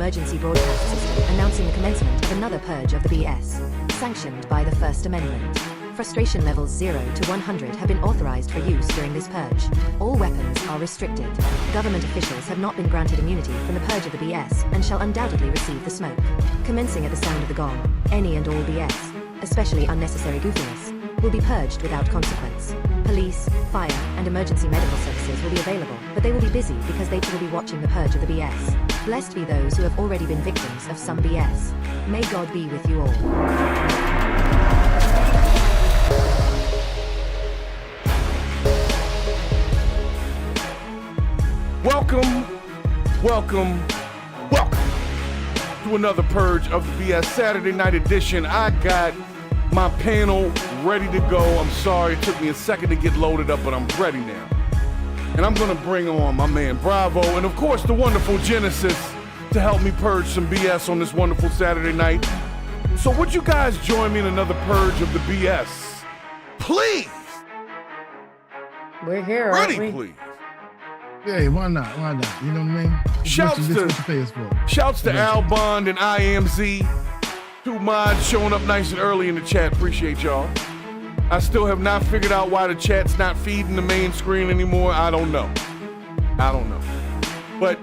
emergency broadcast system announcing the commencement of another purge of the BS, sanctioned by the First Amendment. Frustration levels 0 to 100 have been authorized for use during this purge. All weapons are restricted. Government officials have not been granted immunity from the purge of the BS and shall undoubtedly receive the smoke. Commencing at the sound of the gong, any and all BS, especially unnecessary goofiness, will be purged without consequence. Police, fire, and emergency medical services will be available, but they will be busy because they will be watching the purge of the BS. Blessed be those who have already been victims of some BS. May God be with you all. Welcome to another Purge of the BS Saturday night edition. I got my panel ready to go. I'm sorry it took me a second to get loaded up, but I'm ready now. And I'm gonna bring on my man Bravo and of course the wonderful Genesis to help me purge some BS on this wonderful Saturday night. So would you guys join me in another Purge of the BS? Please! We're here, aren't we? Please. Yeah, why not? Why not? You know what I mean? Shouts to Al Bond and IMZ. Two mods showing up nice and early in the chat. Appreciate y'all. I still have not figured out why the chat's not feeding the main screen anymore. I don't know. But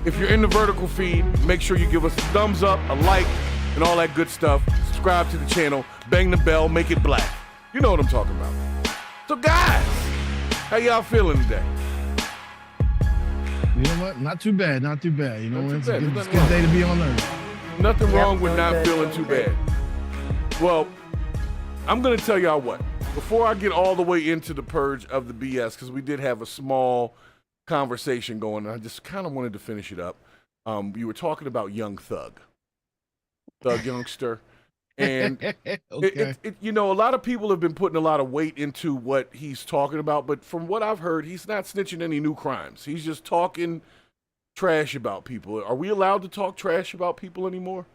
if you're in the vertical feed, make sure you give us a thumbs up, a like, and all that good stuff. Subscribe to the channel, bang the bell, make it black. You know what I'm talking about. So guys, how y'all feeling today? You know what? Not too bad. You know, it's a good wrong. day to be on Earth. Nothing wrong with not feeling too bad. Well, I'm going to tell y'all what. Before I get all the way into the purge of the BS, because we did have a small conversation going, I just kind of wanted to finish it up. You were talking about Young Thug Youngster. And Okay. you know, a lot of people have been putting a lot of weight into what he's talking about, but from what I've heard, he's not snitching any new crimes. He's just talking trash about people. Are we allowed to talk trash about people anymore?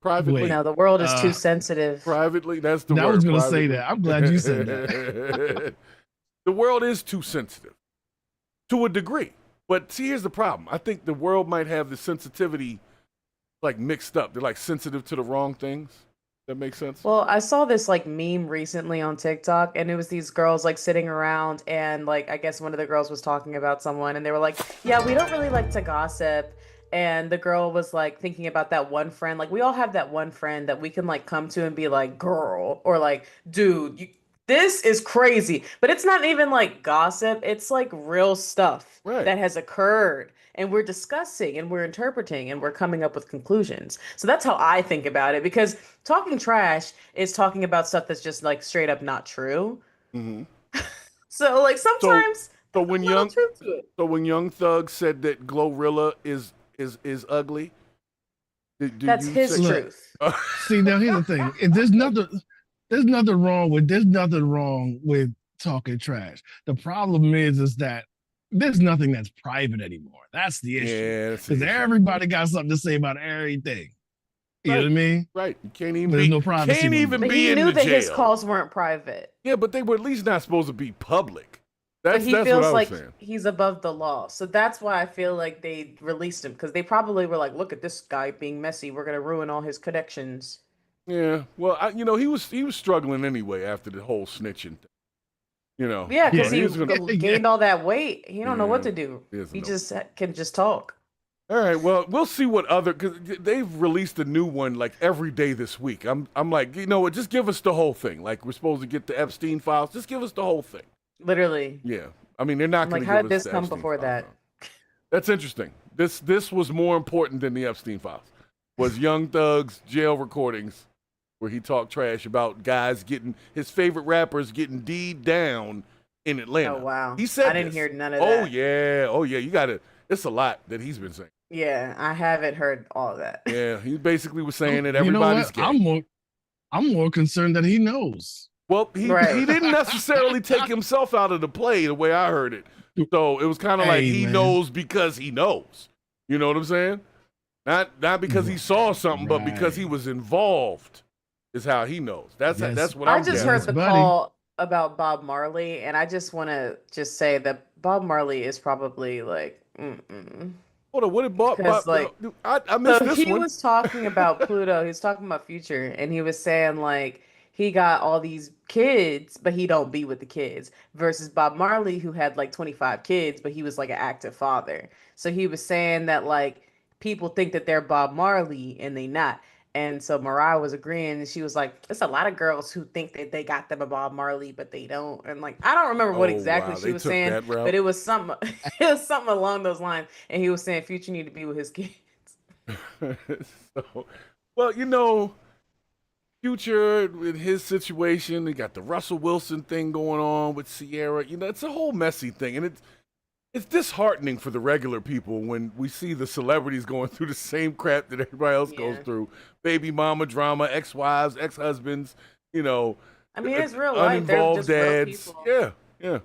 Privately? Wait. No, the world is too sensitive. Privately? That's the word. I was going to privately. say that. I'm glad you said that. The world is too sensitive to a degree. But see, here's the problem. I think the world might have the sensitivity like mixed up. They're like sensitive to the wrong things. That makes sense? Well, I saw this like meme recently on TikTok, and it was these girls like sitting around, and like I guess one of the girls was talking about someone, and they were like, "Yeah, we don't really like to gossip." And the girl was like thinking about that one friend. Like we all have that one friend that we can like come to and be like, "Girl," or like, "Dude, this is crazy." But it's not even like gossip. It's like real stuff that has occurred. And we're discussing and we're interpreting and we're coming up with conclusions. So that's how I think about it, because talking trash is talking about stuff that's just like straight up not true. Mm-hmm. So like sometimes so when truth to it. when Young Thug said that Glorilla is ugly, That's his truth. See, now here's the thing. If there's nothing wrong with talking trash. The problem is that there's nothing that's private anymore. That's the issue. Yeah, because everybody got something to say about everything. You know what I mean? Right. You can't even There's be, no privacy. can't even But be he in knew the that jail. his calls weren't private. Yeah, but they were at least not supposed to be public. But That's he what feels I was like saying. he's above the law. So that's why I feel like they released him, because they probably were like, "Look at this guy being messy. We're gonna ruin all his connections." Yeah. Well, you know, he was struggling anyway after the whole snitching thing. You know. Yeah, because he he was gonna- gained all that weight. He don't know what to do. He no- just can just talk. All right. Well, we'll see what other, because they've released a new one like every day this week. I'm like, you know what? Just give us the whole thing. Like we're supposed to get the Epstein files. Just give us the whole thing. Literally. Yeah. I mean, they're not going Like, to how give did us this the come Epstein before files, that? though. That's interesting. This was more important than the Epstein files. Was Young Thug's jail recordings where he talked trash about guys getting, his favorite rappers getting D'd down in Atlanta. Oh, wow. He said I didn't this. hear none of that. Oh yeah. You got to, it's a lot that he's been saying. Yeah, I haven't heard all of that. Yeah, he basically was saying that You know everybody's what? gay. I'm more concerned that he knows. Well, he didn't necessarily take himself out of the play the way I heard it. So it was kind of like he knows because he knows. You know what I'm saying? Not because he saw something, but because he was involved is how he knows. That's what I'm I just heard the call about Bob Marley, and I just want to just say that Bob Marley is probably like, Hold on, what did Bob? Because like, I missed so this he one. was talking about Pluto. He was talking about Future, and he was saying like he got all these kids, but he don't be with the kids. Versus Bob Marley, who had like 25 kids, but he was like an active father. So he was saying that like people think that they're Bob Marley and they not. And so Mariah was agreeing, and she was like, "There's a lot of girls who think that they got them a Bob Marley, but they don't." And like, I don't remember what Oh exactly wow, she they was took saying, that route. but it was something. It was something along those lines. And he was saying Future need to be with his kids. So, well, you know, Future with his situation, they got the Russell Wilson thing going on with Sierra. You know, it's a whole messy thing, and it's disheartening for the regular people when we see the celebrities going through the same crap that everybody else goes through: baby mama drama, ex-wives, ex-husbands. You know, I mean, it's real life. They're uninvolved just real dads. people. Yeah.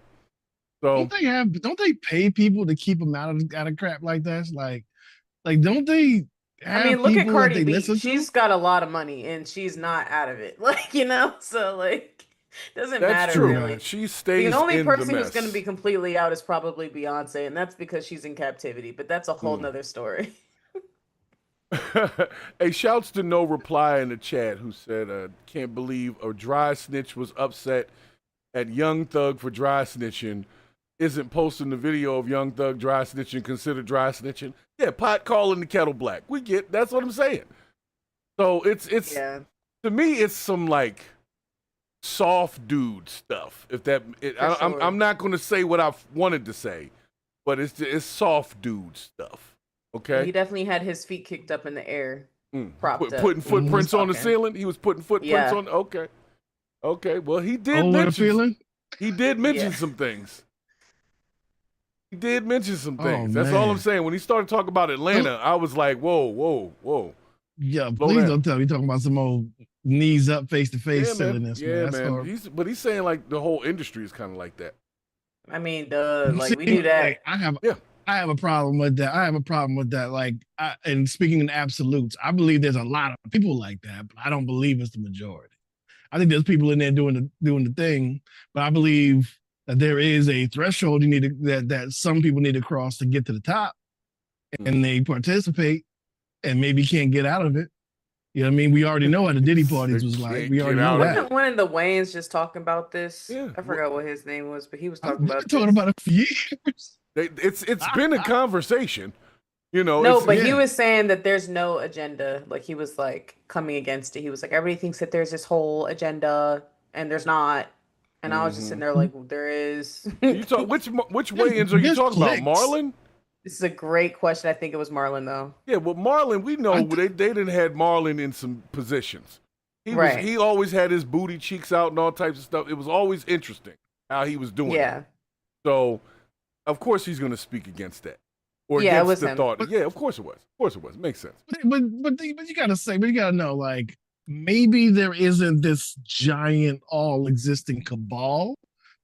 So Don't they pay people to keep them out of crap like that? Like don't they I have mean, look at people that Cardi they B. listen to? She's got a lot of money and she's not out of it. Like, so like doesn't that's matter true. really. She The stays only in the person who's going to mess. be completely out is probably Beyonce, and that's because she's in captivity. But that's a whole nother story. Hey, shouts to No Reply in the chat who said, can't believe a dry snitch was upset at Young Thug for dry snitching. Isn't posting the video of Young Thug dry snitching considered dry snitching? Yeah, pot calling the kettle black. We get, that's what I'm saying. So it's Yeah. to me, it's some like soft dude stuff. If that, sure. I'm not going to say what I wanted to say, but it's soft dude stuff. Okay. He definitely had his feet kicked up in the air, propped up. Putting footprints on the talking. ceiling. He was putting footprints Yeah. on. Okay. Well, he did What a mention. feeling. He did mention Yeah. some things. He did mention some Oh, things. That's all I'm man. saying. When he started talking about Atlanta, I was like, whoa. Yeah, Slow please down. don't tell me you're talking about some old knees up, face to face Yeah, man. silliness, Yeah, man. That's man. horrible. He's saying like the whole industry is kind of like that. I mean, duh. Like we See, knew that. like, I have a problem with that. I have a problem with that. Like, and speaking in absolutes, I believe there's a lot of people like that, but I don't believe it's the majority. I think there's people in there doing the thing, but I believe that there is a threshold that some people need to cross to get to the top, and they participate, and maybe can't get out of it. You know what I mean? We already know how the Diddy parties was like. We already know that. Wasn't one of the Wayans just talking about this? Yeah. I forgot what his name was, but he was I've talking been about talking this. about it for years. It's been a conversation. You know. No, but yeah. he was saying that there's no agenda. Like he was like coming against it. He was like, everybody thinks that there's this whole agenda, and there's not. And I was just sitting there like, well, there is. You talk which Wayans are you This talking about? clicks. Marlon? This is a great question. I think it was Marlon though. Yeah, well, Marlon, we know they didn't had Marlon in some positions. Right. He always had his booty cheeks out and all types of stuff. It was always interesting how he was doing Yeah. it. So, of course, he's going to speak against that. Or Yeah, it against was the him. thought. Yeah, of course it was. Of course it was. Makes sense. But you gotta know, like, maybe there isn't this giant all existing cabal,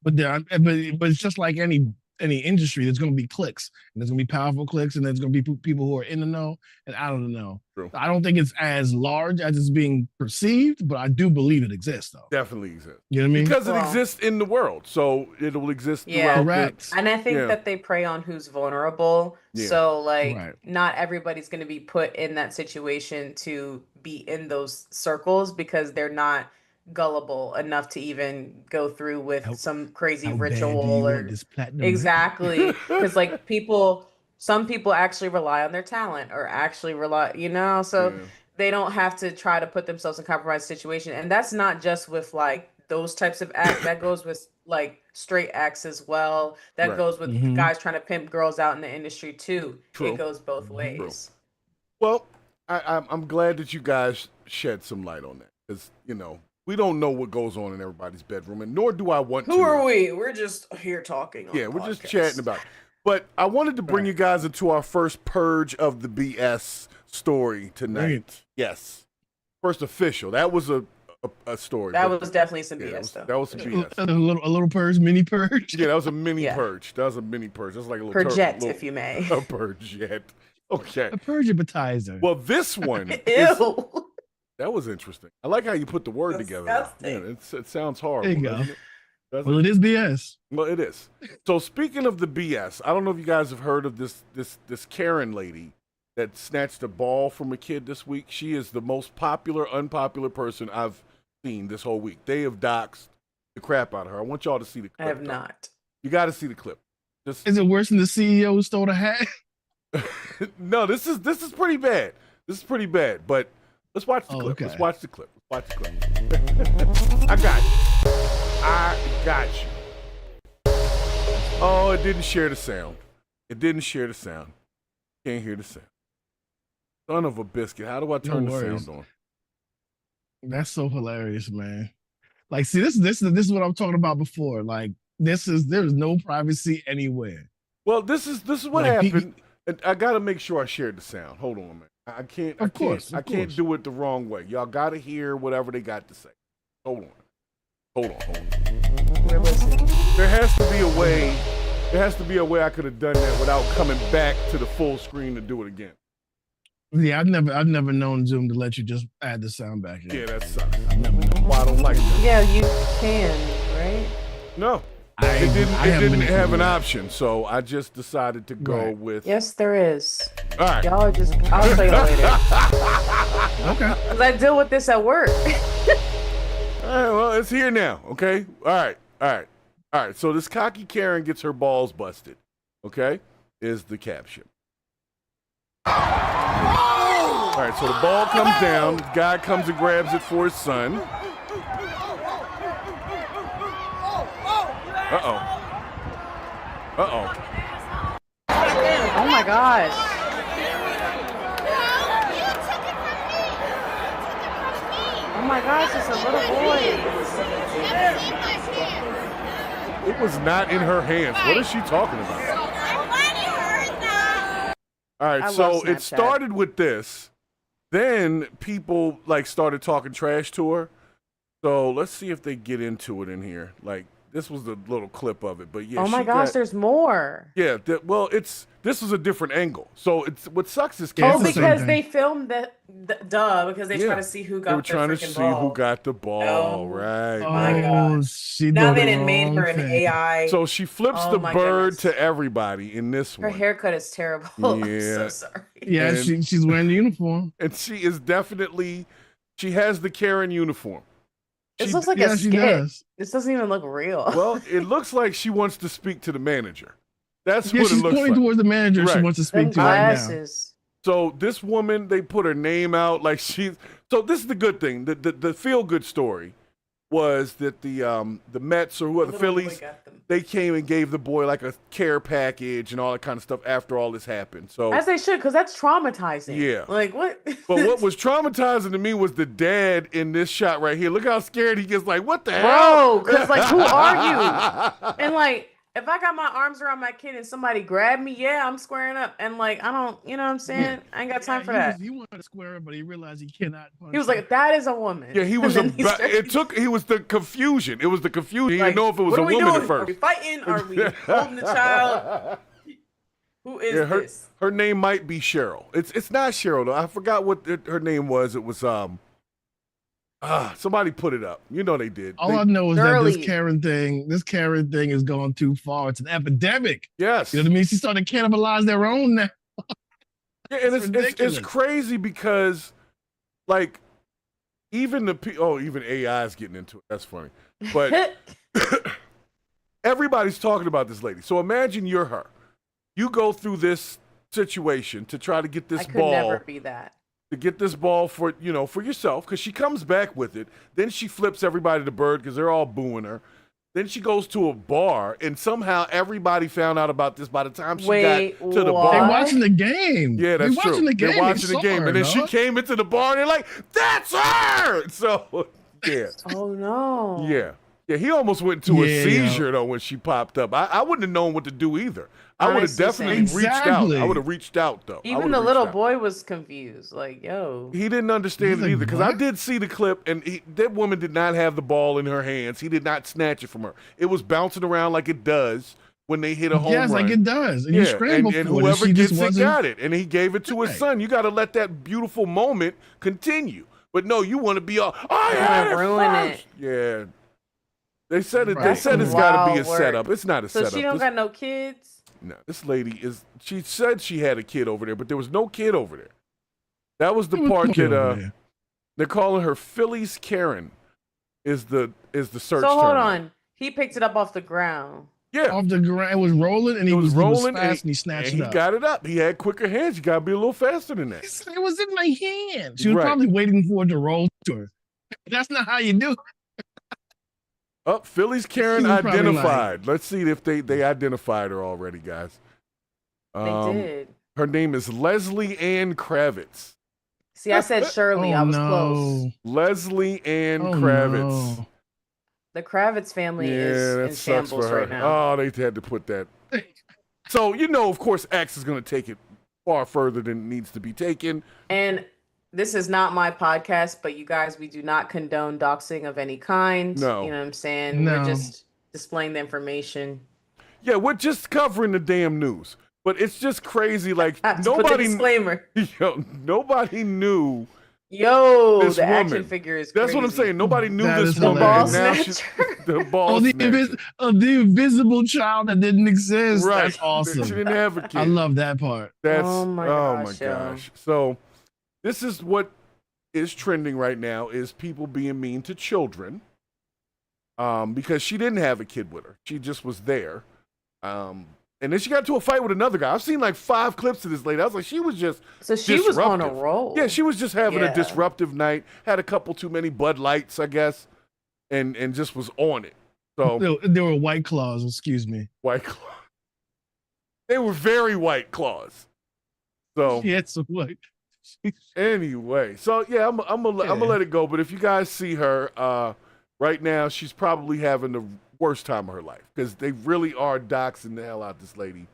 but but it's just like any industry. There's gonna be cliques, and there's gonna be powerful cliques, and there's gonna be people who are in the know and out of the know. True. I don't think it's as large as it's being perceived, but I do believe it exists, though. Definitely exists. You know what I mean? Because it Well- exists in the world. So it'll exist Yeah. throughout Correct. And I think Yeah. that they prey on who's vulnerable. Yeah. So like Right. not everybody's going to be put in that situation to be in those circles because they're not gullible enough to even go through with some crazy How bad do you ritual or want this platinum? exactly because like some people actually rely on their talent or actually rely so Yeah. they don't have to try to put themselves in a compromised situation. And that's not just with like those types of acts. That goes with like straight acts as well. That Right. goes with Mhm. guys trying to pimp girls out in the industry too. True. It goes both ways. Well, I'm glad that you guys shed some light on that. Because, we don't know what goes on in everybody's bedroom, and nor do I want to. Who are know. we? We're just here talking. On Yeah, the we're just podcast. chatting about it. But I wanted to bring you guys into our first purge of the BS story tonight. Bring it. Yes. First official. That was a story. That but- was definitely some yeah, BS though. that was some BS. A little purge, mini purge. Yeah, that was a mini Yeah. purge. That was a mini purge. That's like a little Project, little- if you may. A purge yet. Okay. A purge appetizer. Well, this one is, that was interesting. I like how you put the word together. Disgusting. Yeah, it sounds horrible. There you go. doesn't it? Does Well, it is BS. Well, it is. So speaking of the BS, I don't know if you guys have heard of this Karen lady that snatched a ball from a kid this week. She is the most popular, unpopular person I've seen this whole week. They have doxed the crap out of her. I want y'all to see the clip. I have not. You got to see the clip. Is it worse than the CEO who stole the hat? No, this is pretty bad. This is pretty bad. But let's watch the clip. Okay. Let's watch the clip. Let's watch the clip. I got you. I got you. Oh, it didn't share the sound. It didn't share the sound. Can't hear the sound. Son of a biscuit. How do I turn the sound on? That's so hilarious, man. Like, see, this is what I'm talking about before. Like, there's no privacy anywhere. Well, this is what Like, happened. And I gotta make sure I shared the sound. Hold on, man. I can't do it the wrong way. Y'all gotta hear whatever they got to say. Hold on. We're listening. There has to be a way. There has to be a way I could have done that without coming back to the full screen to do it again. Yeah, I've never known Zoom to let you just add the sound back in. Yeah, that sucks. I've never known. Why I don't like that. Yeah, you can, right? No. I It didn't haven't have an that. option, so I just decided to go Right. with. Yes, there is. All right. Y'all are just. I'll tell y'all later. Okay. Because I deal with this at work. All right, well, it's here now, okay? All right. So this cocky Karen gets her balls busted, okay? Is the caption. All right, so the ball comes down. The guy comes and grabs it for his son. Uh-oh. Oh my gosh. Oh my gosh, it's a little boy. It was not in her hands. What is she talking about? All right, I so love it Snapchat. started with this. Then people started talking trash to her. So let's see if they get into it in here. Like, this was the little clip of it, but yeah. Oh my she gosh, got- there's more. Yeah, this was a different angle. So it's what sucks is Yeah, Oh, it's the same because thing. they filmed that. Because they try to see who got They were the trying to freaking see ball. who got the ball, Oh, right? my Oh, God. she Now did they the done made wrong her an thing. AI. So she flips Oh the my bird goodness. to everybody in this Her one. haircut is terrible. I'm Yeah. so sorry. Yeah, And- she's wearing the uniform. And she is definitely, she has the Karen uniform. This She- looks like Yeah, a she skit. does. This doesn't even look real. Well, it looks like she wants to speak to the manager. That's Yeah, what it she's looks pointing like. towards the manager she Right. wants to Them speak to right now. glasses. So this woman, they put her name out like she's. So this is the good thing. The feel good story was that the Mets or whoever, the Little boy Phillies, got them. they came and gave the boy like a care package and all that kind of stuff after all this happened. So, As they should, because that's traumatizing. Yeah. Like what? but what was traumatizing to me was the dad in this shot right here. Look how scared he gets. Like, what the Bro, hell? because like, who are you? And like, if I got my arms around my kid and somebody grabbed me, yeah, I'm squaring up. And like, I don't, you know what I'm saying? I ain't got time for that. He wanted to square up, but he realized he cannot punch He was her. like, that is a woman. Yeah, he And was then he started- he was the confusion. It was the confusion. He like, didn't know if it was what a are we woman doing? at Are we first. fighting? Are we holding the child? Who is Yeah, this? her name might be Cheryl. It's not Cheryl though. I forgot what her name was. It was somebody put it up. You know they did. All I know is that Girly. this Karen thing has gone too far. It's an epidemic. Yes. You know what I mean? She's starting to cannibalize their own now. Yeah, and It's it's ridiculous. crazy because like even even AI is getting into it. That's funny. But everybody's talking about this lady. So imagine you're her. You go through this situation to try to get this I could ball. never be that. To get this ball for yourself, because she comes back with it. Then she flips everybody the bird because they're all booing her. Then she goes to a bar, and somehow everybody found out about this by the time she Wait, got to the what? They're bar. watching the game. Yeah, that's They're true. watching the game. They're watching the game, and then she dog. came into the bar, and they're like, "That's her!" So, yeah, Oh no. yeah. He almost went into a Yeah. seizure though when she popped up. I wouldn't have known what to do either. I would have Honestly, definitely same. reached out. Exactly. I would have reached out though. I Even would've the reached little out. boy was confused. Like, yo. He didn't understand He's it like, either because I "What?" did see the clip, and that woman did not have the ball in her hands. He did not snatch it from her. It was bouncing around like it does when they hit a home Yes, run. like it does. And you scramble and for it. whoever She gets just it wasn't. got it, and he gave it to his Right. son. You got to let that beautiful moment continue. But no, you want to be all, I You had wanna it ruin first. it. Yeah, They said it. They Right. said it's got to be a Wild work. setup. It's not a So setup. she don't This- got no kids. No, this lady is. She said she had a kid over there, but there was no kid over there. That was the part that they're calling her Philly's Karen. Is the search So term. hold on. He picked it up off the ground. Yeah, Off the ground, it was rolling, and he was rolling, fast, and he snatched and he it up. got it up. He had quicker hands. You got to be a little faster than that. It was in my hand. She was Right. probably waiting for it to roll to her. That's not how you do it. Oh, Philly's Karen She was probably identified. Let's see if they identified her already, guys. They did. Her name is Leslie Ann Kravitz. See, I said Shirley. I was close. Leslie Ann Oh, Kravitz. no. The Kravitz family is that in sucks shambles for her. right now. Oh, they had to put that. So, of course, X is going to take it far further than it needs to be taken. And this is not my podcast, but you guys, we do not condone doxing of any kind. No. You know what I'm saying? No. We're just displaying the information. Yeah, we're just covering the damn news. But it's just crazy. Like, Put the nobody, disclaimer. nobody knew. Yo, This the action woman. figure is That's crazy. what I'm saying. Nobody knew That this is woman. Ball and now she's snatcher. the ball Oh, the, snatcher. the invisible child that didn't exist. Right. That's She awesome. didn't have a kid. I love that part. That's Oh my gosh, yo. gosh. So this is what is trending right now is people being mean to children. Because she didn't have a kid with her. She just was there. And then she got into a fight with another guy. I've seen like 5 clips of this lady. I was like, she was just So she was on a disruptive. roll. Yeah, she was just having a Yeah. disruptive night. Had a couple too many Bud Lights, I guess, and just was on it. So There were white claws, excuse me. White Claw. They were very White Claws. So She had some white. anyway, so yeah, I'm gonna let it go. But if you guys see her right now, she's probably having the worst time of her life because they really are doxing the hell out this lady.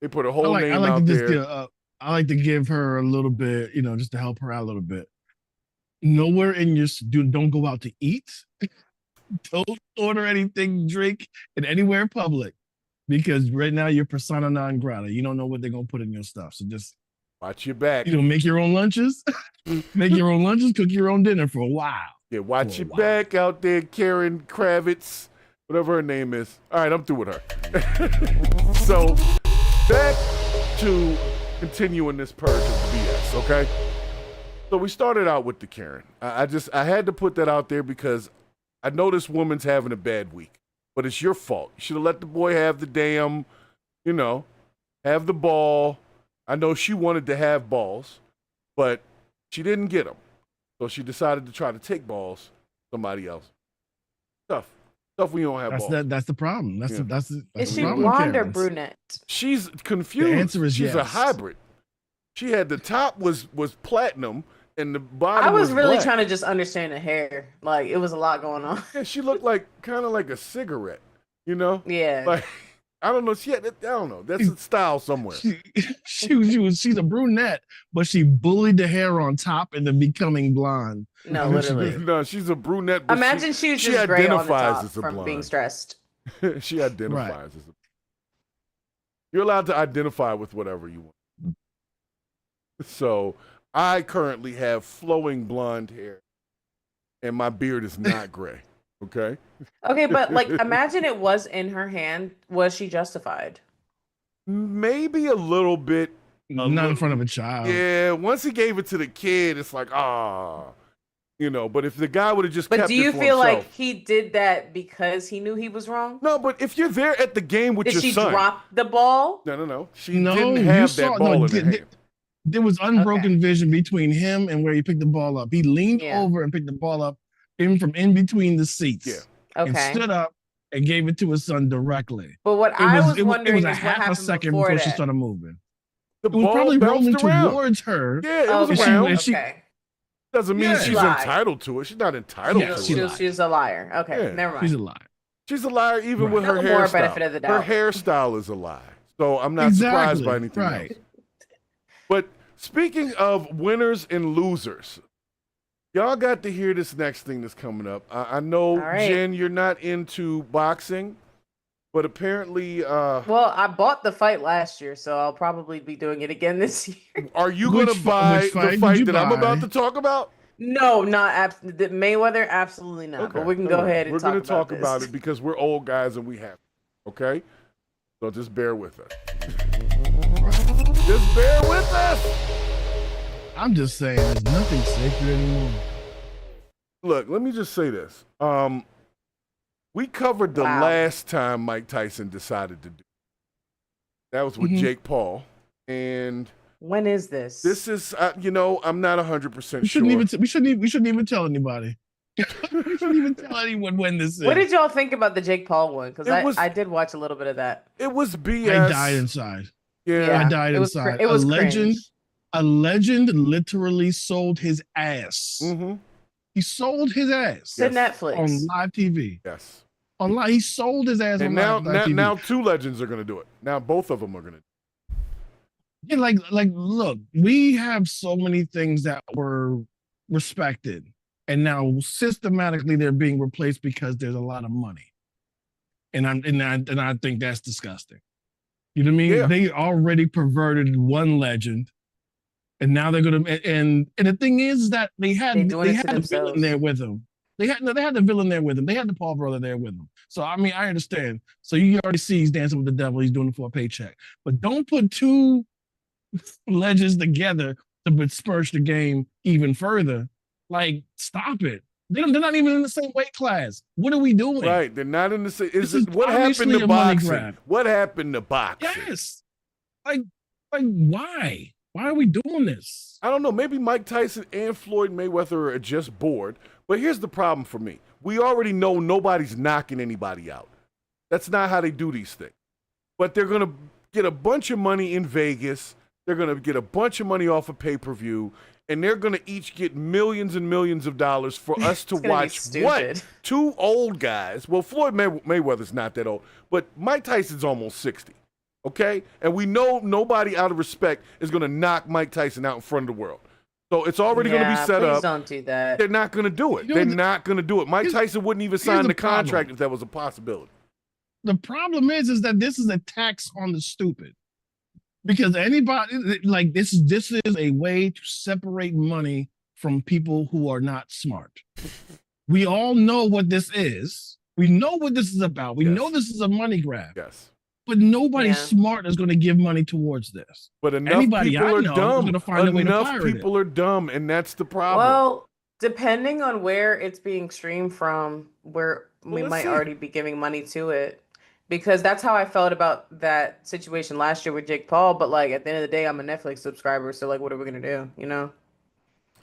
They put her whole name out there. I like to give her a little bit, just to help her out a little bit. Nowhere in your don't go out to eat. Don't order anything, drink, and anywhere public, because right now you're persona non grata. You don't know what they're gonna put in your stuff. So just Watch your back. make your own lunches, make your own lunches, cook your own dinner for a while. Yeah, watch For a your while. back out there, Karen Kravitz, whatever her name is. All right, I'm through with her. So back to continuing this purge of BS, okay? So we started out with the Karen. I had to put that out there because I know this woman's having a bad week, but it's your fault. You should have let the boy have the damn, have the ball. I know she wanted to have balls, but she didn't get them. So she decided to try to take balls somebody else. Stuff when you don't have balls. That's the problem. That's Yeah. that's Is the she problem with blonde or Karens. brunette? She's confused. The answer is She's a yes. hybrid. She had the top was platinum and the bottom I was really black. trying to just understand the hair. Like, it was a lot going on. Yeah, she looked like kind of like a cigarette, Yeah. Like I don't know. I don't know. That's a style somewhere. She's a brunette, but she bullied the hair on top and then becoming blonde. No, literally. No, she's a brunette. But Imagine she was she just gray on the identifies top as a from being blonde. stressed. She identifies as a. You're allowed to identify with whatever you want. So I currently have flowing blonde hair, and my beard is not gray. Okay. Okay, but like, imagine it was in her hand. Was she justified? Maybe a little bit. Not in front of a child. Yeah. Once he gave it to the kid, it's like But if the guy would have just But kept do it you for feel himself, like he did that because he knew he was wrong? no. But if you're there at the game with Did your she son, drop the ball? no. She No, didn't you have saw- that ball no, in her hand. There was unbroken vision between him and where he picked the ball up. He leaned Yeah. over and picked the ball up from in between the seats. Yeah. And Okay. stood up and gave it to his son directly. But what It I was, was it, wondering was a is what half a happened second before before she that. started moving. The It was ball probably rolling bounced around. towards her. Yeah, it was Okay. around. And she- Okay. Doesn't mean Yeah. she's Lied. entitled to it. She's not entitled Yeah, to she it. lied. She's a liar. Okay, Yeah. never mind. She's a liar. She's a liar even Right. with her No more hairstyle. benefit of the Her doubt. hairstyle is a lie. So I'm not surprised by anything Right. else. But speaking of winners and losers, y'all got to hear this next thing that's coming up. I know, All right. Jen, you're not into boxing, but apparently, Well, I bought the fight last year, so I'll probably be doing it again this year. are you Which going to buy which the fight did fight you that I'm buy? about to talk about? No, Mayweather, absolutely not. Okay, But we can all go right. ahead and We're talk gonna talk this. about it because we're old guys and we have it. Okay, so just bear with us. Just bear with us. I'm just saying, there's nothing sacred anymore. Look, let me just say this. We covered the Wow. last time Mike Tyson decided to do. That was with Jake Paul, and When is this? this is, I'm not 100% We sure. shouldn't even tell anybody. We shouldn't even tell anyone when this is. What did y'all think about the Jake Paul one? Because It was- I did watch a little bit of that. It was BS. I died inside. Yeah. I died it was inside. It was A legend literally sold his ass. Mm-hmm. He sold his ass to Netflix. on live TV. Yes. On live, he sold his ass And on live TV. now two legends are going to do it. Now both of them are going to. Yeah, look, we have so many things that were respected, and now systematically they're being replaced because there's a lot of money, and I think that's disgusting. You know what I mean? Yeah. They already perverted one legend, and now they're gonna. And the thing is that they had They the doing it to villain themselves. there with them. They had the villain there with them. They had the Paul brother there with them. So I mean, I understand. So you already see he's dancing with the devil. He's doing it for a paycheck. But don't put two legends together to besmirch the game even further. Like, stop it. They're not even in the same weight class. What are we doing? Right. They're not in the same. This is What happened obviously to a money boxing? grab. What happened to boxing? Yes. Like why? Why are we doing this? I don't know. Maybe Mike Tyson and Floyd Mayweather are just bored. But here's the problem for me. We already know nobody's knocking anybody out. That's not how they do these things. But they're going to get a bunch of money in Vegas. They're going to get a bunch of money off of pay-per-view. And they're going to each get millions and millions of dollars for us to watch what? Two old guys. Well, Floyd Mayweather's not that old. But Mike Tyson's almost 60. Okay? And we know nobody out of respect is going to knock Mike Tyson out in front of the world. So it's already going to be set please up. Don't do that. They're not going to do it. They're not going to do it. Mike Tyson wouldn't even sign the contract if that was a possibility. The problem is that this is a tax on the stupid. Because anybody, like, this is a way to separate money from people who are not smart. We all know what this is. We know what this is about. We know this is a money grab. Yes. But nobody smart is going to give money towards this. But enough people are dumb. Enough people are dumb, and that's the problem. Well, depending on where it's being streamed from, we might already be giving money to it. Because that's how I felt about that situation last year with Jake Paul. But like at the end of the day, I'm a Netflix subscriber, so like, what are we gonna do? You know?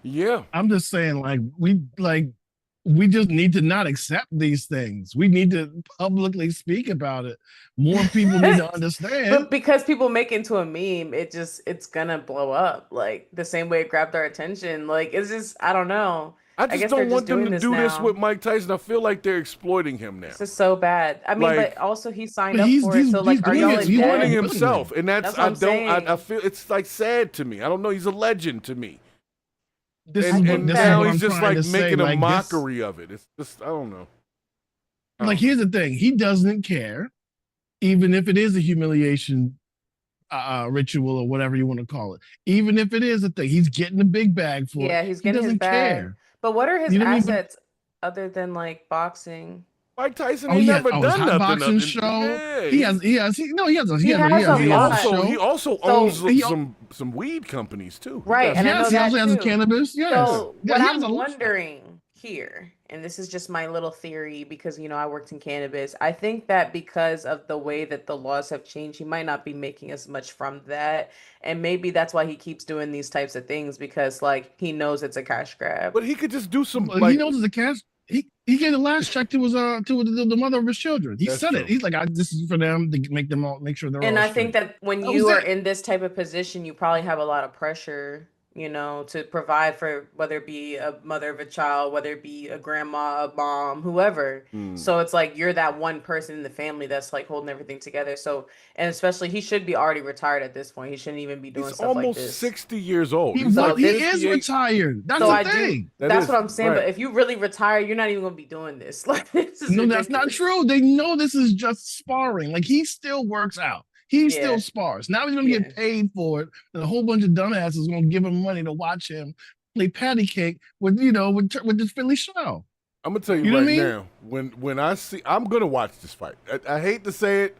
Yeah. I'm just saying, we just need to not accept these things. We need to publicly speak about it. More people need to understand. But because people make it into a meme, it's gonna blow up. Like the same way it grabbed our attention. Like it's just I don't know. I just don't want them to do this with Mike Tyson. I feel like they're exploiting him now. This is so bad. I mean, but also he signed up for it. So like, are he's y'all exploiting himself, and that's what I'm saying. I feel it's like sad to me. I don't know. He's a legend to me. And now he's just like making a mockery of it. It's just I don't know. Like here's the thing: he doesn't care, even if it is a humiliation ritual or whatever you want to call it. Even if it is a thing, he's getting a big bag for it. Yeah, he's getting his bag. Care. But what are his assets other than like boxing? Mike Tyson ain't never done nothing. Boxing show. Yeah, he has a show. He also owns some weed companies too. Right, and he also has cannabis. Yes. So what I'm wondering here, and this is just my little theory because I worked in cannabis. I think that because of the way that the laws have changed, he might not be making as much from that, and maybe that's why he keeps doing these types of things because like he knows it's a cash grab. But he could just do some. He knows it's a cash. He gave the last check to the mother of his children. He said it. He's like, this is for them to make sure they're. And I think that when you are in this type of position, you probably have a lot of pressure, to provide for whether it be a mother of a child, whether it be a grandma, a mom, whoever. So it's like you're that one person in the family that's like holding everything together. So, and especially he should be already retired at this point. He shouldn't even be doing stuff like this. He's almost 60 years old. He is retired. That's the thing. That's what I'm saying. Right. But if you really retire, you're not even going to be doing this. Like this is ridiculous. That's not true. They know this is just sparring. Like he still works out. He still spars. Now he's going to get paid for it. And a whole bunch of dumbasses going to give him money to watch him play patty cake with with this Philly show. I'm gonna tell you, You know right what I mean? now, when I see, I'm gonna watch this fight. I hate to say it,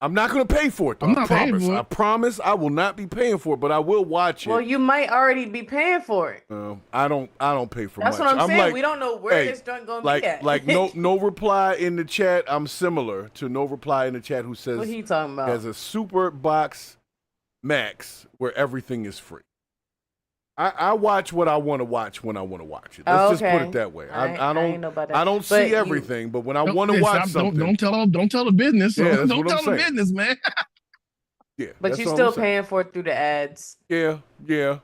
I'm not gonna pay for it though. I'm not paying for it. I promise I will not be paying for it, but I will watch it. Well, you might already be paying for it. I don't pay for That's much. what I'm saying. Like, We don't know where this joint gonna be at. Like no reply in the chat. I'm similar to no reply in the chat who says What he talking about? has a super box max where everything is free. I watch what I want to watch when I want to watch it. Let's just put it that way. I don't see everything, but when I want to watch something, don't tell the business. Yeah, that's don't what I'm tell the saying. business, man. Yeah, but you're still paying for it through the ads. Yeah. I mean,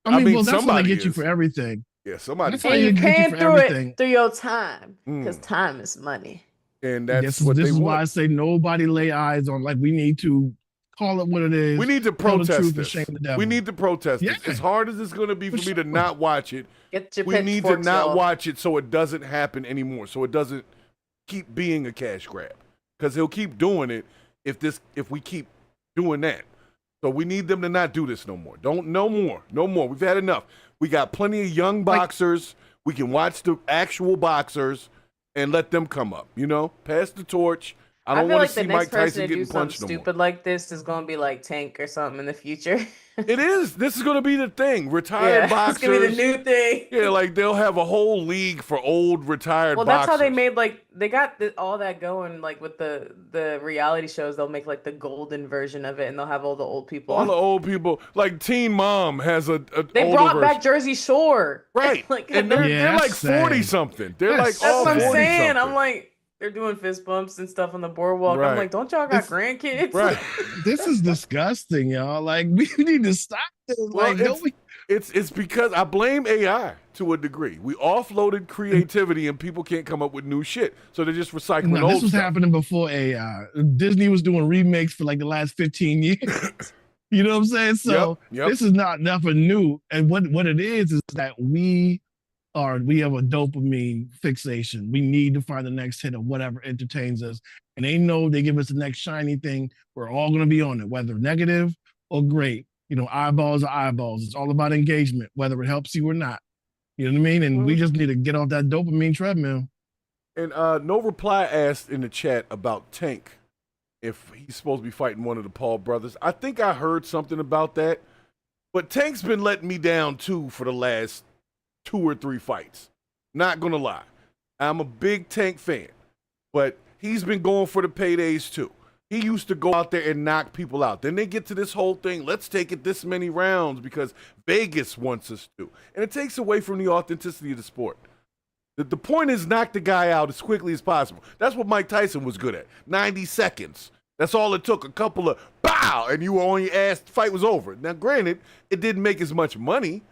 well, that's what they somebody get you for everything. Yeah, somebody. And you're paying through it through your time, because time is money. And that's this is want. why I say nobody lay eyes on. Like, we need to call it what it is. We need to protest this. We need to protest Yeah. this. As hard as it's going to be for me to not watch it, Get your we need to pitchforks, not y'all. watch it so it doesn't happen anymore. So it doesn't keep being a cash grab. Because he'll keep doing it if we keep doing that. So we need them to not do this no more. No more. We've had enough. We got plenty of young boxers. We can watch the actual boxers and let them come up. Pass the torch. I don't want to see Mike Tyson getting punched no more. Stupid like this is going to be like Tank or something in the future. It is. This is going to be the thing. Retired boxers. It's going to be the new thing. Yeah, like they'll have a whole league for old retired boxers. Well, that's how they made, they got all that going, with the reality shows. They'll make, the golden version of it, and they'll have all the old people. All the old people. Like Teen Mom has a They brought back Jersey Shore. Right. And they're like 40-something. They're like all 40-something. That's what I'm saying. I'm like, they're doing fist bumps and stuff on the boardwalk. Right. I'm like, don't y'all got grandkids? Right. This is disgusting, y'all. Like, we need to stop this. Well, it's because I blame AI to a degree. We offloaded creativity and people can't come up with new shit. So they're just recycling old this was stuff. happening before AI. Disney was doing remakes for the last 15 years. You know what I'm saying? So this is not nothing new. And what it is that we have a dopamine fixation. We need to find the next hit of whatever entertains us. And they give us the next shiny thing. We're all going to be on it, whether negative or great. Eyeballs are eyeballs. It's all about engagement, whether it helps you or not. You know what I mean? And we just need to get off that dopamine treadmill. And No Reply asked in the chat about Tank, if he's supposed to be fighting one of the Paul brothers. I think I heard something about that. But Tank's been letting me down, too, for the last 2 or 3 fights. Not gonna lie. I'm a big Tank fan. But he's been going for the paydays, too. He used to go out there and knock people out. Then they get to this whole thing, let's take it this many rounds because Vegas wants us to. And it takes away from the authenticity of the sport. The point is knock the guy out as quickly as possible. That's what Mike Tyson was good at. 90 seconds. That's all it took. A couple of bow, and you were on your ass, the fight was over. Now, granted, it didn't make as much money,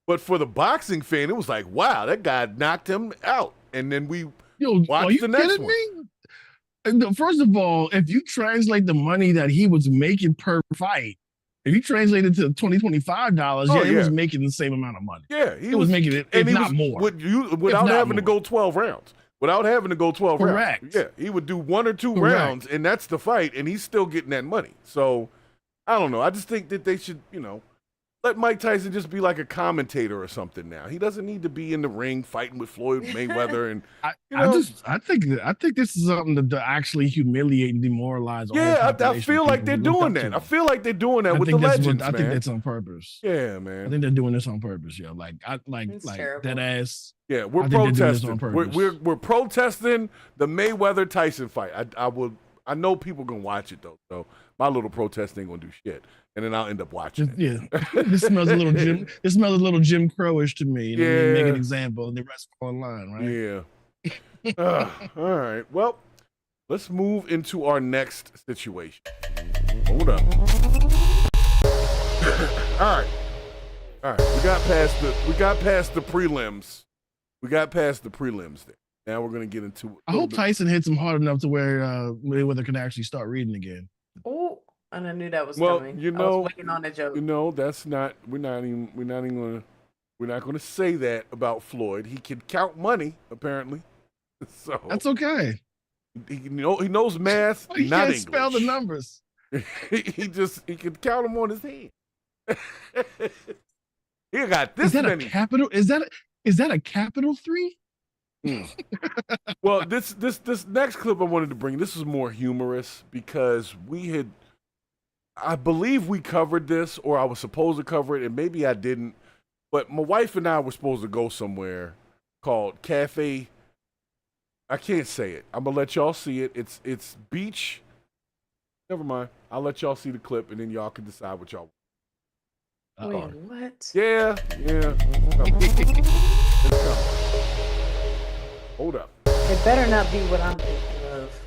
but for the boxing fan, it was like, wow, that guy knocked him out. And then we watched the next one. Me? First of all, if you translate the money that he was making per fight, if you translate it to $20-$25, he was making the same amount of money. Yeah, he was making it, if not more. Without having to go 12 rounds. Without having to go 12 Correct. rounds. Yeah, he would do 1 or 2 rounds, and that's the fight, and he's still getting that money. So, I don't know. I just think that they should, let Mike Tyson just be like a commentator or something now. He doesn't need to be in the ring fighting with Floyd Mayweather. And I think this is something to actually humiliate and demoralize. Yeah, I feel like they're doing that. I feel like they're doing that with the legends, I think that's on purpose. Yeah, man. I think they're doing this on purpose, yo. Like that ass. Yeah, we're protesting. We're protesting the Mayweather Tyson fight. I know people gonna watch it though, so my little protest ain't gonna do shit, and then I'll end up watching it. Yeah, this smells a little Jim. This smells a little Jim Crowish to me. Make an example, and the rest online, right? Yeah. All right. Well, let's move into our next situation. Hold up. All right. We got past the prelims. There. Now we're gonna get into. I hope Tyson hits him hard enough to where Mayweather can actually start reading again. Oh, and I knew that was coming. I was waiting on a joke. That's not. We're not gonna say that about Floyd. He can count money apparently, so that's okay. He knows math. He not can't English. spell the numbers. he can count them on his hand. He got this Is that many. a capital? Is that a capital 3? Well, this next clip I wanted to bring, this is more humorous because I believe we covered this, or I was supposed to cover it, and maybe I didn't. But my wife and I were supposed to go somewhere called Cafe. I can't say it. I'm gonna let y'all see it. It's beach. Never mind. I'll let y'all see the clip, and then y'all can decide what y'all want. Wait, what? Yeah. It's coming. Hold up. It better not be what I'm thinking of.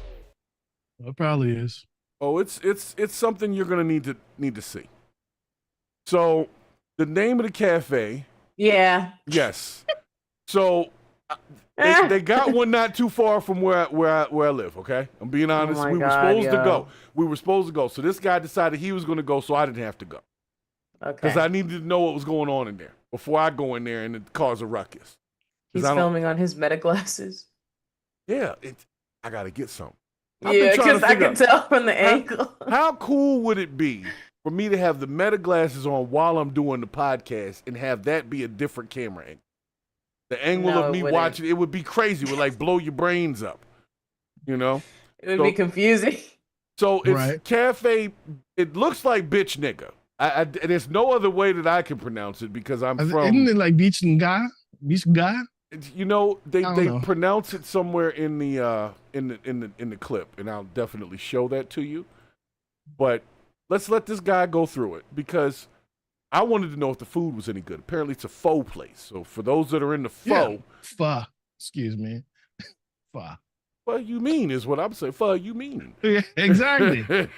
It probably is. Oh, it's something you're gonna need to see. So, the name of the cafe. Yeah. Yes. So, they got one not too far from where I live. Okay, I'm being honest. Oh my We were God, supposed to yo. go. We were supposed to go. So this guy decided he was gonna go, so I didn't have to go because Okay. I needed to know what was going on in there before I go in there and it cause a ruckus. He's filming on his meta glasses. Yeah, I gotta get some. Yeah, because I can tell from the angle. How cool would it be for me to have the meta glasses on while I'm doing the podcast and have that be a different camera angle? The angle No, of it me wouldn't. watching it would be crazy. It would like blow your brains up. You know? It would be confusing. So it's Right. cafe. It looks like bitch nigga. There's no other way that I can pronounce it because I'm from. Isn't it like Beach and Guy? Beach and Guy? You know, they I don't know. pronounce it somewhere in the clip, and I'll definitely show that to you. But let's let this guy go through it because I wanted to know if the food was any good. Apparently, it's a pho place. So for those that are in the pho, Pho. Excuse me. Pho. pho you mean is what I'm saying. Pho you mean. Yeah, exactly.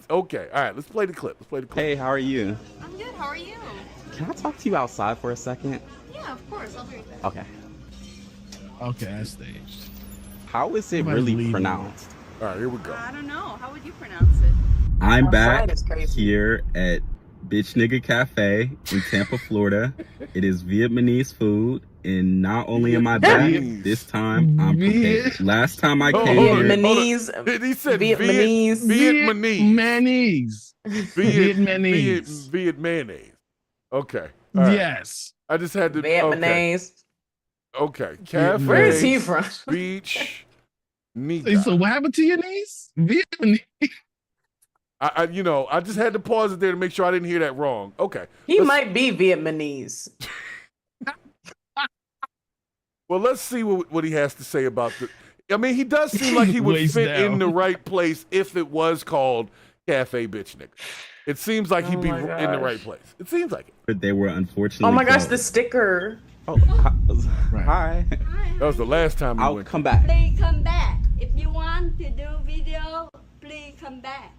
Okay, all right. Let's play the clip. Hey, how are you? I'm good. How are you? Can I talk to you outside for a second? Yeah, of course. I'll be right back. Okay. Okay, I staged. How is it Somebody's really leaving. pronounced? All right, here we go. I don't know. How would you pronounce it? I'm Outside back is crazy. here at Bitch Nigga Cafe in Tampa, Florida. It is Vietnamese food, and not only am I back, Vietnamese. this time I'm prepared. Last time I came hold on. here, Vietnamese. He said Vietnamese. Vietnamese. Vietnamese. Viet mayonnaise. Okay. All right. Yes. I just had to. Vietnamese. Okay. Cafe. Where is he from? Beach. So Nigga. what happened to your niece? Vietnamese. I just had to pause it there to make sure I didn't hear that wrong. Okay. He Let's- might be Vietnamese. Well, let's see what he has to say about the. I mean, he does seem like he would Waist fit down. in the right place if it was called Cafe Bitch Nigga. It seems like he'd Oh be my in the gosh. right place. It seems like it. they were unfortunately Oh my gosh, the closed. sticker. Oh, hi. That was the last time we I'll went. come back. Please come back. If you want to do video, please come back.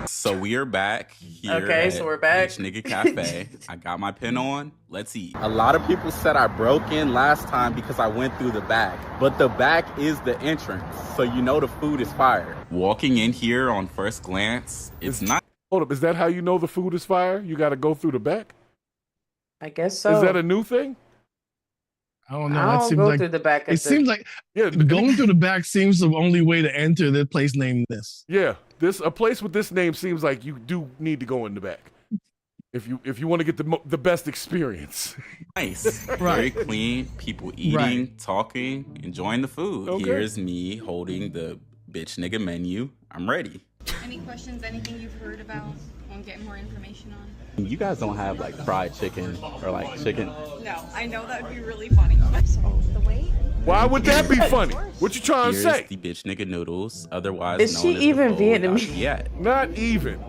So we are back here. Okay, so we're back. Bitch Nigga Cafe. I got my pen on. Let's eat. A lot of people said I broke in last time because I went through the back, but the back is the entrance, so you know the food is fire. Walking in here on first glance, it's not. Hold up, is that how you know the food is fire? You got to go through the back? I guess so. Is that a new thing? I don't know. I That don't seems go like through the back. it seems like Yeah, going through the back seems the only way to enter the place named this. yeah. A place with this name seems like you do need to go in the back if you want to get the best experience. Nice. Very clean. People eating, Right. talking, enjoying the food. Okay. Here's me holding the Bitch Nigga menu. I'm ready. Any questions? Anything you've heard about? Want to get more information on? You guys don't have like fried chicken or like chicken. No, I know that would be really funny. The wait? Why would that be funny? What you trying to Here's say? the Bitch Nigga noodles, otherwise Is known she as even the full Vietnamese? Viet. Not even.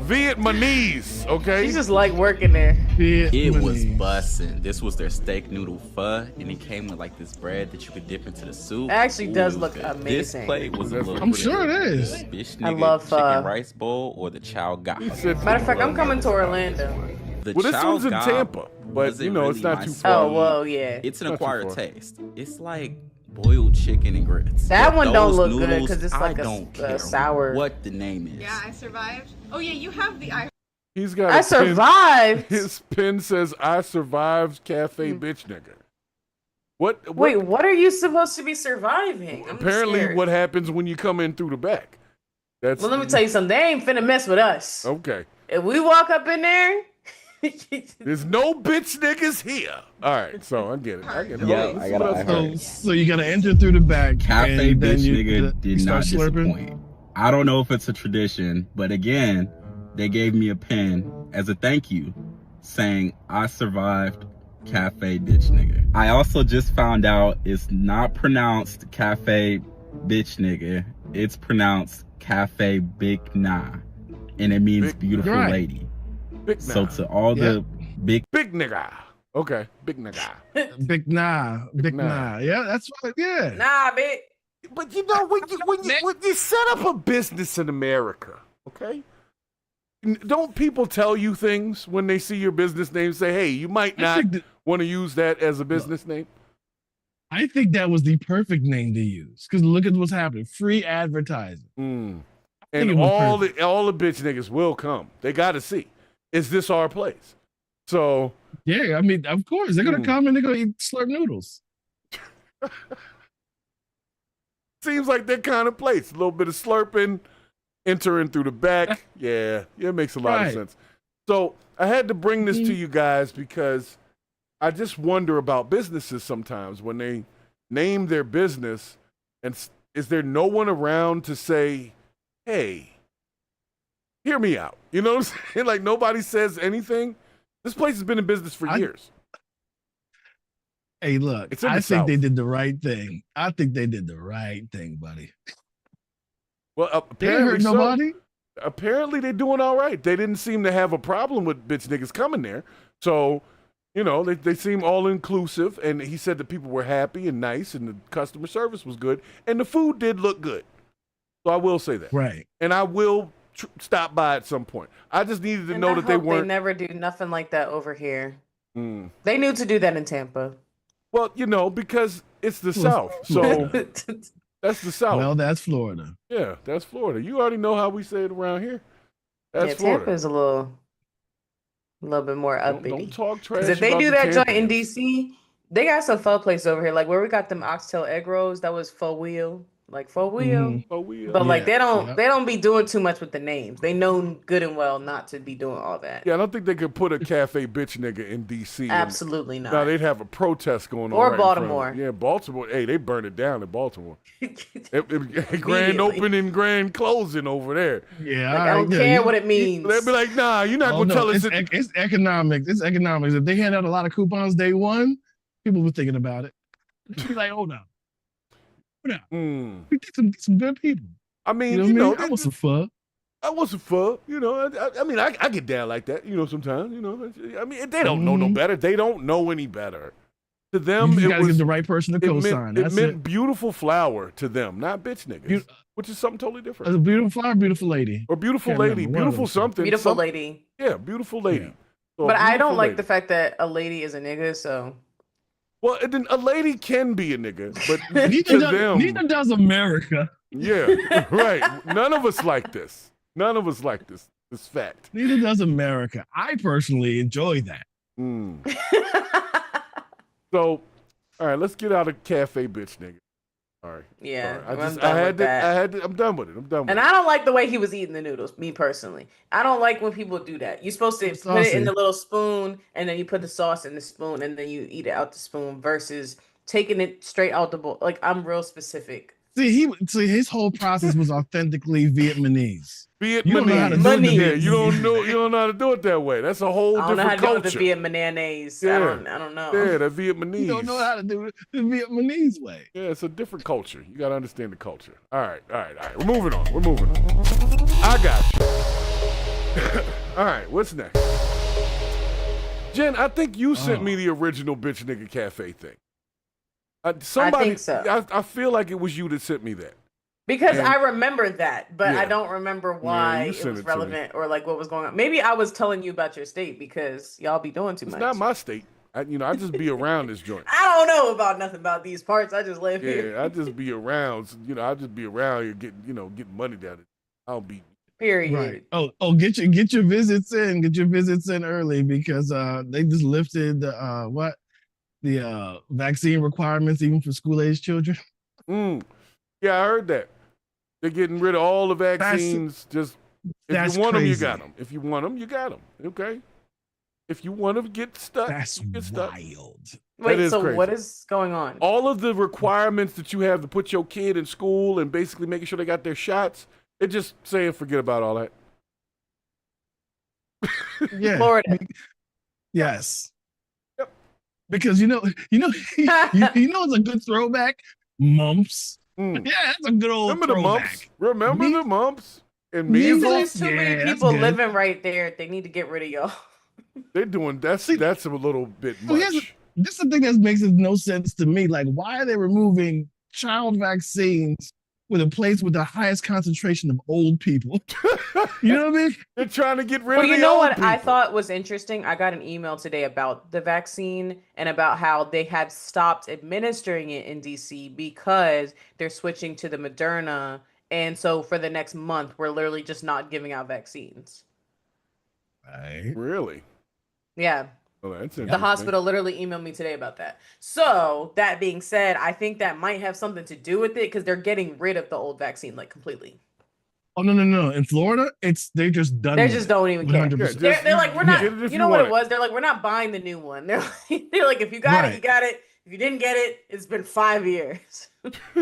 Vietnamese, okay? She's just like working there. It was Vietnamese. bussin'. This was their steak noodle pho, and it came with like this bread that you could dip into the soup. It actually does Ooh, look This amazing. plate was a little I'm pretty sure good. it is. Bitch I nigga love pho. chicken rice bowl or the chow gap. He said- Matter of fact, I'm coming to Orlando. The Well, this chow one's in gap Tampa, but, wasn't you know, it's really not my too speed. far. Oh, well, yeah. It's an Not too acquired far. taste. It's like boiled chicken and grits. That But one don't those look good noodles, 'cause it's I like a don't s- a care sour- what the name is. Yeah, I survived. Oh yeah, you have the He's got I a survived. Pin, his pin says, I survived Cafe Bitch Nigga. What? Wait, what are you supposed to be surviving? I'm Apparently, scared. what happens when you come in through the back? That's Well, let me tell you something. They ain't finna mess with us. Okay. If we walk up in there, There's no bitch niggas here. All right, so I get it. Yeah, Let's I see got what it. else. So you gotta enter through the back. Cafe and then bitch you nigga did start not slurping. disappoint. I don't know if it's a tradition, but again, they gave me a pen as a thank you, saying I survived cafe bitch nigga. I also just found out it's not pronounced cafe bitch nigga. It's pronounced cafe big nah, and it means Big- beautiful right. lady. Big So nah. to all the big nigga. Okay, big nigga. Big nah. nah. Yeah, that's right. Yeah. Nah, bitch. But you know, when you set up a business in America, okay? Don't people tell you things when they see your business name? Say, hey, you might not want to use that as a business name. I think that was the perfect name to use because look at what's happening. Free advertising. And it was all the bitch niggas will come. They got to see, is this our place? So yeah, I mean, of course they're gonna come and they're gonna eat slurp noodles. Seems like that kind of place. A little bit of slurping, entering through the back. Yeah, it makes a lot of sense. So I had to bring this to you guys because I just wonder about businesses sometimes when they name their business, and is there no one around to say, hey, hear me out? You know what I'm saying? Like nobody says anything. This place has been in business for years. Hey, look, I think they did the right thing. I think they did the right thing, buddy. Well, They didn't hurt nobody. Apparently, they're doing all right. They didn't seem to have a problem with bitch niggas coming there. So, you know, they seem all inclusive. And he said that people were happy and nice, and the customer service was good, and the food did look good. So I will say that. Right. And I will stop by at some point. I just needed to know that they weren't. They never do nothing like that over here. They knew to do that in Tampa. Well, you know, because it's the South. So that's the South. Well, that's Florida. Yeah, that's Florida. You already know how we say it around here. That's Florida. Tampa is a little bit more uppity. Don't talk trash. Because if they do that joint in DC, they got some pho places over here. Like where we got them oxtail egg rolls, that was faux wheel. Like faux wheel. But like they don't be doing too much with the names. They know good and well not to be doing all that. Yeah, I don't think they could put a cafe bitch nigga in DC. Absolutely not. No, they'd have a protest going on. Or right Baltimore. Yeah, Baltimore. Hey, they burned it down in Baltimore. Grand opening, grand closing over there. Yeah, like, I don't care what it means. They'd be like, nah, you're not gonna tell us. It's economics. It's economics. If they hand out a lot of coupons day one, people were thinking about it. They'd be like, hold up. We did some good people. I mean, that was some fun. That wasn't fun. You know, I mean, I get down like that. You know, sometimes. You know, I mean, they don't know no better. They don't know any better. To them, you it gotta was get the right person to co-sign. It meant beautiful flower to them, not bitch niggas, which is something totally different. A beautiful flower, beautiful lady, or beautiful lady, beautiful something, beautiful lady. Yeah, beautiful lady. Yeah. So but I don't like the fact that a lady is a nigga. So. Well, then a lady can be a nigga, but neither does America. Yeah, right. None of us like this. None of us like this. This fact. Neither does America. I personally enjoy that. So, all right, let's get out of cafe bitch nigga. All right. Yeah, I'm done with it. And I don't like the way he was eating the noodles, me personally. I don't like when people do that. You're supposed to put it in the little spoon, and then you put the sauce in the spoon, and then you eat it out the spoon versus taking it straight out the bowl. Like, I'm real specific. See, his whole process was authentically Vietnamese. You don't know how to do it. You don't know how to do it that way. That's a whole different culture. I don't know how to do it the Vietnamese. Yeah. I don't know. Yeah, the Vietnamese. You don't know how to do it the Vietnamese way. Yeah, it's a different culture. You got to understand the culture. All right. We're moving on. I got you. All right, what's next? Jen, I think you sent me the original bitch nigga cafe thing. Somebody, I think so. I feel like it was you that sent me that. Because I remember that, but I don't remember why it was relevant or like what was going on. Maybe I was telling you about your state because y'all be doing too much. It's not my state. I just be around this joint. I don't know about nothing about these parts. I just live here. Yeah, I just be around. I just be around here getting money down. I'll be. Period. Right. Oh, get your visits in. Get your visits in early because they just lifted the vaccine requirements even for school-age children. Yeah, I heard that. They're getting rid of all the vaccines. If you want them, you got them. If you want them, you got them. Okay. If you want to get stuck, That's you get stuck. wild. Wait, is so crazy. what is going on? All of the requirements that you have to put your kid in school and basically making sure they got their shots, they're just saying forget about all that. Yeah. Florida. Yes. Yep. Because you know it's a good throwback. Mumps. Mm. Yeah, that's a good old Remember the throwback. mumps? Remember the mumps and Measles? So measles? there's too Yeah, many that's people good. living right there. They need to get rid of y'all. They're doing that's a little bit Well, here's much. This is the thing that makes no sense to me. Like, why are they removing child vaccines with a place with the highest concentration of old people? You know what I mean? They're trying to get rid Well, of you the know old what I people. thought was interesting? I got an email today about the vaccine and about how they had stopped administering it in DC because they're switching to the Moderna. And so for the next month, we're literally just not giving out vaccines. Right. Really? Yeah. Oh, that's interesting. The hospital literally emailed me today about that. So that being said, I think that might have something to do with it because they're getting rid of the old vaccine like completely. Oh no! In Florida, they just done. They with just it. don't even care. 100%. They're like, we're not. get it if You know you what want it was? They're like, we're not buying the new one. They're like, if you got it, you Right. got it. If you didn't get it, it's been 5 years.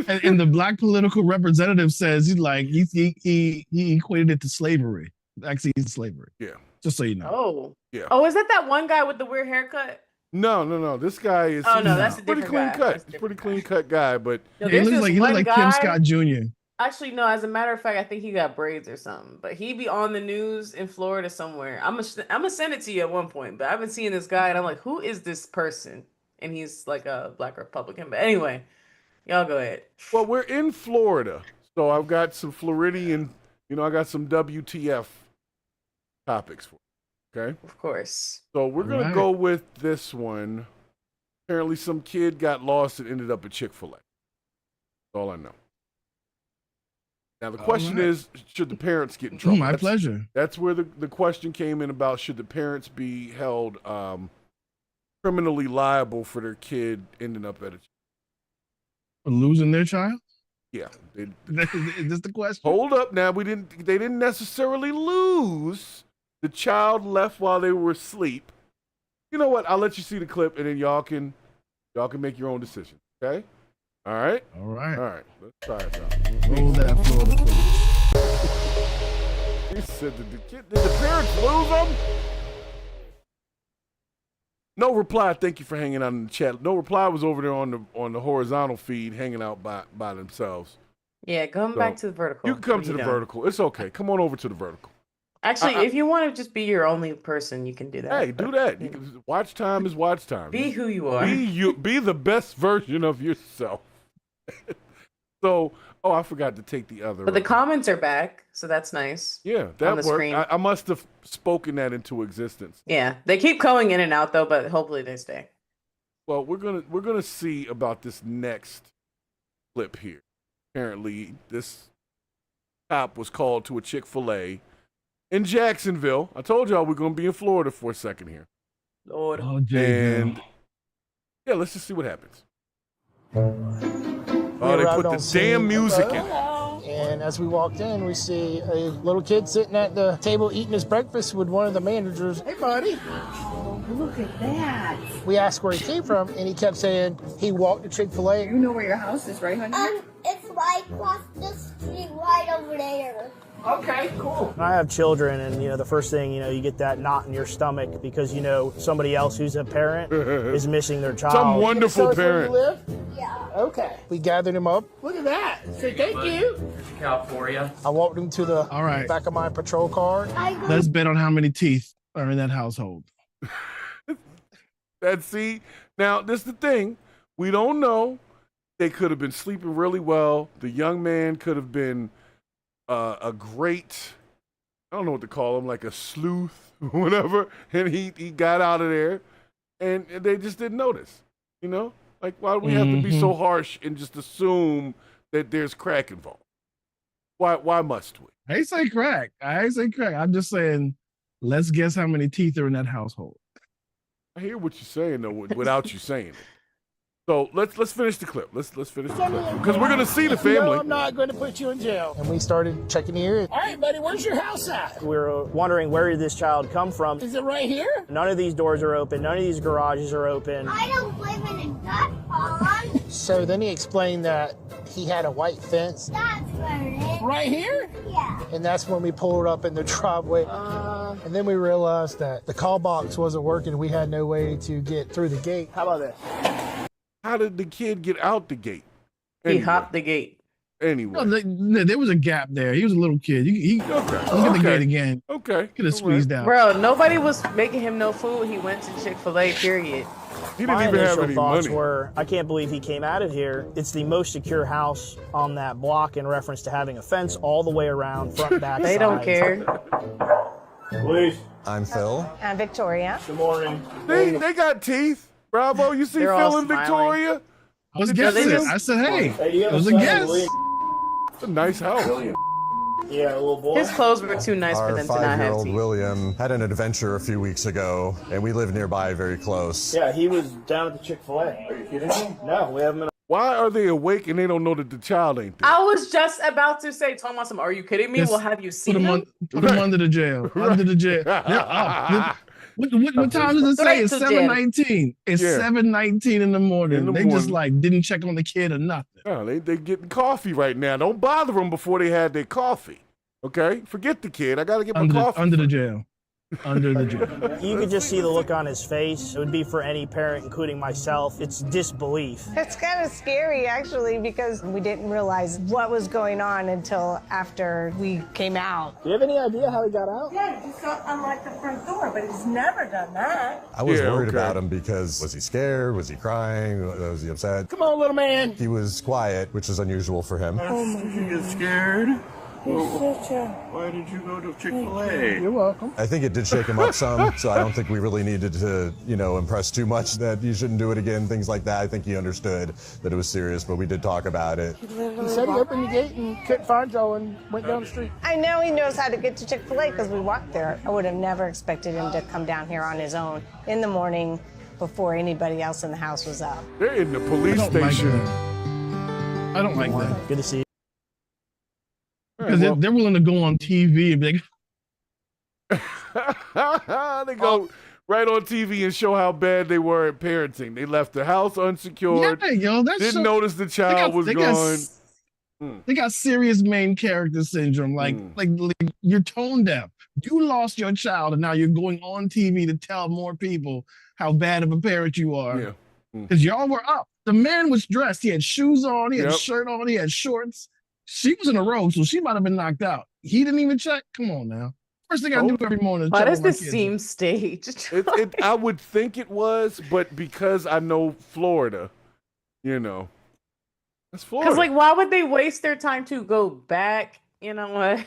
And the black political representative says he equated it to slavery, vaccine slavery. Yeah. Just so you know. Oh. Yeah. Oh, is that one guy with the weird haircut? No. This guy is Oh, no, he's that's a pretty different clean guy. cut. That's a He's pretty different clean cut guy, but No, Yeah, he there's looks this like one Kim guy- Scott Jr. Actually, no. As a matter of fact, I think he got braids or something. But he be on the news in Florida somewhere. I'm gonna send it to you at one point. But I've been seeing this guy, and I'm like, who is this person? And he's like a black Republican. But anyway, y'all go ahead. well, we're in Florida, so I've got some Floridian. I got some WTF topics for you, okay? Of course. So we're gonna Alright. go with this one. Apparently, some kid got lost and ended up at Chick-fil-A. That's all I know. Now the question Alright. is, should the parents get in trouble? My That's- pleasure. That's where the question came in about should the parents be held criminally liable for their kid ending up at a For losing their child? yeah. They, Is this the question? hold up now. They didn't necessarily lose. The child left while they were asleep. You know what? I'll let you see the clip and then y'all can make your own decision. Okay? All right? All right. All right. Let's try it out. Roll that Florida footage. He said did the parents lose them? No reply. Thank you for hanging out in the chat. No reply was over there on the horizontal feed, hanging out by themselves. Yeah, going So, back to the vertical. You can come when to the you're done. vertical. It's okay. Come on over to the vertical. Actually, if you want to just be your only person, you can do that. Hey, do that. You can, watch time is watch time. Be who you are. Be the best version of yourself. So, I forgot to take the other. But the comments are back, so that's nice. yeah, on that the worked. screen. I must have spoken that into existence. Yeah, they keep going in and out though, but hopefully they stay. Well, we're gonna see about this next clip here. Apparently, this cop was called to a Chick-fil-A in Jacksonville. I told y'all we're gonna be in Florida for a second here, Lord. Oh, Jay. and yeah, let's just see what happens. We Oh, they arrived put on the damn scene. music in. And as we walked in, we see a little kid sitting at the table eating his breakfast with one of the managers. Hey, buddy. Look at that. We asked where he came from, and he kept saying he walked to Chick-fil-A. You know where your house is, right, honey? It's right across the street, right over there. Okay, cool. I have children, and the first thing you get that knot in your stomach because somebody else who's a parent is missing their child. Some wonderful parent. Yeah. Okay. We gathered him up. Look at that. Say thank you. I walked him to the All right. back of my patrol car. Let's bet on how many teeth are in that household. See, now this is the thing. We don't know. They could have been sleeping really well. The young man could have been a great, I don't know what to call him, like a sleuth or whatever. And he got out of there, and they just didn't notice. Like why do we have to be so harsh and just assume that there's crack involved? Why must we? I ain't say crack. I'm just saying, let's guess how many teeth are in that household. I hear what you're saying though, without you saying it. So let's finish the clip. Let's finish the clip because we're gonna see the family. No, I'm not going to put you in jail. And we started checking the area. All right, buddy, where's your house at? We were wondering where did this child come from. Is it right here? None of these doors are open. None of these garages are open. I don't live in a duck pond. So then he explained that he had a white fence. That's where it is. Right here? Yeah. And that's when we pulled up in the driveway. And then we realized that the call box wasn't working. We had no way to get through the gate. How about this? How did the kid get out the gate? He hopped the gate. Anyway. No, there was a gap there. He was a little kid. He look at the gate again. Okay. Could have squeezed out. Bro, nobody was making him no food. He went to Chick-fil-A, period. He didn't even have any thoughts money. were, I can't believe he came out of here. It's the most secure house on that block in reference to having a fence all the way around, front, back, They don't care. Please. I'm Phil. I'm Victoria. Good morning. They got teeth. Bravo. You see They're Phil all and smiling. Victoria? I was Yeah, they guessing. just- I said, hey, you it have was a son, guess. William? It's a nice house. Yeah, a little boy. His clothes were too nice for Our them to not have 5-year-old teeth. William had an adventure a few weeks ago, and we live nearby very close. Yeah, he was down at the Chick-fil-A. Are you kidding me? No, we haven't been. Why are they awake and they don't know that the child ain't there? I was just about to say, Thomas, are you kidding me? Yes. Well, have you Put seen him him? put him under the jail. Under the jail. Yeah, what time does it say? Straight It's to jail. 7:19. It's Yeah. 7:19 in the morning. In the They just morning. like didn't check on the kid or nothing. No, they getting coffee right now. Don't bother them before they had their coffee. Okay? Forget the kid. I got to get my coffee. Under the jail. Under the jail. You could just see the look on his face. It would be for any parent, including myself. It's disbelief. It's kind of scary, actually, because we didn't realize what was going on until after we came out. Do you have any idea how he got out? Yeah, he just unlocked the front door, but he's never done that. I was Yeah, worried okay. about him because was he scared? Was he crying? Was he upset? Come on, little man. He was quiet, which is unusual for him. Did you get scared? He's such a... Why did you go to Chick-fil-A? You're welcome. I think it did shake him up some, so I don't think we really needed to, impress too much that you shouldn't do it again, things like that. I think he understood that it was serious, but we did talk about it. He said he opened the gate and couldn't find y'all and went down the street. I know he knows how to get to Chick-fil-A because we walked there. I would have never expected him to come down here on his own in the morning before anybody else in the house was up. They're in the police I don't like station. that. I don't like that. Good to see you. Because they're willing to go on TV and be like, They go right on TV and show how bad they were at parenting. They left the house unsecured. yeah, yo, that's Didn't notice the child was gone. They got serious main character syndrome. Like you're tone deaf. You lost your child, and now you're going on TV to tell more people how bad of a parent you are. Yeah. Because y'all were up. The man was dressed. He had shoes on. He had Yep. a shirt on. He had shorts. She was in a robe, so she might have been knocked out. He didn't even check. Come on now. First thing I do every morning. is Why check does on my this kids. seem staged? I would think it was, but because I know Florida, that's Florida. Because, like, why would they waste their time to go back? You know what?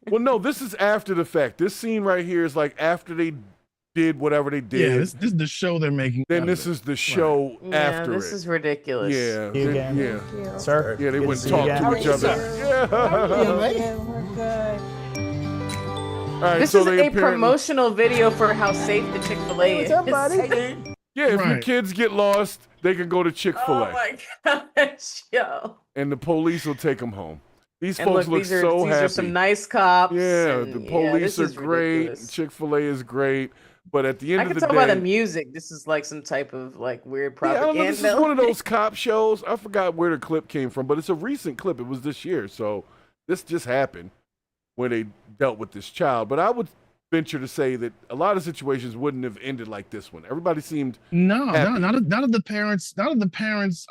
Well, no, this is after the fact. This scene right here is like after they did whatever they did. Yeah, this is the show they're making. Then this is the show after this it. is ridiculous. Yeah, You again. yeah, Sir? yeah. They Good wouldn't to see you talk again. to each other. We're good. All right, This so is they a apparently- promotional video for how safe the Chick-fil-A is. What's up, buddy? Yeah, if your Right. kids get lost, they can go to Chick-fil-A, Oh my gosh, yo. and the police will take them home. These And folks look, look these are so these happy. are some nice cops. Yeah, and, the yeah, police this are is great. ridiculous. Chick-fil-A is great, but at the end I of can the tell day, by the music. This is like some type of like weird yeah, I don't propaganda. know. This is one of those cop shows. I forgot where the clip came from, but it's a recent clip. It was this year, so this just happened when they dealt with this child. But I would venture to say that a lot of situations wouldn't have ended like this one. Everybody seemed happy. None of the parents.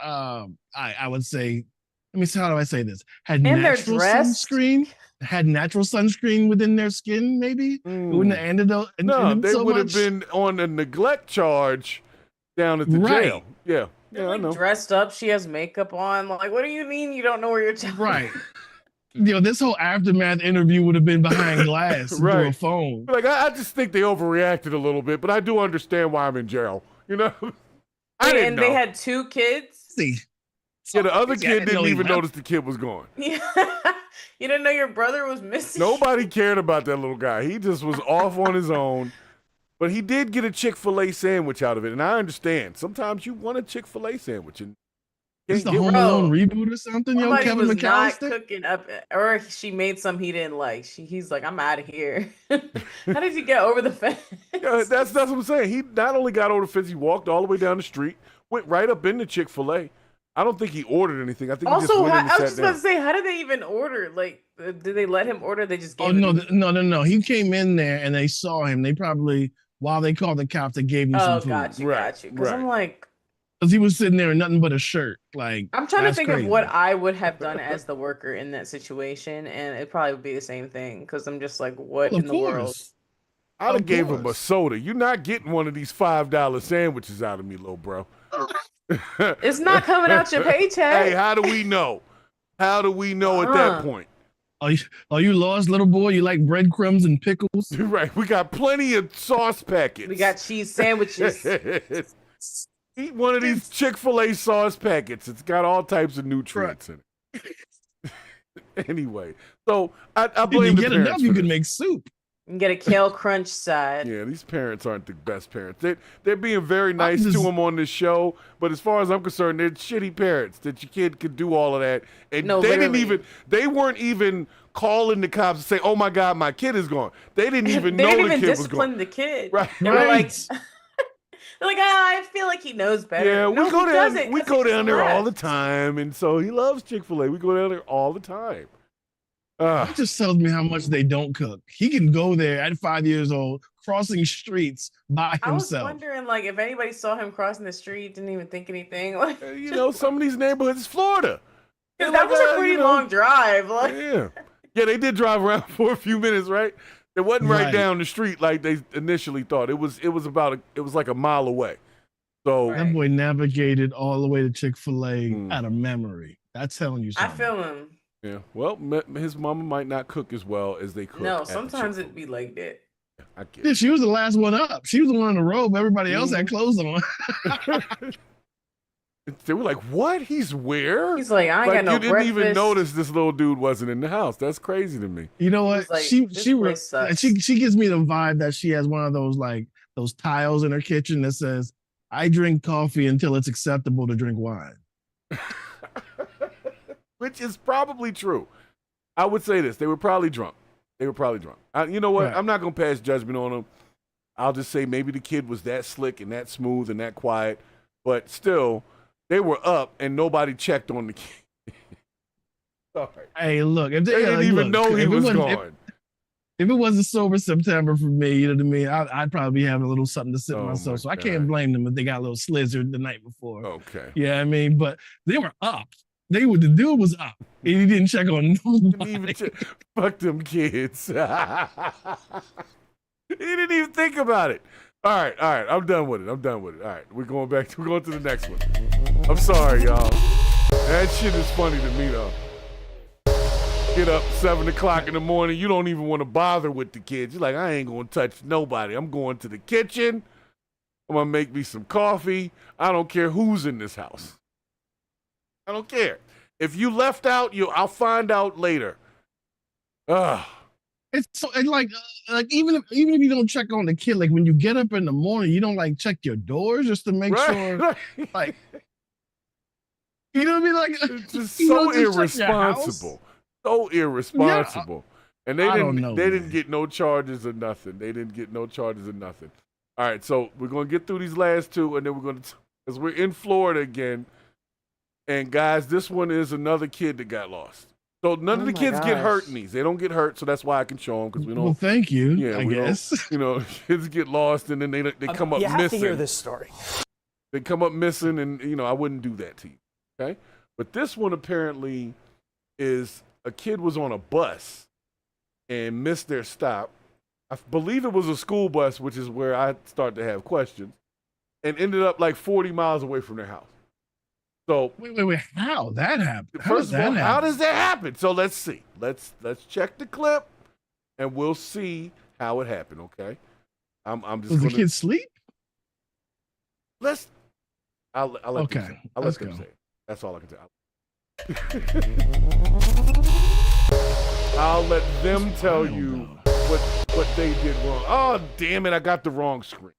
I would say. Let me see. How do I say this? Had And they're natural dressed. sunscreen. Had natural sunscreen within their skin. Maybe it wouldn't have ended up. No, ended they so would have much. been on a neglect charge down at the Right. jail. Yeah, They're yeah, I like know. dressed up. She has makeup on. Like, what do you mean you don't know where your child? Right. This whole aftermath interview would have been behind glass through a Right. phone. Like I just think they overreacted a little bit, but I do understand why I'm in jail. I didn't And know. they had 2 kids. See, Yeah, the other I kid didn't didn't know he even left. notice the kid was gone. Yeah. You didn't know your brother was missing. Nobody cared about that little guy. He just was off on his own. But he did get a Chick-fil-A sandwich out of it, and I understand. Sometimes you want a Chick-fil-a sandwich, and It's the Home Alone reboot or something, yo. Somebody Kevin was not McAllister. cooking up, or she made some he didn't like. He's like, I'm out of here. How did you get over the fence? Yeah, that's what I'm saying. He not only got over the fence, he walked all the way down the street, went right up into Chick-fil-A. I don't think he ordered anything. I think he just Also, went in and I was sat just down. about to say, how did they even order? Like, did they let him order? They just gave Oh him no. He came in there and they saw him. They probably, while they called the cops, they gave him some food. got you. Because I'm like, because he was sitting there in nothing but a shirt. Like, I'm trying to that's think crazy. of what I would have done as the worker in that situation, and it probably would be the same thing. Because I'm just like, what Well, in of the world? course. I'd have Of gave him a course. soda. You're not getting one of these $5 sandwiches out of me, little bro. It's not coming out your paycheck. Hey, how do we know? How do we know at that point? Are you lost, little boy? You like breadcrumbs and pickles? You're right. We got plenty of sauce packets. We got cheese sandwiches. Eat one of these Chick-fil-A sauce packets. It's got all types of nutrients in it. Anyway, so I blame the get parents enough, for you this. can make soup. And get a kale crunch side. Yeah, these parents aren't the best parents. They're being very nice to him on this show, but as far as I'm concerned, they're shitty parents that your kid could do all of that. And No, they weren't even calling the cops and say, "Oh my God, my kid is gone." They didn't even know the kid was gone. The kid. Right. They were like, they're like, I feel like he knows better. Yeah, no, we go he down. doesn't, We 'cause go he's down there all the left. time, and so he loves Chick-fil-A. We go down there all the time. That just tells me how much they don't cook. He can go there at 5 years old, crossing streets by I was himself. wondering, like, if anybody saw him crossing the street, didn't even think anything. Like, You know, some of these neighborhoods, is Florida. because that was a pretty long drive. Like, Yeah, they did drive around for a few minutes, right? It wasn't right Right. down the street like they initially thought. It was like a mile away. So That boy navigated all the way to Chick-fil-A out of memory. That's telling you I something. feel him. yeah, well, his mama might not cook as well as they cook. No, at the sometimes Chick-fil-A. it'd be like that. I get Yeah, it. she was the last one up. She was the one on the robe. Everybody else had clothes on. They were like, "What? He's where?" He's like, I ain't got no you didn't even breakfast. notice this little dude wasn't in the house. That's crazy to me. You know He what? was like, she "This she place sucks." she gives me the vibe that she has one of those like those tiles in her kitchen that says, "I drink coffee until it's acceptable to drink wine." Which is probably true. I would say this: they were probably drunk. You know what? Right. I'm not gonna pass judgment on them. I'll just say maybe the kid was that slick and that smooth and that quiet, but still, they were up and nobody checked on the kid. Sorry. Hey, look, if They didn't even know he was gone. If it wasn't sober September for me, you know what I mean, I'd probably be having a little something to sip Oh, myself. my So I God. can't blame them if they got a little slizzard the night before. Okay. Yeah, I mean, but they were up. The dude was up. And he didn't check on Didn't nobody. even fuck them kids. He didn't even think about it. All right. I'm done with it. All right, we're going to the next one. I'm sorry, y'all. That shit is funny to me though. Get up 7 o'clock in the morning. You don't even want to bother with the kids. You're like, I ain't gonna touch nobody. I'm going to the kitchen. I'm gonna make me some coffee. I don't care who's in this house. I don't care. If you left out, I'll find out later. Ugh. It's so and like even if you don't check on the kid, like when you get up in the morning, you don't like check your doors just to make sure, like you know what I mean? Like It's just you so don't just check your house. irresponsible. So irresponsible. And they I don't know, didn't man. get no charges or nothing. All right, so we're gonna get through these last two, and then because we're in Florida again. And guys, this one is another kid that got lost. So none of the my kids get hurt gosh. in these. They don't get hurt, so that's why I can show them because we don't. Well, thank you. Yeah, I we don't- guess. You know, kids get lost and then they come up you have missing. to hear this story. They come up missing, and I wouldn't do that to you. Okay, but this one apparently is a kid was on a bus and missed their stop. I believe it was a school bus, which is where I start to have questions, and ended up like 40 miles away from their house. So Wait, how that happened? first of all, how does that happen? So let's see. Let's check the clip, and we'll see how it happened. Okay, I'm just Was the gonna, kid sleep? I'll let them Okay, say it. I'll let's let them go. say it. That's all I can say. I'll let them tell you what they did wrong. Oh, damn it, I got the wrong screen.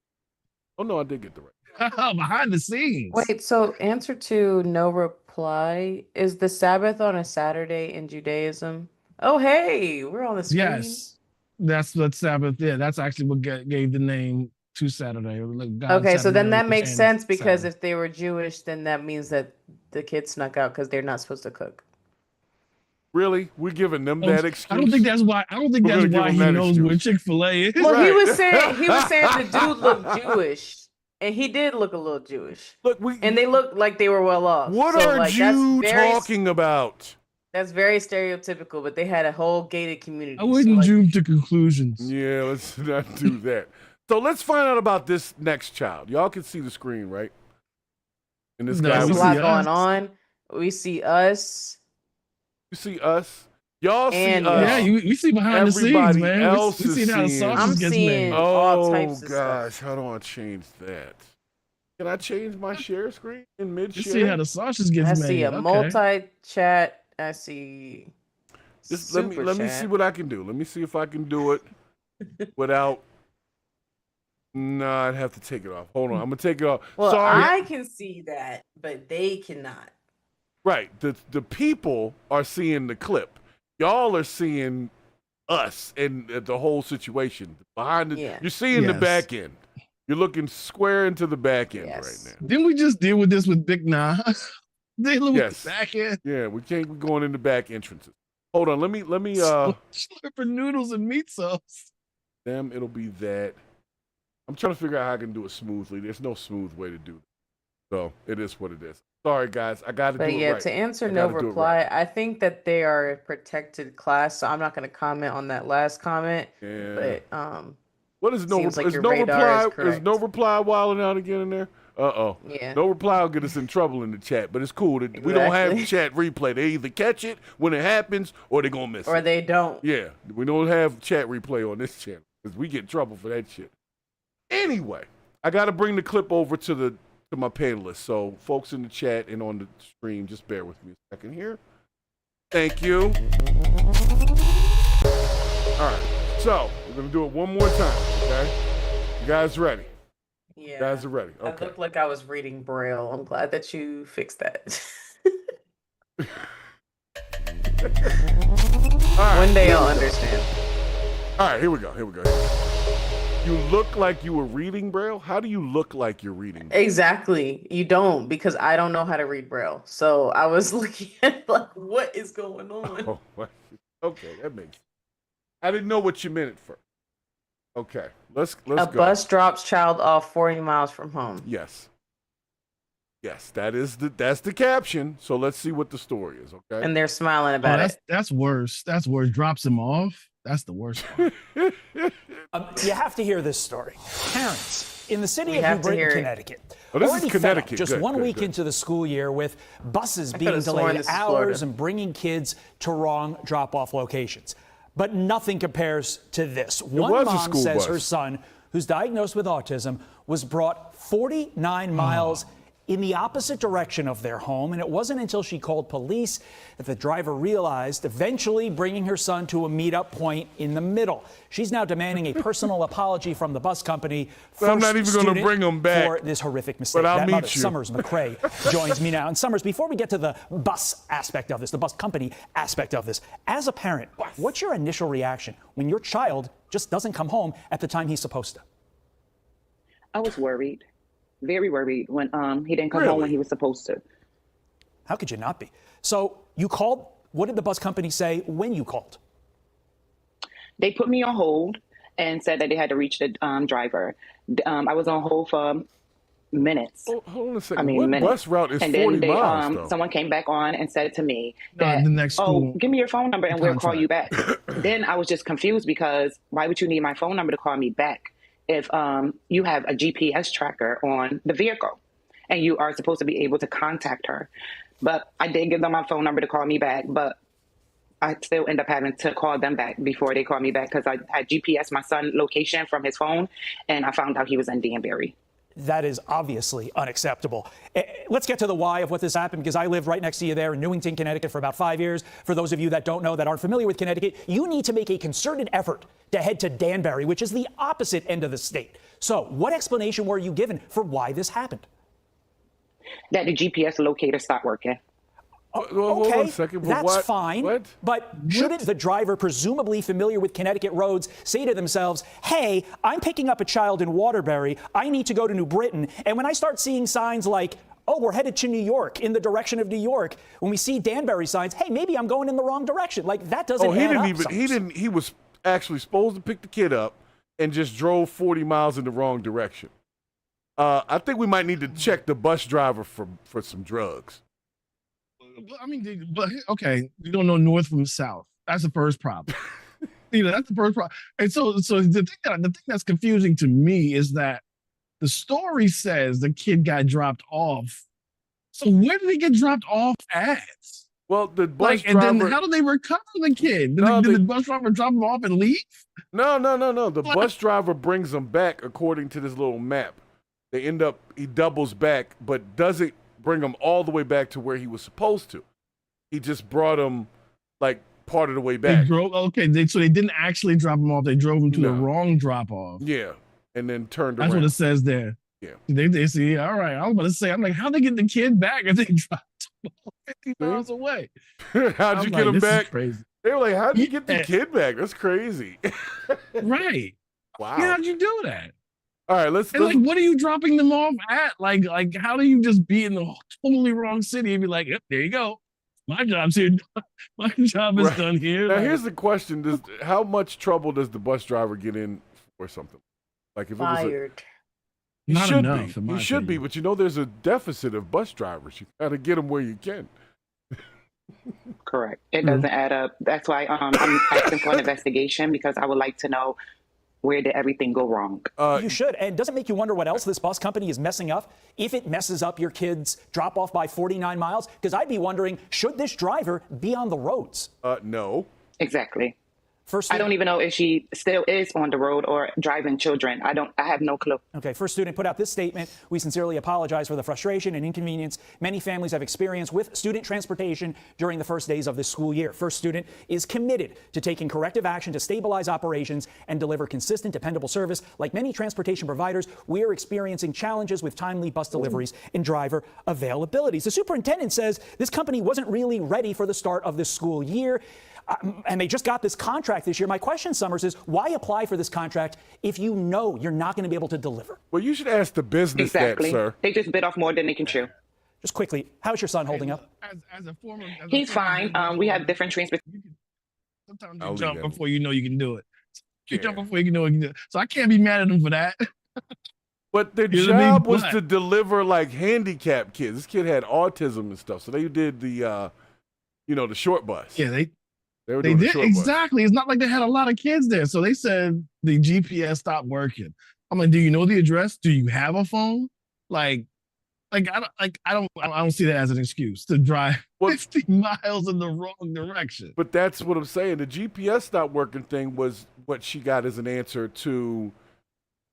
Oh, no, I did get the right. Behind the scenes. Wait, so answer to no reply. Is the Sabbath on a Saturday in Judaism? Oh, hey, we're on the screen. Yes. That's what Sabbath. Yeah, that's actually what gave the name to Saturday. Okay, so then that makes and sense because Sabbath. if they were Jewish, then that means that the kids snuck out because they're not supposed to cook. Really? We're giving them that excuse? I don't think that's why. I don't think We're that's gonna why give he them that knows where excuse. Chick-fil-A is. Well, Right. he was saying the dude looked Jewish, and he did look a little Jewish. Look, and they looked like they were well off. What So, are like, you that's very, talking about? That's very stereotypical, but they had a whole gated community. I wouldn't so, like, jump to conclusions. Yeah, let's not do that. So let's find out about this next child. Y'all can see the screen, right? And this No, guy, there's a we lot see, going on. We see us. you see us. Y'all see And us. Yeah, you see behind the scenes, Everybody man. else We see is how the seeing- sausage I'm gets seeing made. all Oh types of gosh, stuff. how do I change that? Can I change my share screen in mid You share? see how the sausage gets I made. see a Okay. multi-chat. I see Just super let me chat. see what I can do. Let me see if I can do it without. No, I'd have to take it off. Hold on, I'm gonna take it off. Well, Sorry. I can see that, but they cannot. Right. The people are seeing the clip. Y'all are seeing us and the whole situation behind the. Yeah. You're seeing the Yes. back end. You're looking square into the back end Yes. right now. Didn't we just deal with this with Big Nas? They look Yes. back in. Yeah, we can't be going in the back entrances. Hold on, let me Slurping noodles and meat sauce. damn, it'll be that. I'm trying to figure out how I can do it smoothly. There's no smooth way to do it. So it is what it is. Sorry guys, I gotta But do yeah, it right. to answer I no gotta do it reply, right. I think that they are a protected class, so I'm not going to comment on that last comment. Yeah. But What is no seems like is your no radar is reply? Is correct. no reply wilding out again in there? Yeah. No reply will get us in trouble in the chat, but it's cool. That we don't have Exactly. chat replay. They either catch it when it happens or they're gonna miss or it. they don't. Yeah, we don't have chat replay on this channel because we get in trouble for that shit. Anyway, I got to bring the clip over to my panelists. So, folks in the chat and on the stream, just bear with me a second here. Thank you. All right, so we're gonna do it one more time. Okay, you guys ready? Yeah. You guys are ready. I Okay. looked like I was reading Braille. I'm glad that you fixed that. All right. One day I'll understand. All right, here we go. You look like you were reading Braille? How do you look like you're reading Braille? Exactly. You don't, because I don't know how to read Braille. So I was looking at like, what is going on? Oh, what? Okay, that makes sense. I didn't know what you meant at first. Okay, let's go. A bus drops child off 40 miles from home. Yes. Yes, that's the caption. So let's see what the story is, okay? And they're smiling about it. That's worse. That's worse. Drops him off. That's the worst part. You have to hear this story. Parents in the city We of have New to Britain, hear it. Connecticut. Oh, this is already fed up Connecticut. just Good, 1 good, week good. into the school year with buses being could've sworn delayed this is hours Florida. and bringing kids to wrong drop-off locations. But nothing compares to this. One was a mom school says bus. her son, who's diagnosed with autism, was brought 49 miles in the opposite direction of their home, and it wasn't until she called police that the driver realized, eventually bringing her son to a meetup point in the middle. She's now demanding a personal apology from the bus company. I'm not first even gonna student bring 'em back, for this horrific mistake. but I'll That meet mother, you. Summers McCrae, joins me now. And Summers, before we get to the bus aspect of this, the bus company aspect of this, as a parent, what's your initial reaction when your child just doesn't come home at the time he's supposed to? I was worried, very worried when he didn't come home when he was supposed to. How could you not be? So you called. What did the bus company say when you called? They put me on hold and said that they had to reach the driver. I was on hold for minutes. Oh, hold on a second. I mean, what minutes. bus route is and 40 then miles, though? someone came back on and said to me No, that, the next oh, school give me your phone number and we'll call you back. contract. Then I was just confused because why would you need my phone number to call me back if you have a GPS tracker on the vehicle and you are supposed to be able to contact her? But I did give them my phone number to call me back, but I still end up having to call them back before they call me back because I GPS my son's location from his phone and I found out he was in Danbury. That is obviously unacceptable. Let's get to the why of what this happened, because I lived right next to you there in Newington, Connecticut for about 5 years. For those of you that don't know, that aren't familiar with Connecticut, you need to make a concerted effort to head to Danbury, which is the opposite end of the state. So what explanation were you given for why this happened? That the GPS locator stopped working. Okay, hold on a second, but that's what? fine. What? But shouldn't the driver, presumably familiar with Connecticut roads, say to themselves, hey, I'm picking up a child in Waterbury. I need to go to New Britain. And when I start seeing signs like, oh, we're headed to New York, in the direction of New York, when we see Danbury signs, hey, maybe I'm going in the wrong direction. Like, that doesn't add up. He was actually supposed to pick the kid up and just drove 40 miles in the wrong direction. I think we might need to check the bus driver for some drugs. I mean, but okay, you don't know north from south. That's the first problem. That's the first problem. And so the thing that's confusing to me is that the story says the kid got dropped off. So where did he get dropped off at? Well, the bus driver. And then how do they recover the kid? Did the bus driver drop him off and leave? No. The bus driver brings him back according to this little map. He doubles back, but doesn't bring him all the way back to where he was supposed to. He just brought him like part of the way back. So they didn't actually drop him off. They drove him to the wrong drop off. Yeah, and then turned That's around. what it says there. Yeah. They see, all right, I was about to say, I'm like, how'd they get the kid back if they dropped him 50 miles away? How'd you get him back? Crazy. They were like, how'd you get the kid back? That's crazy. Right. Wow. Yeah, how'd you do that? All right, let's like, what are you dropping them off at? Like, how do you just be in the totally wrong city and be like, yep, there you go. My job's here. My job is done here. Now, here's the question: how much trouble does the bus driver get in for something? Like if Fired. He Not should enough, be. in my He should be, opinion. but you know, there's a deficit of bus drivers. You got to get them where you can. Correct. It doesn't add up. That's why I'm asking for an investigation, because I would like to know, where did everything go wrong? You should. And does it make you wonder what else this bus company is messing up? If it messes up your kid's drop off by 49 miles? Because I'd be wondering, should this driver be on the roads? No. Exactly. I don't even know if she still is on the road or driving children. I have no clue. Okay, First Student put out this statement. We sincerely apologize for the frustration and inconvenience many families have experienced with student transportation during the first days of this school year. First Student is committed to taking corrective action to stabilize operations and deliver consistent, dependable service. Like many transportation providers, we are experiencing challenges with timely bus deliveries and driver availabilities. The superintendent says this company wasn't really ready for the start of this school year. And they just got this contract this year. My question, Summers, is why apply for this contract if you know you're not going to be able to deliver? Well, you should ask the business that, sir. They just bit off more than they can chew. Just quickly, how's your son holding up? He's fine. We have different transportation. Sometimes you jump before you know you can do it. You jump before you know you can do it. So I can't be mad at him for that. But their job was to deliver like handicapped kids. This kid had autism and stuff, so they did the, the short bus. Yeah, they were doing the did short exactly. It's not like they had a lot of kids there, so they said the GPS stopped working. I'm like, do you know the address? Do you have a phone? I don't see that as an excuse to drive 50 miles in the wrong direction. But that's what I'm saying. The GPS stop working thing was what she got as an answer to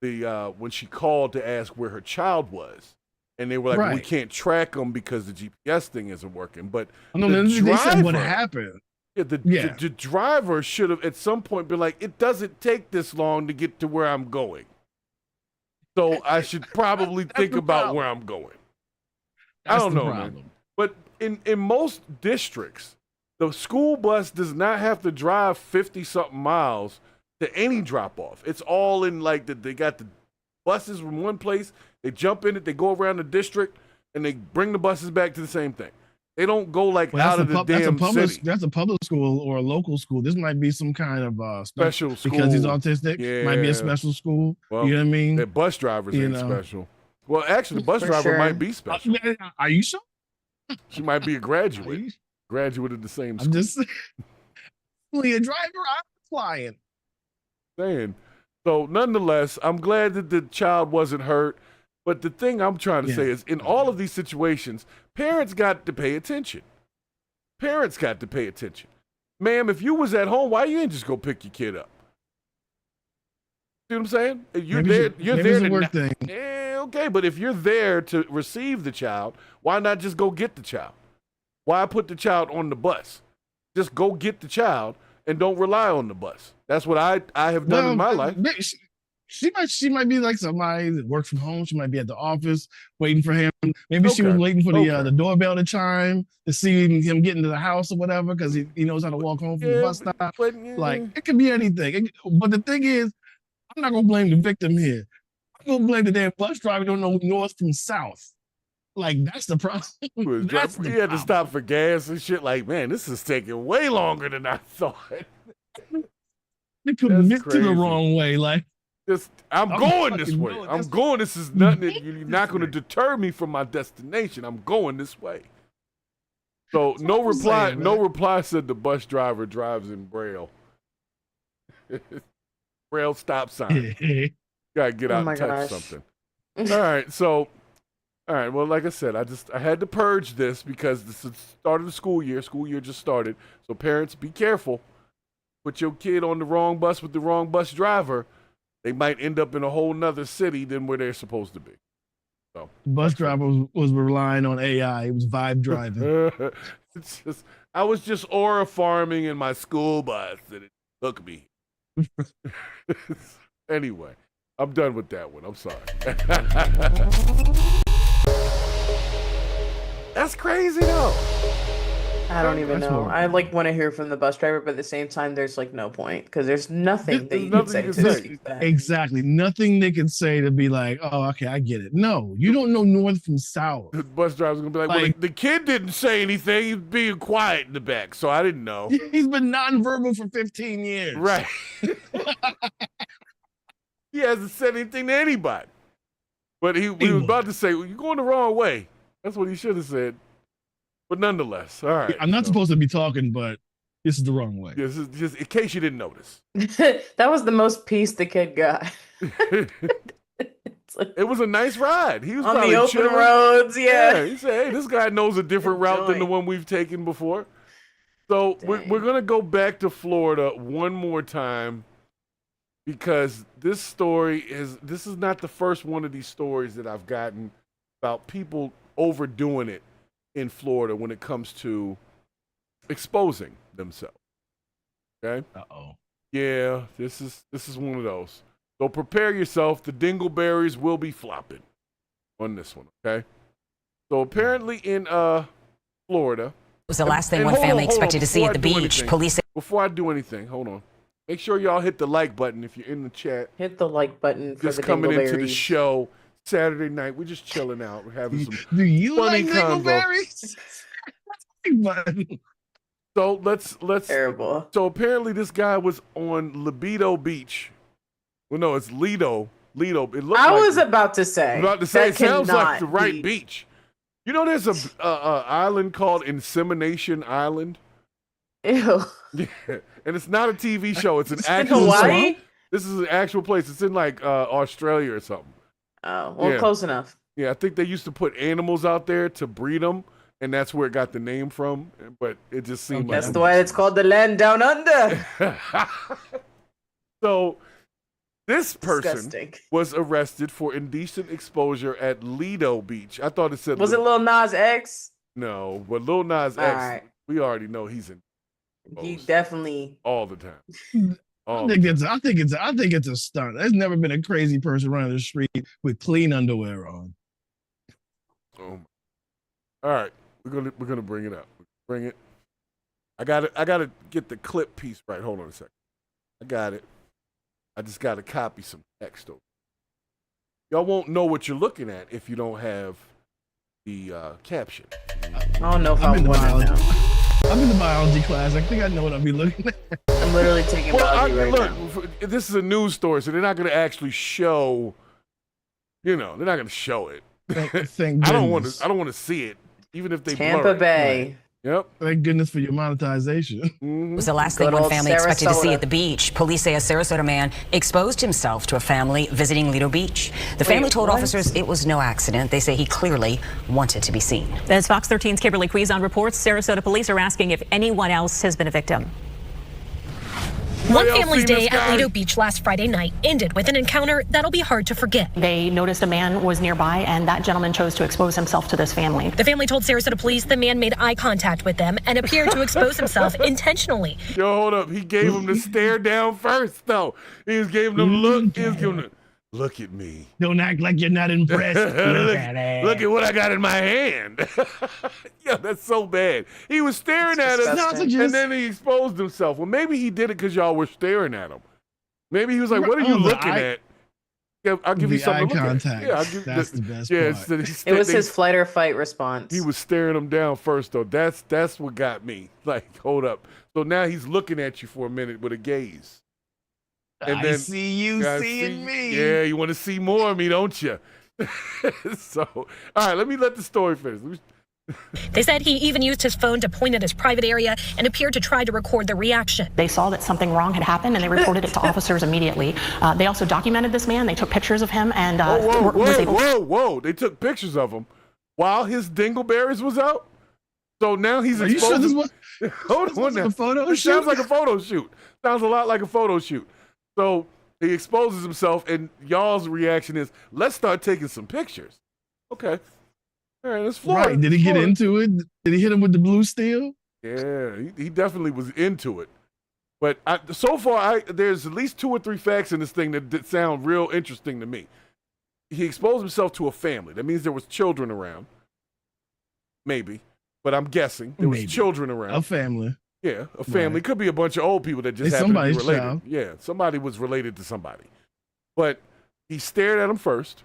the when she called to ask where her child was. And they were like, we can't track them because the GPS thing isn't working. But they said what happened. Yeah, the driver should have at some point been like, it doesn't take this long to get to where I'm going. So I should probably think about where I'm going. I don't know, man. But in most districts, the school bus does not have to drive 50-something miles to any drop-off. It's all in they got the buses from one place, they jump in it, they go around the district, and they bring the buses back to the same thing. They don't go out of the damn city. That's a public school or a local school. This might be some kind of special school. Because he's autistic. Yeah. Might be a special school. Well, you know what I mean? The bus drivers ain't special. Well, actually, the bus driver might be special. Are you sure? She might be a graduate. Graduate of the same school. I'm just only a driver. I'm a client. Saying. So, nonetheless, I'm glad that the child wasn't hurt. But the thing I'm trying to say is, in all of these situations, parents got to pay attention. Parents got to pay attention. Ma'am, if you was at home, why you didn't just go pick your kid up? See what I'm saying? You're Maybe there. You're maybe there it's a to work thing. Okay, but if you're there to receive the child, why not just go get the child? Why put the child on the bus? Just go get the child and don't rely on the bus. That's what I have done in my life. She might be like somebody that works from home. She might be at the office waiting for him. Maybe she was waiting for the doorbell to chime to see him get into the house or whatever because he knows how to walk home from the bus stop. Like, it could be anything. But the thing is, I'm not gonna blame the victim here. I'm gonna blame the damn bus driver don't know north from south. Like, that's the problem. He had to stop for gas and shit. Like, man, this is taking way longer than I thought. They put me to the wrong way. Like, I'm going this way. I'm going. This is nothing. You're not going to deter me from my destination. I'm going this way. So no reply. No reply said the bus driver drives in Braille. Braille stop sign. Gotta get out and touch something. All right. So, all right. Well, like I said, I had to purge this because this is the start of the school year. School year just started. So parents, be careful. Put your kid on the wrong bus with the wrong bus driver. They might end up in a whole nother city than where they're supposed to be. So the bus driver was relying on AI. It was vibe driving. I was just aura farming in my school bus and it took me. Anyway, I'm done with that one. I'm sorry. That's crazy though. I don't even know. I want to hear from the bus driver, but at the same time, there's no point because there's nothing that you can say to speak that. Exactly. Nothing they can say to be like, oh, okay, I get it. No, you don't know north from south. The bus driver's going to be like, well, the kid didn't say anything. He's being quiet in the back, so I didn't know. He's been nonverbal for 15 years. Right. He hasn't said anything to anybody. But he was about to say, well, you're going the wrong way. That's what he should have said. But nonetheless, all right. I'm not supposed to be talking, but this is the wrong way. This is just in case you didn't notice. That was the most peace the kid got. It was a nice ride. He was on probably the open chilling. roads. Yeah. He said, "Hey, this guy knows a different route than the one we've taken before." So we're gonna go back to Florida one more time because this is not the first one of these stories that I've gotten about people overdoing it in Florida when it comes to exposing themselves. Okay? Yeah, this is one of those. So prepare yourself. The dingleberries will be flopping on this one, okay? So apparently in Florida. It was the last thing one family expected to see at the beach. Police. Before I do anything, hold on. Make sure y'all hit the like button if you're in the chat. Hit the like button for just the coming dingleberries. into the show Saturday night. We're just chilling out. We're having some Do you funny like convo. dingleberries? So let's terrible. So apparently this guy was on Libido Beach. Well, no, it's Lido. Lido. It looked I like was about to say. It sounds like the right beach. You know, there's a island called Insemination Island. Ew. Yeah, and it's not a TV show. It's an in actual. Hawaii? This is an actual place. It's in like Australia or something. Oh, well, close enough. Yeah, I think they used to put animals out there to breed them, and that's where it got the name from. But it just seemed like that's why it's called the land down under. So this person Disgusting. was arrested for indecent exposure at Lido Beach. I thought it said. Was it Lil Nas X? No, but Lil Nas X. Right. We already know he's in. He definitely all the time. I think it's a stunt. There's never been a crazy person running the street with clean underwear on. All right, we're gonna bring it up. Bring it. I gotta get the clip piece right. Hold on a second. I got it. I just gotta copy some text over. Y'all won't know what you're looking at if you don't have the caption. I don't know if I'm winning now. I'm in the biology class. I think I know what I'll be looking at. I'm literally taking biology right now. This is a news story, so they're not going to actually show. They're not going to show it. Thank I don't want to see it, even if they blur Tampa it. Bay. Yep. Thank goodness for your monetization. It was the last thing one family expected to see at the beach. Police say a Sarasota man exposed himself to a family visiting Lido Beach. The family told officers it was no accident. They say he clearly wanted to be seen. As Fox 13's Kimberly Quizon reports, Sarasota police are asking if anyone else has been a victim. Anybody One else family's seen day this at guy? Lido Beach last Friday night ended with an encounter that'll be hard to forget. They noticed a man was nearby, and that gentleman chose to expose himself to this family. The family told Sarasota police the man made eye contact with them and appeared to expose himself intentionally. Yo, hold up. He gave him the stare down first, though. He was giving them look. He was giving them, look at me. Don't act like you're not impressed. Look at what I got in my hand. Yeah, that's so bad. He was staring at us, and then he exposed himself. Well, maybe he did it because y'all were staring at him. Maybe he was like, what are you looking at? Yeah, I'll give you something to look contact. at. Yeah, I'll give That's the best It was his flight or fight response. He was staring him down first, though. That's what got me. Like, hold up. So now he's looking at you for a minute with a gaze. And I see you seeing me. Yeah, you want to see more of me, don't you? So, all right, let the story finish. They said he even used his phone to point at his private area and appeared to try to record the reaction. They saw that something wrong had happened, and they reported it to officers immediately. They also documented this man. They took pictures of him, and whoa! They took pictures of him while his dingleberries was out. So now he's Are you sure exposed. this was Hold on now. a photo It shoot? sounds like a photo shoot. Sounds a lot like a photo shoot. So he exposes himself, and y'all's reaction is, let's start taking some pictures. Okay. All right, let's Floyd. Right. Did he get into it? Did he hit him with the blue steel? Yeah, he definitely was into it. But so far, there's at least 2 or 3 facts in this thing that sound real interesting to me. He exposed himself to a family. That means there was children around. Maybe. But I'm guessing there was children around. A family. Yeah, a family. Could be a bunch of old people that just It's happen to be somebody's related. child. Yeah, somebody was related to somebody. But he stared at him first.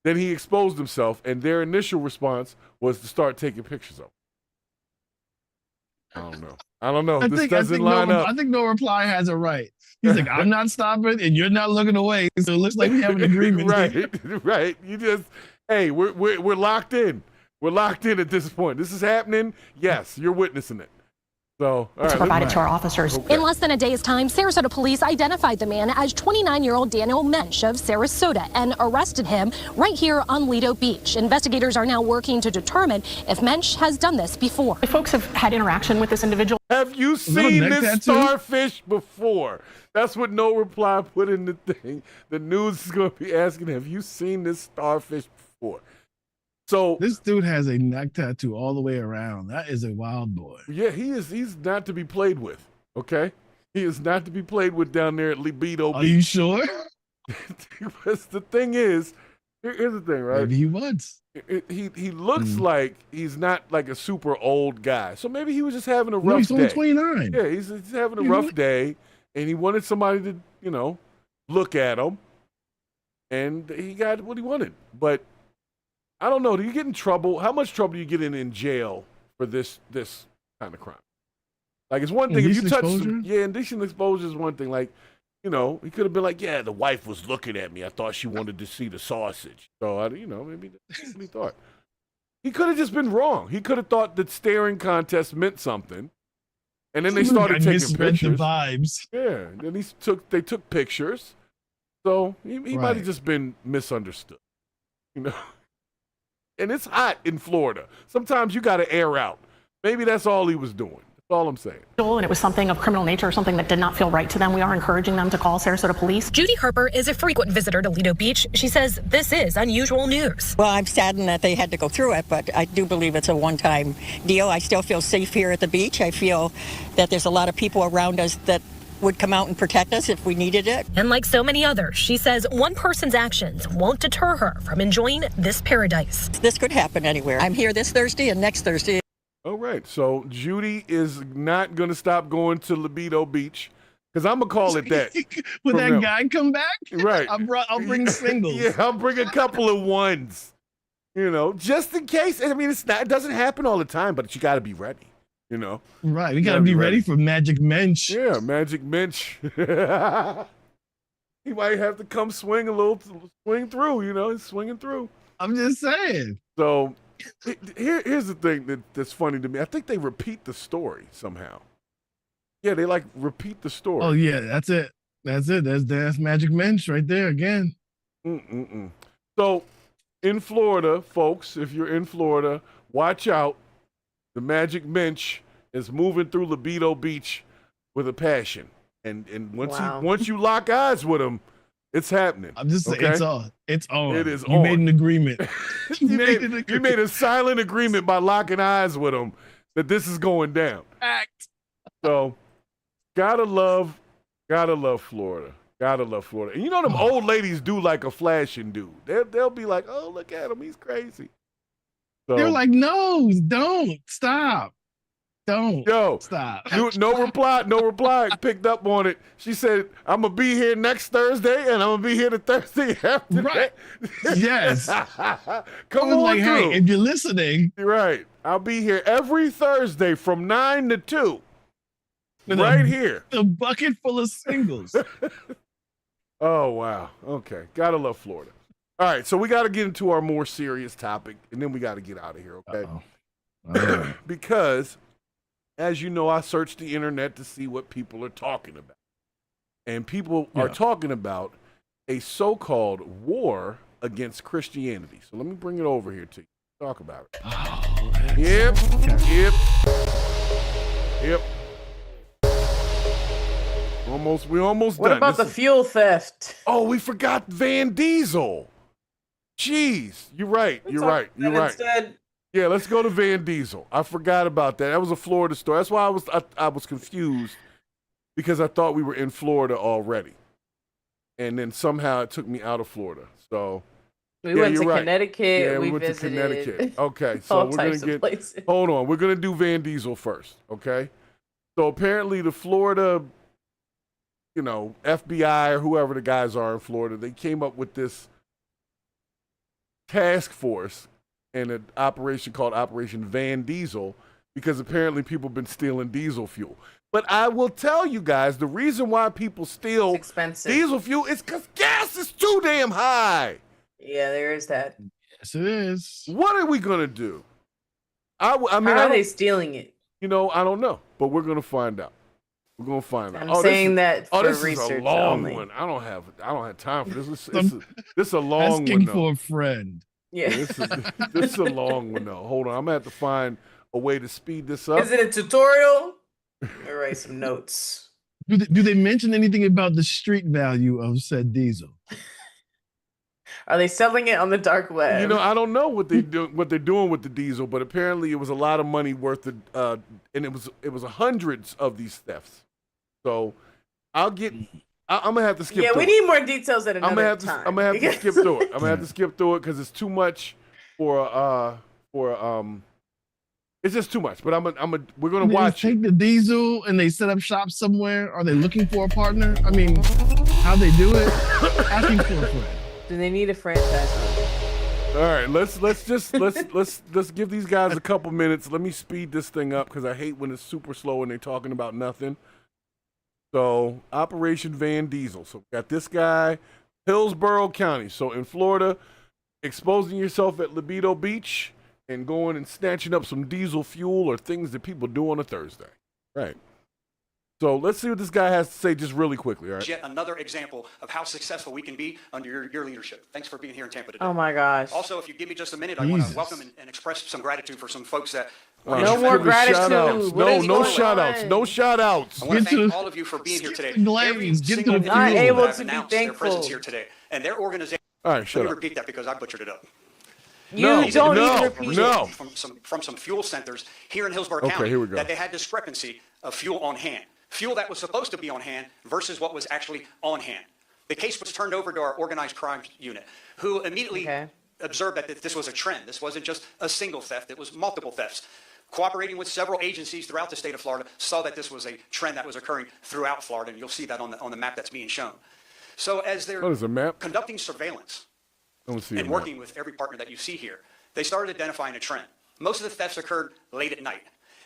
Then he exposed himself, and their initial response was to start taking pictures of him. I don't know. This doesn't line up. I think No Reply has it right. He's like, I'm not stopping, and you're not looking away. So it looks like we have an agreement. Right. You just, hey, we're locked in. We're locked in at this point. This is happening. Yes, you're witnessing it. So, all right, provided to our officers. In less than a day's time, Sarasota police identified the man as 29-year-old Daniel Mensch of Sarasota and arrested him right here on Lido Beach. Investigators are now working to determine if Mensch has done this before. Folks have had interaction with this individual. Have you seen this starfish before? That's what No Reply put in the thing. The news is going to be asking, have you seen this starfish before? So this dude has a neck tattoo all the way around. That is a wild boy. Yeah, he's not to be played with. Okay, he is not to be played with down there at Libido Beach. Are you sure? Because the thing is, here's the thing, right? Maybe he was. He looks like he's not like a super old guy. So maybe he was just having a rough No, he's day. only 29. Yeah, he's having a rough day, and he wanted somebody to, look at him, and he got what he wanted. But I don't know. Do you get in trouble? How much trouble do you get in jail for this kind of crime? Like, it's one thing if you touch indecent exposure is one thing. Like, he could have been like, yeah, the wife was looking at me. I thought she wanted to see the sausage. So, maybe that's what he thought. He could have just been wrong. He could have thought that staring contest meant something. And then they started taking pictures. The vibes. Yeah. Then they took pictures. So he might have just been misunderstood. And it's hot in Florida. Sometimes you got to air out. Maybe that's all he was doing. That's all I'm saying. And it was something of criminal nature or something that did not feel right to them. We are encouraging them to call Sarasota police. Judy Harper is a frequent visitor to Lido Beach. She says this is unusual news. Well, I'm saddened that they had to go through it, but I do believe it's a one-time deal. I still feel safe here at the beach. I feel that there's a lot of people around us that would come out and protect us if we needed it. And like so many others, she says one person's actions won't deter her from enjoying this paradise. This could happen anywhere. I'm here this Thursday and next Thursday. All right. So Judy is not going to stop going to Libido Beach because I'm going to call it that. Will that guy come back? Right. I'll bring singles. Yeah, I'll bring a couple of ones, just in case. I mean, it doesn't happen all the time, but you got to be ready. Right, we gotta be ready for Magic Mensch. Yeah, Magic Mensch. He might have to come swing through. He's swinging through. I'm just saying. So here's the thing that's funny to me. I think they repeat the story somehow. Yeah, they repeat the story. Oh yeah, that's it. That's Magic Mensch right there again. So in Florida, folks, if you're in Florida, watch out. The Magic Mensch is moving through Libido Beach with a passion. And once you lock eyes with him, it's happening. I'm just saying, okay? it's on. It is you on. Made an agreement. You made a silent agreement by locking eyes with him that this is going down. Fact. So, gotta love Florida. Gotta love Florida. And you know them old ladies do like a flashing dude. They'll be like, oh, look at him, he's crazy. So, They're like, no, don't stop. Don't stop. No reply. Picked up on it. She said, I'm gonna be here next Thursday, and I'm gonna be here the Thursday after right. that. Yes. Come on like, through. Hey, if you're listening, you're right. I'll be here every Thursday from 9 to 2. Right here. A bucket full of singles. Oh wow. Okay. Gotta love Florida. All right, so we got to get into our more serious topic, and then we got to get out of here, okay? Because, as you know, I searched the internet to see what people are talking about. And people are talking about a so-called war against Christianity. So let me bring it over here to you. Talk about it. Oh, Yep. We almost what done. About the fuel theft? Oh, we forgot Van Diesel. Jeez, you're right. You're right. Yeah, let's go to Van Diesel. I forgot about that. That was a Florida story. That's why I was confused, because I thought we were in Florida already, and then somehow it took me out of Florida. So we went to Connecticut. Yeah, we went to Connecticut. Okay, so we're gonna get. Hold on, we're gonna do Van Diesel first. Okay, so apparently the Florida, FBI or whoever the guys are in Florida, they came up with this task force and an operation called Operation Van Diesel, because apparently people have been stealing diesel fuel. But I will tell you guys, the reason why people steal diesel fuel is because gas is too damn high. Yeah, there is that. Yes, it is. What are we going to do? I mean, how are they stealing it? I don't know, but we're going to find out. We're going to find out. I'm saying that for this research is a long only. one. I don't have time for this. This is a long one. Asking for a friend. Yeah. This is a long one, though. Hold on. I'm going to have to find a way to speed this up. Is it a tutorial? I'll write some notes. Do they mention anything about the street value of said diesel? Are they selling it on the dark web? I don't know what they're doing with the diesel, but apparently it was a lot of money worth of, and it was hundreds of these thefts. So I'm gonna have to skip. Yeah, we need more details at another time. I'm gonna have to skip through it. I'm gonna have to skip through it because it's too much for it's just too much. But we're gonna watch. Take the diesel and they set up shop somewhere. Are they looking for a partner? I mean, how they do it? Asking for a friend. Do they need a franchise? All right, let's give these guys a couple minutes. Let me speed this thing up because I hate when it's super slow and they're talking about nothing. So, Operation Van Diesel. So, we got this guy, Hillsborough County. So, in Florida, exposing yourself at Libido Beach and going and snatching up some diesel fuel or things that people do on a Thursday. Right. So let's see what this guy has to say just really quickly, all right? Yet another example of how successful we can be under your leadership. Thanks for being here in Tampa today. Oh, my gosh. Also, if you give me just a minute, I want to welcome and express some gratitude for some folks that... no more gratitude. No shout-outs. No shout-outs. I want to thank all of you for being here today. Every single not able to be their thankful. presence here today. And their organization... All right, shut Let me up. repeat that because I butchered it up. You don't need to repeat it. From some fuel centers here in Hillsborough County here we go. that they had discrepancy of fuel on hand. Fuel that was supposed to be on hand versus what was actually on hand. The case was turned over to our organized crime unit, who immediately observed that this was a trend. This wasn't just a single theft, it was multiple thefts. Cooperating with several agencies throughout the state of Florida, saw that this was a trend that was occurring throughout Florida, and you'll see that on the map that's being shown. So as they're conducting surveillance and working with every partner that you see here, they started identifying a trend. Most of the thefts occurred late at night.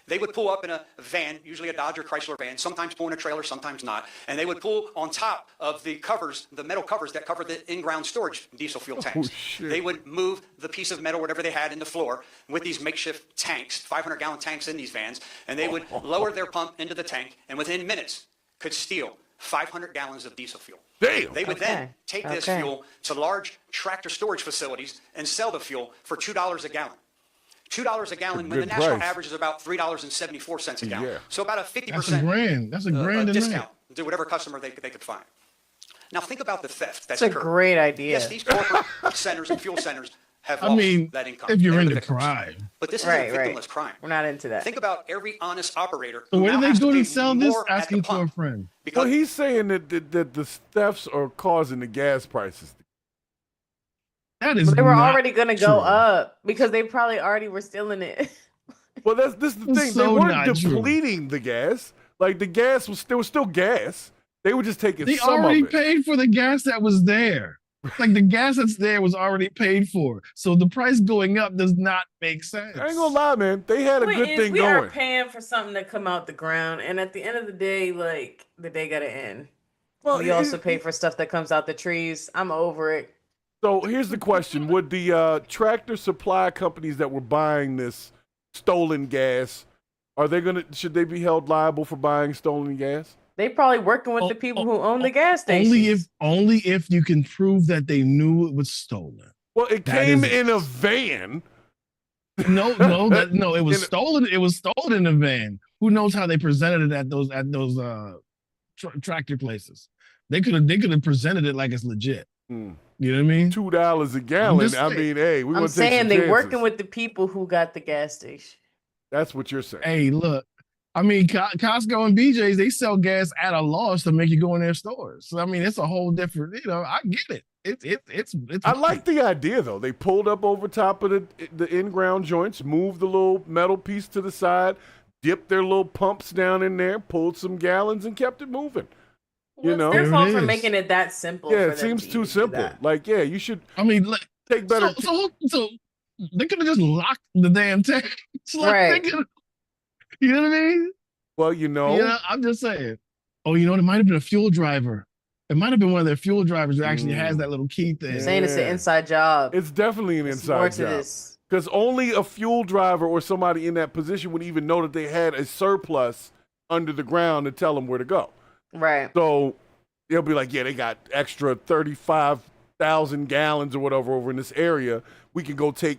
They would pull up in a van, usually a Dodge or Chrysler van, sometimes pull in a trailer, sometimes not, and they would pull on top of the covers, the metal covers that cover the in-ground storage diesel fuel tanks. They would move the piece of metal, whatever they had, in the floor with these makeshift tanks, 500-gallon tanks in these vans, and they would lower their pump into the tank, and within minutes could steal 500 gallons of diesel fuel. Damn. They would then take this fuel to large tractor storage facilities and sell the fuel for $2 a gallon. $2 a gallon when the good national price. average is about $3.74 a gallon. Yeah. So about a 50% That's a grand. That's a grand a discount night. to whatever customer they could find. Now think about the theft that's That's a occurred. great idea. Yes, these corporate centers and fuel centers have I lost mean, that income. if you're They're into the victims. crime. But this Right, is a right. victimless crime. We're not into that. Think about every honest operator. So who where now do they has go pay to sell this? more at the Asking for a pump friend. because Well, he's saying that the thefts are causing the gas prices. That is But they were not already going to true. go up because they probably already were stealing it. Well, this is the thing. So they weren't not true. depleting the gas. Like the gas there was still gas. They were just taking They some already of it. paid for the gas that was there. Like the gas that's there was already paid for. So the price going up does not make sense. I ain't gonna lie, man. They had a Point good is, thing we are going. paying for something to come out the ground, and at the end of the day, like the day gotta end. Well, We also pay for stuff that comes out the trees. I'm over it. So here's the question: would the tractor supply companies that were buying this stolen gas, should they be held liable for buying stolen gas? They probably working with the people who own the gas stations. Only if you can prove that they knew it was stolen. Well, it That came is- in a van. No, it was stolen. It was stolen in a van. Who knows how they presented it at those tractor places? They could have presented it like it's legit. You know what I mean? $2 a gallon. just I saying. mean, hey, we I'm want to take saying some they chances. working with the people who got the gas station. That's what you're saying. Hey, look. I mean, Costco and BJ's, they sell gas at a loss to make you go in their stores. So I mean, it's a whole different. I get it. It's. I like the idea though. They pulled up over top of the in-ground joints, moved the little metal piece to the side, dipped their little pumps down in there, pulled some gallons, and kept it moving. You know, It's their There fault it for is. making it that simple. yeah, for it them seems to too even do simple. that. Like, yeah, you should I mean, like, take better. so they could have just locked the damn tank. It's like, Right. You know what I mean? Well, you know, Yeah, I'm just saying. Oh, you know, it might have been a fuel driver. It might have been one of their fuel drivers that actually has that little key thing. They're saying it's an inside job. it's definitely an There's more inside to job. this. Because only a fuel driver or somebody in that position would even know that they had a surplus under the ground to tell them where to go. Right. So they'll be like, yeah, they got extra 35,000 gallons or whatever over in this area. We can go take,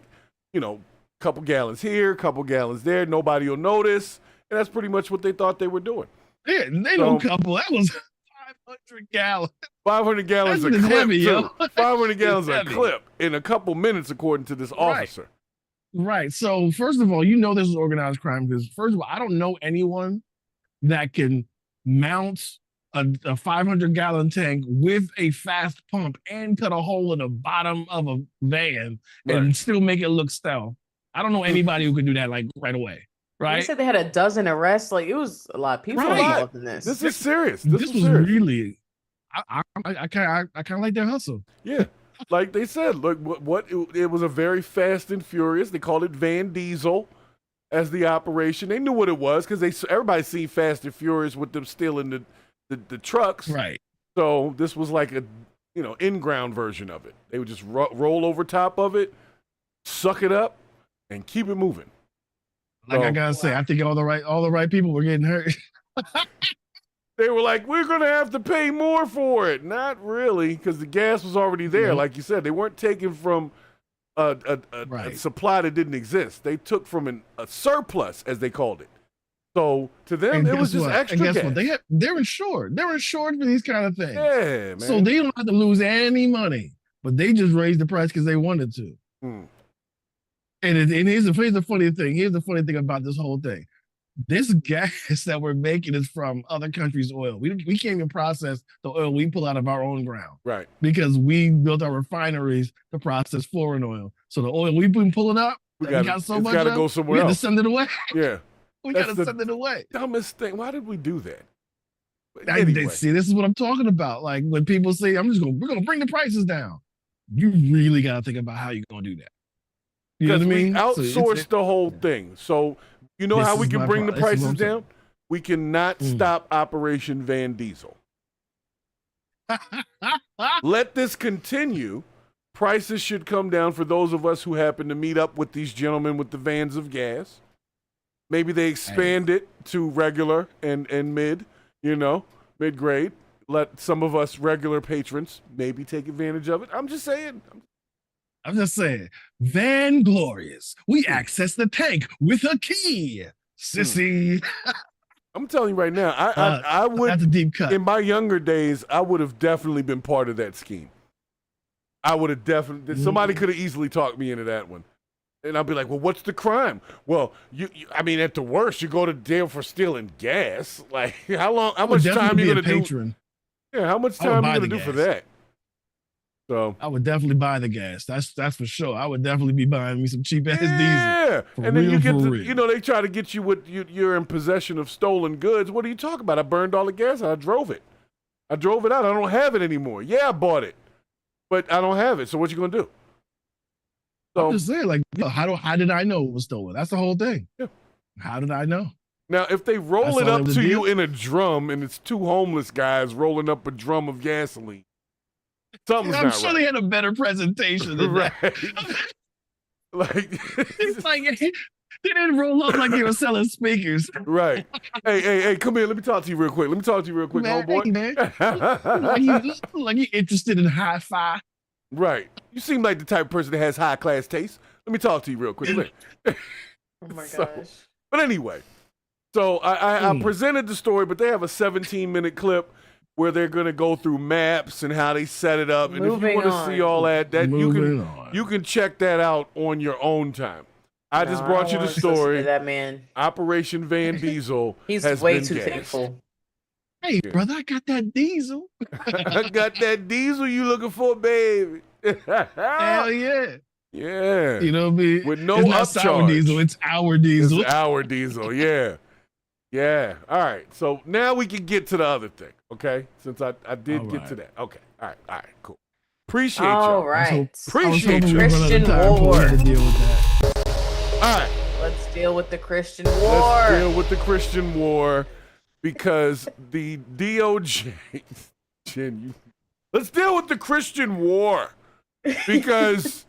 a couple gallons here, couple gallons there. Nobody will notice. And that's pretty much what they thought they were doing. Yeah, they know couple. That was 500 gallons. 500 gallons That's a clip, heavy, too. yo. 500 gallons a heavy. clip in a couple minutes, according to this officer. Right. So first of all, this is organized crime because first of all, I don't know anyone that can mount a 500-gallon tank with a fast pump and cut a hole in the bottom of a van and Right. still make it look stealth. I don't know anybody who could do that like right away. They Right. said they had a dozen arrests. Like it was a lot of people Right. involved in this. This is serious. This is was serious. really. I kind of like their hustle. Yeah. Like they said, look, it was a very fast and furious. They called it Van Diesel as the operation. They knew what it was because everybody seen Fast and Furious with them stealing the trucks. Right. So this was like a in-ground version of it. They would just roll over top of it, suck it up, and keep it moving. Like So, I gotta say, I think all the right people were getting hurt. they were like, we're going to have to pay more for it. Not really, because the gas was already there. Nope. Like you said, they weren't taking from a Right. supply that didn't exist. They took from a surplus, as they called it. So to them, And it was guess just what? extra And guess gas. what? They're insured. They're insured for these kind of things. Yeah, man. So they don't have to lose any money, but they just raised the price because they wanted to. Hmm. And here's the funny thing. Here's the funny thing about this whole thing. This gas that we're making is from other countries' oil. We can't even process the oil we pull out of our own ground. Right. Because we built our refineries to process foreign oil. So the oil we've been pulling up, we got so it's much gotta of, go somewhere we had to else. send it away. Yeah. We That's got to the send it away. dumbest thing. Why did we do that? They see, this is what I'm talking about. Like when people say, we're gonna bring the prices down. You really gotta think about how you're gonna do that. You know Because what I we mean? So outsourced the whole thing. So you know This how we is can my bring the pro- this is prices what I'm saying. down? We cannot stop Operation Van Diesel. Let this continue. Prices should come down for those of us who happen to meet up with these gentlemen with the vans of gas. Maybe they expand it to regular and mid-grade. Let some of us regular patrons maybe take advantage of it. I'm just saying. I'm just saying, vainglorious. We access the tank with a key, sissy. I'm telling you right now, I would. That's a deep cut. In my younger days, I would have definitely been part of that scheme. I would have definitely. Somebody could have easily talked me into that one, and I'd be like, "Well, what's the crime?" Well, I mean, at the worst, you go to jail for stealing gas. Like, how much time you gonna do? Yeah, how much time you gonna do for that? So I would definitely buy the gas. That's for sure. I would definitely be buying me some cheap ass diesel. Yeah, For and then real, you get for to, real. they try to get you with you're in possession of stolen goods. What are you talking about? I burned all the gas. I drove it. I drove it out. I don't have it anymore. Yeah, I bought it, but I don't have it. So what you gonna do? So I'm just saying, like, how did I know it was stolen? That's the whole thing. Yeah. How did I know? Now, if they roll That's it all up it would to be. you in a drum and it's two homeless guys rolling up a drum of gasoline, something's I'm not sure right. they had a better presentation than Right. that. Like, It's like they didn't roll up like they were selling speakers. right. Hey, come here. Let me talk to you real quick. Man, homeboy. like you interested in hi-fi. Right. You seem like the type of person that has high class taste. Let me talk to you real quick. Oh my gosh. But anyway, so I presented the story, but they have a 17-minute clip where they're going to go through maps and how they set it up. And if you want to see all that you can check that out on your own time. I just brought you the story. That man. Operation Van Diesel. He's has way been too gassed. thankful. Hey, brother, I got that diesel. I got that diesel you looking for, baby. Hell yeah. Yeah. You know what I mean? With no it's not sour upcharge. diesel, it's our diesel. It's our diesel, yeah. Yeah. All right. So now we can get to the other thing, okay? Since I did get to that. Okay. All right, cool. Appreciate you. All right. Appreciate you. Christian war. To deal with that. All right. Let's deal with the Christian war. Let's deal with the Christian war because the DOJ. Let's deal with the Christian war because,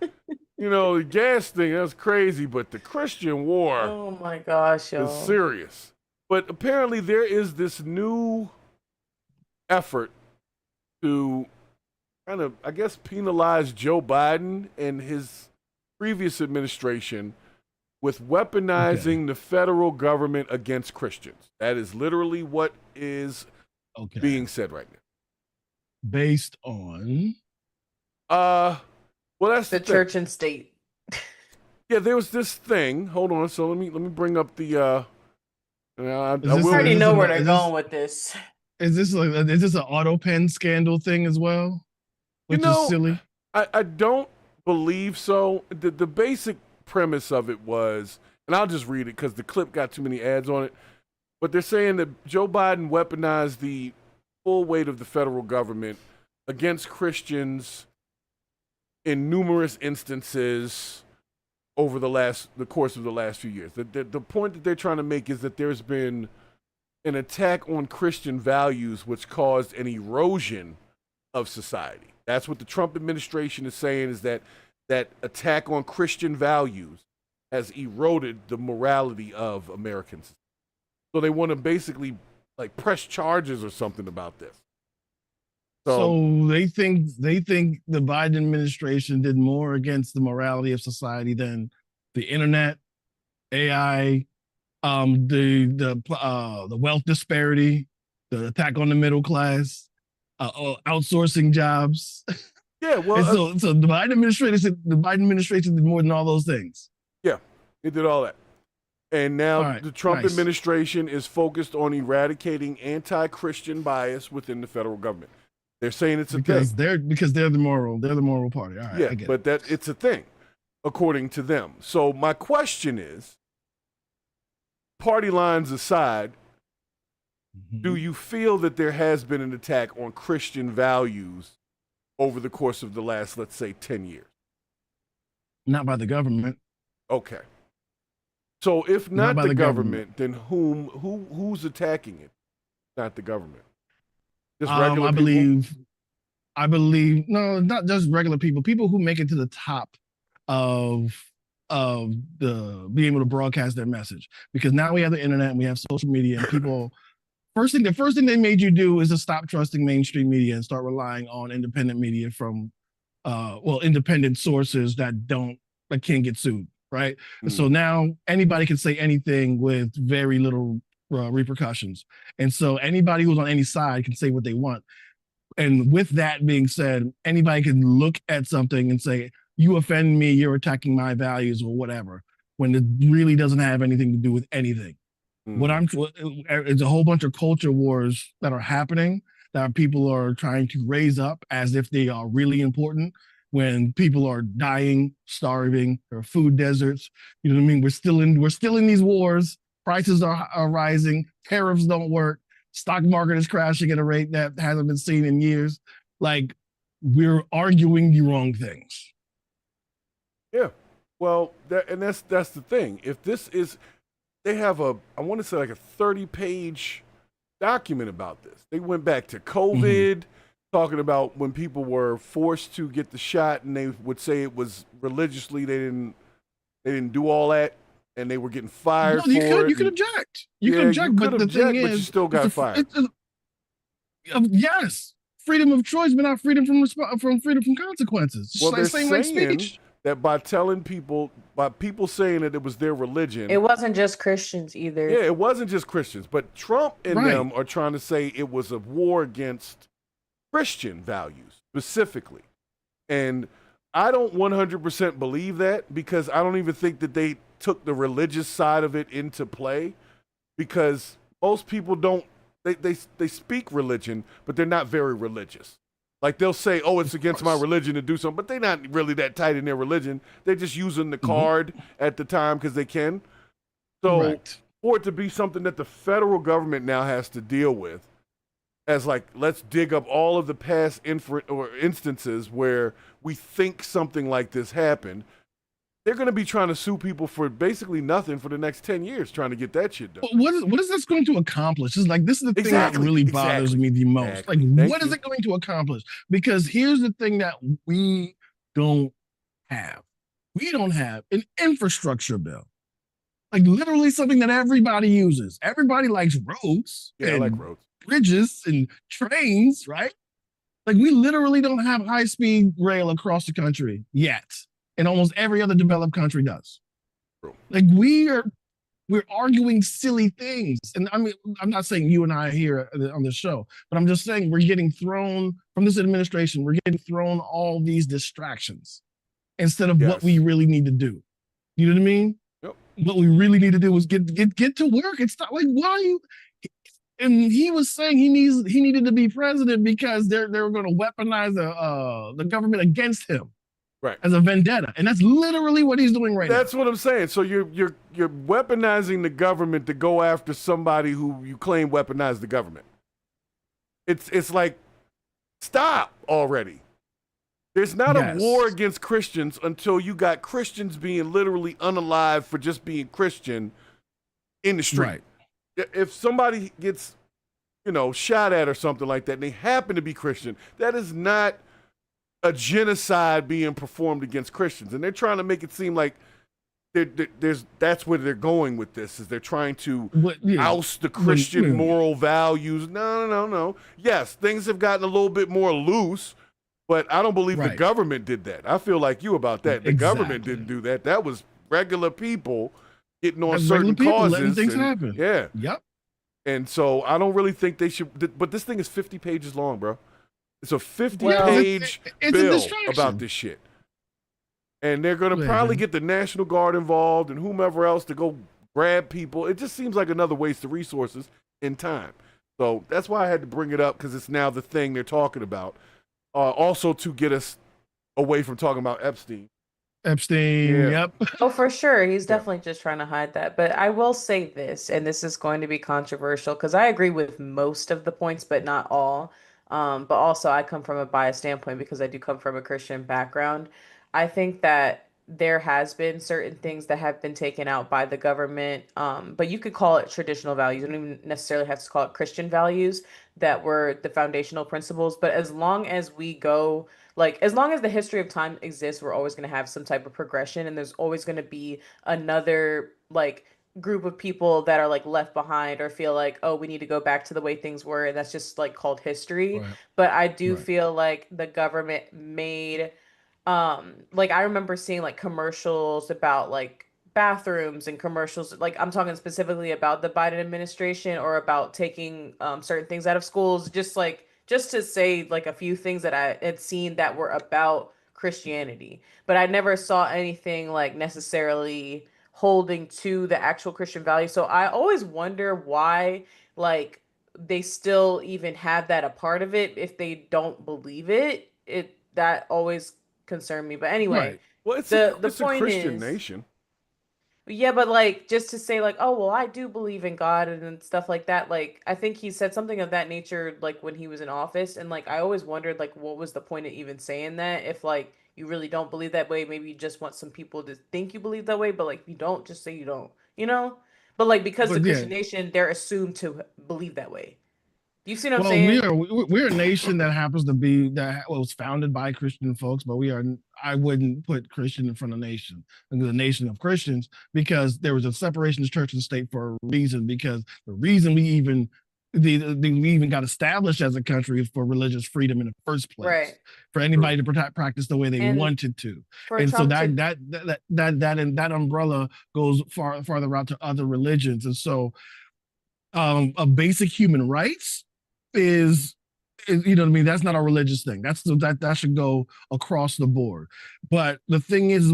the gas thing, that's crazy, but the Christian war Oh my gosh, y'all. is serious. But apparently there is this new effort to kind of, I guess, penalize Joe Biden and his previous administration with weaponizing the federal government against Christians. That is literally what is being said right now. Based on? Well, that's the church and state. Yeah, there was this thing. Hold on. So let me bring up the. I already know where they're going with this. Is this an auto pen scandal thing as well? Which is silly. I don't believe so. The basic premise of it was, and I'll just read it because the clip got too many ads on it. But they're saying that Joe Biden weaponized the full weight of the federal government against Christians in numerous instances over the course of the last few years. The point that they're trying to make is that there's been an attack on Christian values which caused an erosion of society. That's what the Trump administration is saying, is that attack on Christian values has eroded the morality of Americans. So they want to basically like press charges or something about this. So they think the Biden administration did more against the morality of society than the internet, AI, the wealth disparity, the attack on the middle class, outsourcing jobs. Yeah, well, so the Biden administration did more than all those things. Yeah, it did all that. And now the Trump administration is focused on eradicating anti-Christian bias within the federal government. They're saying it's a thing. Because they're the moral party. All right, yeah, I get but it. it's a thing, according to them. So my question is, party lines aside, do you feel that there has been an attack on Christian values over the course of the last, let's say, 10 years? Not by the government. Okay. So if not the government, then who's attacking it? Not the government. Just regular people? I believe no, not just regular people. People who make it to the top of the being able to broadcast their message. Because now we have the internet and we have social media, and people the first thing they made you do is to stop trusting mainstream media and start relying on independent media from independent sources that can't get sued, right? And so now anybody can say anything with very little repercussions. And so anybody who's on any side can say what they want. And with that being said, anybody can look at something and say, you offend me, you're attacking my values or whatever, when it really doesn't have anything to do with anything. It's a whole bunch of culture wars that are happening that people are trying to raise up as if they are really important, when people are dying, starving, there are food deserts. You know what I mean? We're still in these wars. Prices are rising. Tariffs don't work. Stock market is crashing at a rate that hasn't been seen in years. Like, we're arguing the wrong things. Yeah. Well, that's the thing. If this is, they have I want to say like a 30-page document about this. They went back to COVID, talking about when people were forced to get the shot, and they would say it was religiously, they didn't do all that, and they were getting fired for it. You could object. You could object, but the thing is, but you still got fired. Yes, freedom of choice, but not freedom from consequences. Well, they're saying speech. that by people saying that it was their religion. It wasn't just Christians either. Yeah, it wasn't just Christians, but Trump and them are trying to say it was a war against Christian values specifically. And I don't 100% believe that, because I don't even think that they took the religious side of it into play, because most people don't, they speak religion, but they're not very religious. Like, they'll say, oh, it's against my religion to do something, but they're not really that tight in their religion. They're just using the card at the time because they can. So for it to be something that the federal government now has to deal with, as like, let's dig up all of the past instances where we think something like this happened, they're going to be trying to sue people for basically nothing for the next 10 years, trying to get that shit done. What is this going to accomplish? It's like, this is the thing that really bothers me the most. Like, what is it going to accomplish? Because here's the thing that we don't have. We don't have an infrastructure bill. Like, literally something that everybody uses. Everybody likes roads. Yeah, I like roads. Bridges and trains, right? Like, we literally don't have high-speed rail across the country yet. And almost every other developed country does. Like, we're arguing silly things. And I mean, I'm not saying you and I here on the show, but I'm just saying we're getting thrown from this administration. We're getting thrown all these distractions instead of what we really need to do. You know what I mean? Yep. What we really need to do is get to work. It's not like, why are you? And he was saying he needed to be president because they were going to weaponize the government against him. Right. As a vendetta. And that's literally what he's doing right now. That's what I'm saying. So you're weaponizing the government to go after somebody who you claim weaponized the government. It's like, stop already. There's not a war against Christians until you got Christians being literally unalive for just being Christian in the street. Right. If somebody gets, shot at or something like that, and they happen to be Christian, that is not a genocide being performed against Christians. And they're trying to make it seem like that's where they're going with this, is they're trying to oust the Christian moral values. No. Yes, things have gotten a little bit more loose, but I don't believe the government did that. I feel like you about that. The government didn't do that. That was regular people getting on certain causes. Letting things happen. Yeah. Yep. And so I don't really think they should, but this thing is 50 pages long, bro. It's a 50-page bill about this shit. And they're going to probably get the National Guard involved and whomever else to go grab people. It just seems like another waste of resources and time. So that's why I had to bring it up, because it's now the thing they're talking about. Also to get us away from talking about Epstein. Yep. Oh, for sure. He's definitely just trying to hide that. But I will say this, and this is going to be controversial, because I agree with most of the points, but not all. But also I come from a biased standpoint because I do come from a Christian background. I think that there has been certain things that have been taken out by the government, but you could call it traditional values. You don't even necessarily have to call it Christian values that were the foundational principles. But as long as we go, as long as the history of time exists, we're always going to have some type of progression, and there's always going to be another, group of people that are left behind or feel like, oh, we need to go back to the way things were, and that's just called history. But I do feel like the government made Like I remember seeing like commercials about like bathrooms and commercials, like I'm talking specifically about the Biden administration or about taking certain things out of schools, just to say like a few things that I had seen that were about Christianity, but I never saw anything like necessarily holding to the actual Christian values. So I always wonder why like they still even have that a part of it if they don't believe it. It that always concerned me. But anyway, Right. Well, it's the a point Christian is, nation. yeah, but like just to say like, oh well, I do believe in God and stuff like that. Like I think he said something of that nature like when he was in office, and like I always wondered like what was the point of even saying that if like you really don't believe that way, maybe you just want some people to think you believe that way, but like if you don't, just say you don't, you know? But like because the But yeah, Christian nation, they're assumed to believe that way. You see what I'm well, we saying? are we're a nation that happens to be that was founded by Christian folks, but we are I wouldn't put Christian in front of nation, the nation of Christians, because there was a separation of church and state for a reason. Because the reason we even we even got established as a country is for religious freedom in the first place, Right. for anybody to practice the way they And wanted to, for and so Trump to that umbrella goes farther out to other religions, and so a basic human rights is, you know what I mean? That's not a religious thing. That should go across the board. But the thing is,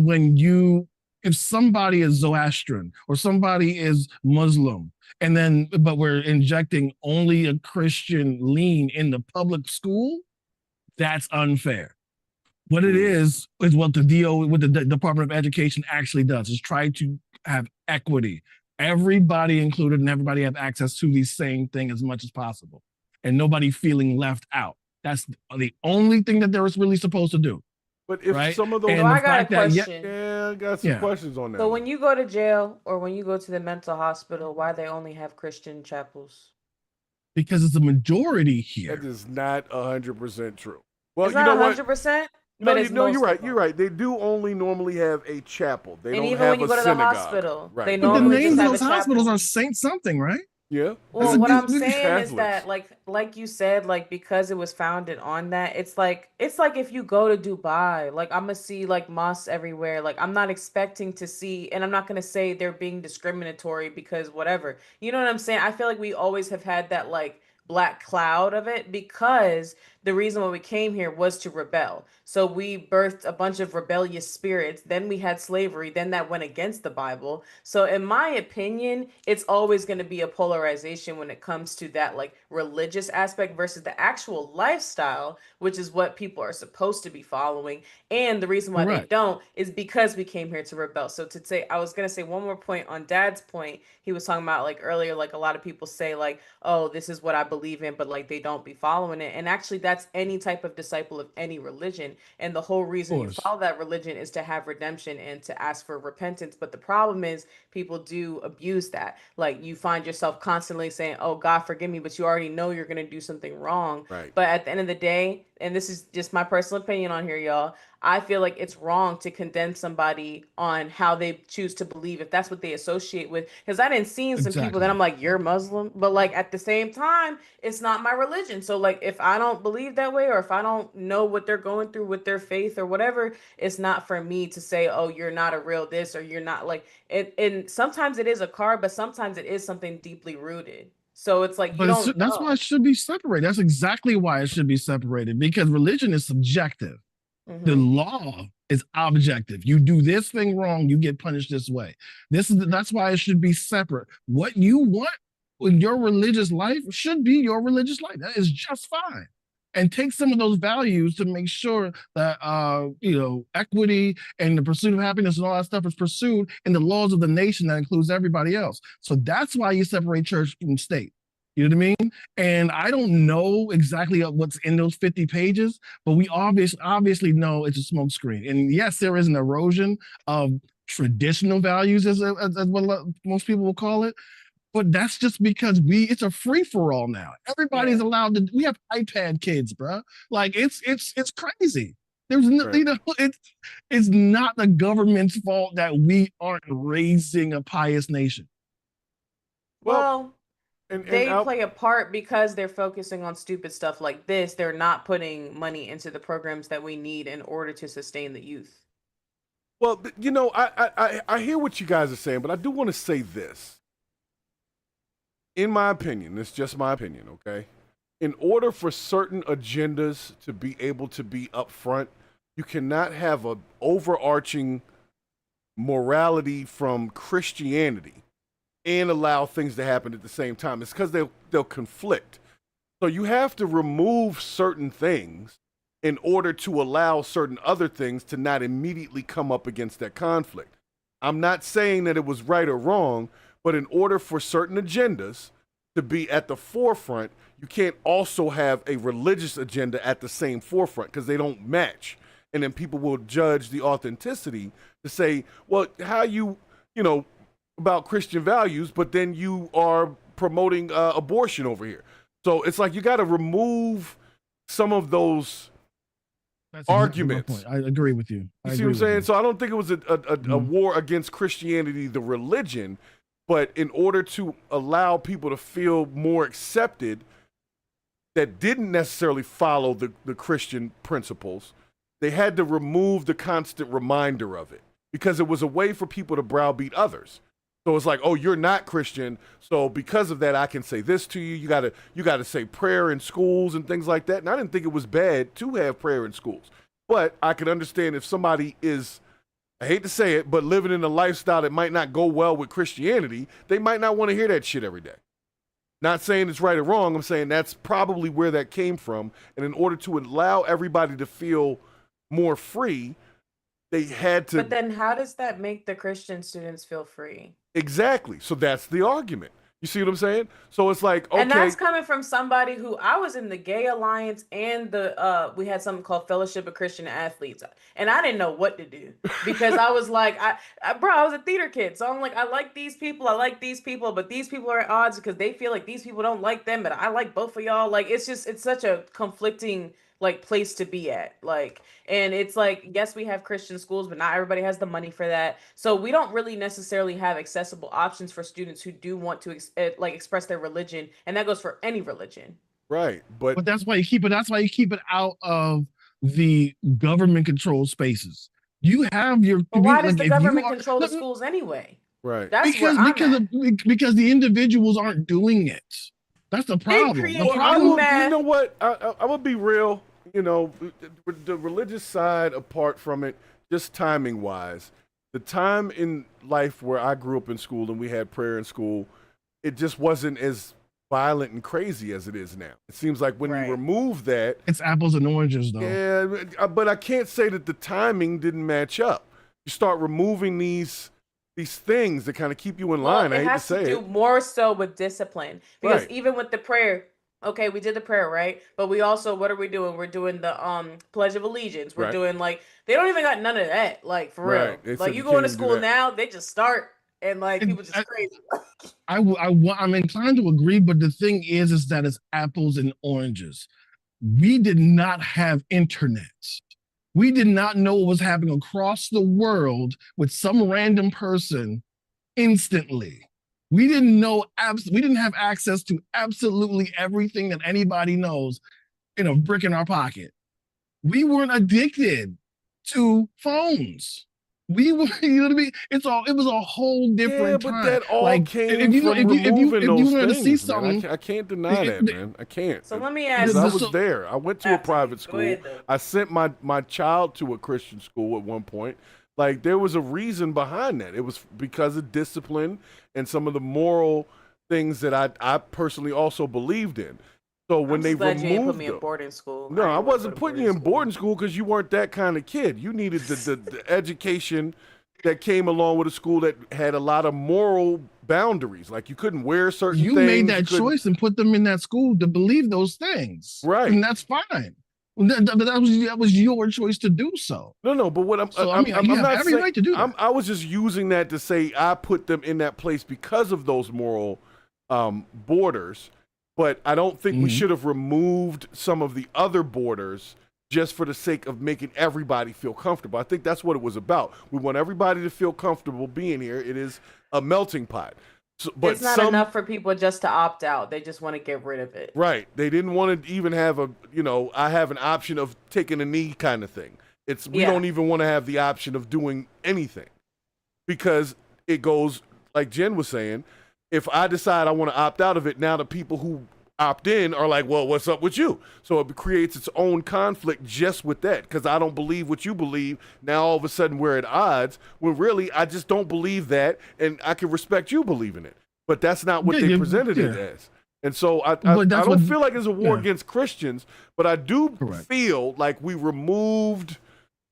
if somebody is Zoroastrian or somebody is Muslim, and then but we're injecting only a Christian lean in the public school, that's unfair. What it is what the what the Department of Education actually does is try to have equity. Everybody included and everybody have access to the same thing as much as possible, and nobody feeling left out. That's the only thing that they're really supposed to do. But if right? some of those, So I got a question. I got some questions on that. So when you go to jail or when you go to the mental hospital, why they only have Christian chapels? Because it's a majority here. That is not 100% true. Well, It's you not know what? 100%. No, But it's you're most right. of them. You're right. They do only normally have a chapel. They And don't even have when you a go to the synagogue. hospital, Right. they But the normally names just of have those a hospitals chapel. are Saint something, right? Yeah. Well, what I'm saying Catholics. is that, like you said, like because it was founded on that, it's like if you go to Dubai, like I'm gonna see like mosques everywhere. Like I'm not expecting to see, and I'm not gonna say they're being discriminatory because whatever. You know what I'm saying? I feel like we always have had that like black cloud of it because the reason why we came here was to rebel. So we birthed a bunch of rebellious spirits. Then we had slavery. Then that went against the Bible. So in my opinion, it's always going to be a polarization when it comes to that like religious aspect versus the actual lifestyle, which is what people are supposed to be following. And the reason why they Correct. don't is because we came here to rebel. So to say, I was going to say one more point on Dad's point. He was talking about like earlier, like a lot of people say like, oh, this is what I believe in, but like they don't be following it. And actually that's any type of disciple of any religion. And the whole reason you follow that religion is to have redemption and to ask for repentance. But the problem is people do abuse that. Like you find yourself constantly saying, oh, God, forgive me, but you already know you're going to do something wrong. Right. But at the end of the day, and this is just my personal opinion on here, y'all, I feel like it's wrong to condemn somebody on how they choose to believe if that's what they associate with. Because I didn't see some people that I'm like, you're Muslim, but like at the same time, it's not my religion. So like if I don't believe that way or if I don't know what they're going through with their faith or whatever, it's not for me to say, oh, you're not a real this or you're not like it. And sometimes it is a card, but sometimes it is something deeply rooted. So it's like you don't that's know. why it should be separated. That's exactly why it should be separated, because religion is subjective. The law is objective. You do this thing wrong, you get punished this way. That's why it should be separate. What you want in your religious life should be your religious life. That is just fine. And take some of those values to make sure that equity and the pursuit of happiness and all that stuff is pursued in the laws of the nation that includes everybody else. So that's why you separate church from state. You know what I mean? And I don't know exactly what's in those 50 pages, but we obviously know it's a smokescreen. And yes, there is an erosion of traditional values, as what most people will call it. But that's just because it's a free for all now. Everybody's allowed to. We have iPad kids, bro. Like it's crazy. There's no, it's not the government's fault that we aren't raising a pious nation. Well, they play a part because they're focusing on stupid stuff like this. They're not putting money into the programs that we need in order to sustain the youth. Well, you know, I hear what you guys are saying, but I do want to say this. In my opinion, it's just my opinion, okay? In order for certain agendas to be able to be up front, you cannot have an overarching morality from Christianity and allow things to happen at the same time. It's because they'll conflict. So you have to remove certain things in order to allow certain other things to not immediately come up against that conflict. I'm not saying that it was right or wrong, but in order for certain agendas to be at the forefront, you can't also have a religious agenda at the same forefront because they don't match. And then people will judge the authenticity to say, well, how you know, about Christian values, but then you are promoting abortion over here. So it's like you got to remove some of those arguments. I agree with you. You see what I'm saying? So I don't think it was a war against Christianity, the religion, but in order to allow people to feel more accepted that didn't necessarily follow the Christian principles, they had to remove the constant reminder of it because it was a way for people to browbeat others. So it's like, oh, you're not Christian, so because of that, I can say this to you. You gotta say prayer in schools and things like that. And I didn't think it was bad to have prayer in schools, but I could understand if somebody is, I hate to say it, but living in a lifestyle that might not go well with Christianity, they might not want to hear that shit every day. Not saying it's right or wrong. I'm saying that's probably where that came from. And in order to allow everybody to feel more free, they had to. But then how does that make the Christian students feel free? Exactly. So that's the argument. You see what I'm saying? So it's like, okay. And that's coming from somebody who, I was in the Gay Alliance and we had something called Fellowship of Christian Athletes. And I didn't know what to do because I was like, I was a theater kid. So I'm like, I like these people, but these people are at odds because they feel like these people don't like them, but I like both of y'all. Like, it's such a conflicting like place to be at, like, and it's like, yes, we have Christian schools, but not everybody has the money for that, so we don't really necessarily have accessible options for students who do want to express their religion, and that goes for any religion, right? But that's why you keep it out of the government controlled spaces. You have your, but why does the government control the schools anyway? Right. That's because the individuals aren't doing it. That's the problem. You know what? I would be real. You know, the religious side apart from it, just timing wise, the time in life where I grew up in school and we had prayer in school, it just wasn't as violent and crazy as it is now. It seems like when you remove that, it's apples and oranges, though. Yeah, but I can't say that the timing didn't match up. You start removing these things that kind of keep you in line. I hate to say it. It has to do more so with discipline, because even with the prayer, okay, we did the prayer, right? But we also, what are we doing? We're doing the Pledge of Allegiance. We're doing they don't even got none of that, like, for real. Like, you go into school now, they just start and like people just crazy. I'm inclined to agree, but the thing is that it's apples and oranges. We did not have internet. We did not know what was happening across the world with some random person instantly. We didn't know, we didn't have access to absolutely everything that anybody knows in a brick in our pocket. We weren't addicted to phones. We were, you know what I mean? It was a whole different time. But that all came from removing those things, man. I can't deny that, man. I can't. So let me ask you. I was there. I went to a private school. I sent my child to a Christian school at one point. Like, there was a reason behind that. It was because of discipline and some of the moral things that I personally also believed in. So when they removed you put me in boarding school. No, I wasn't putting you in boarding school because you weren't that kind of kid. You needed the education that came along with a school that had a lot of moral boundaries. Like, you couldn't wear certain things. You made that choice and put them in that school to believe those things. Right. And that's fine. That was your choice to do so. No, but what I'm not saying, right to do that. I was just using that to say I put them in that place because of those moral borders. But I don't think we should have removed some of the other borders just for the sake of making everybody feel comfortable. I think that's what it was about. We want everybody to feel comfortable being here. It is a melting pot. So, but it's not enough for people just to opt out. They just want to get rid of it. Right. They didn't want to even have a, I have an option of taking a knee kind of thing. We don't even want to have the option of doing anything, because it goes, like Jen was saying, if I decide I want to opt out of it, now the people who opt in are like, well, what's up with you? So it creates its own conflict just with that, because I don't believe what you believe. Now all of a sudden we're at odds, when really I just don't believe that, and I can respect you believing it. But that's not what they presented it as. And so I don't feel like it's a war against Christians, but I do feel like we removed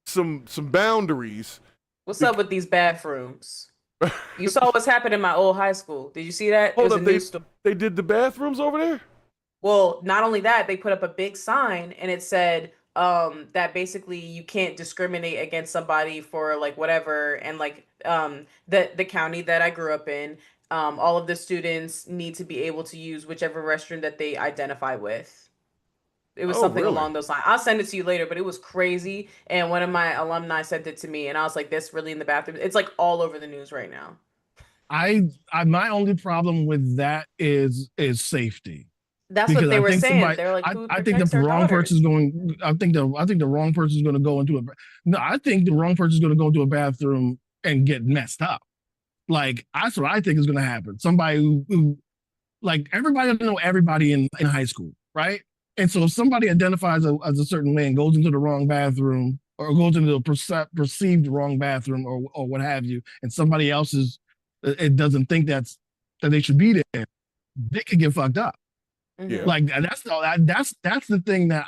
some boundaries. What's up with these bathrooms? You saw what's happened in my old high school. Did you see that? Hold up, they did the bathrooms over there? Well, not only that, they put up a big sign and it said that basically you can't discriminate against somebody for like whatever, and like the county that I grew up in, all of the students need to be able to use whichever restroom that they identify with. It was something along those lines. I'll send it to you later, but it was crazy. And one of my alumni sent it to me, and I was like, "This really in the bathroom?" It's like all over the news right now. My only problem with that is safety. That's what they were saying. They're like, I think the wrong person's going. I think the wrong person's going to go into a. No, I think the wrong person's going to go into a bathroom and get messed up. Like that's what I think is going to happen. Somebody who like everybody doesn't know everybody in high school, right? And so if somebody identifies as a certain way and goes into the wrong bathroom, or goes into the perceived wrong bathroom, or what have you, and somebody else it doesn't think that they should be there, they could get fucked up. Yeah. Like that's the thing that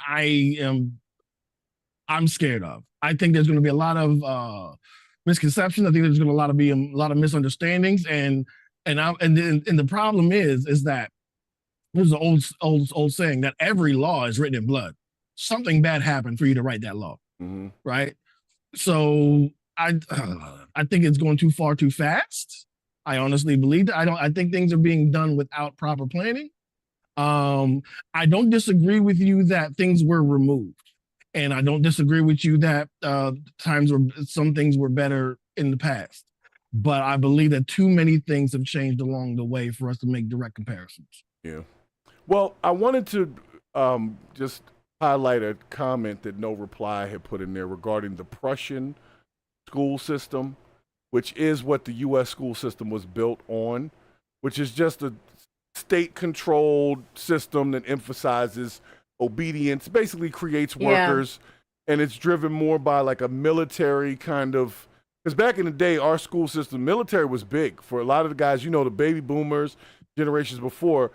I'm scared of. I think there's going to be a lot of misconceptions. I think there's going to be a lot of misunderstandings, and the problem is that there's an old saying that every law is written in blood. Something bad happened for you to write that law, right? So I think it's going too far too fast. I honestly believe that. I think things are being done without proper planning. I don't disagree with you that things were removed, and I don't disagree with you that some things were better in the past. But I believe that too many things have changed along the way for us to make direct comparisons. Yeah. Well, I wanted to just highlight a comment that No Reply had put in there regarding the Prussian school system, which is what the U.S. school system was built on, which is just a state-controlled system that emphasizes obedience, basically creates workers, and it's driven more by like a military kind of, because back in the day, our school system, military was big. For a lot of the guys, the baby boomers, generations before,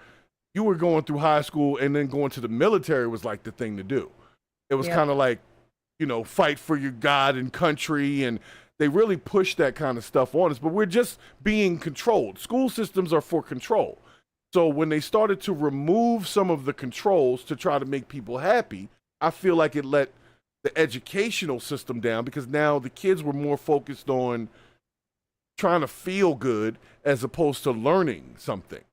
you were going through high school and then going to the military was like the thing to do. It was kind of like, fight for your God and country, and they really pushed that kind of stuff on us, but we're just being controlled. School systems are for control. So when they started to remove some of the controls to try to make people happy, I feel like it let the educational system down, because now the kids were more focused on trying to feel good as opposed to learning something.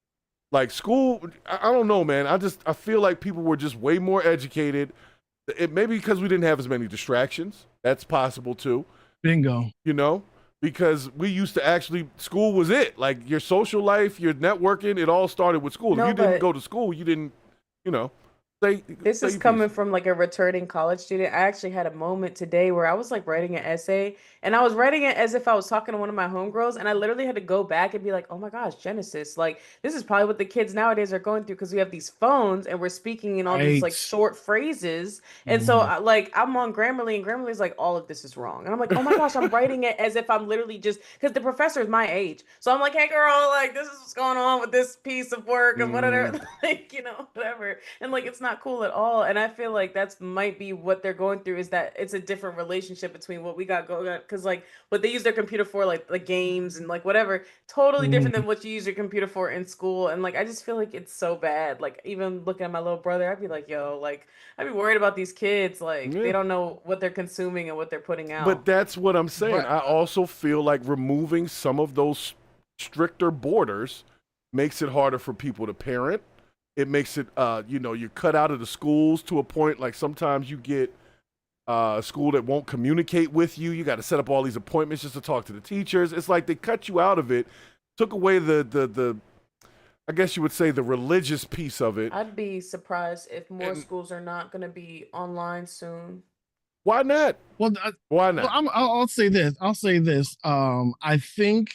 Like school, I don't know, man. I feel like people were just way more educated. It maybe because we didn't have as many distractions. That's possible too. Bingo. Because we used to school was it. Like your social life, your networking, it all started with school. If you didn't go to school, you didn't, This is coming from like a returning college student. I actually had a moment today where I was like writing an essay, and I was writing it as if I was talking to one of my homegirls, and I literally had to go back and be like, oh my gosh, Genesis, like this is probably what the kids nowadays are going through, because we have these phones and we're speaking in all these like short phrases. And so I'm on Grammarly, and Grammarly's like, all of this is wrong. And I'm like, oh my gosh, I'm writing it as if I'm literally just, because the professor is my age. So I'm like, hey girl, like this is what's going on with this piece of work and whatever, like, whatever. And like, it's not cool at all. And I feel like that's might be what they're going through, is that it's a different relationship between what we got going on, because like what they use their computer for, like the games and like whatever, totally different than what you use your computer for in school. And like I just feel like it's so bad. Like even looking at my little brother, I'd be like, yo, like I'd be worried about these kids. Like they don't know what they're consuming and what they're putting out. But that's what I'm saying. I also feel like removing some of those stricter borders makes it harder for people to parent. It makes it, you're cut out of the schools to a point. Like sometimes you get a school that won't communicate with you. You got to set up all these appointments just to talk to the teachers. It's like they cut you out of it took away the I guess you would say the religious piece of it. I'd be surprised if more schools are not going to be online soon. Why not? Well, why not? Well, I'll say this. I think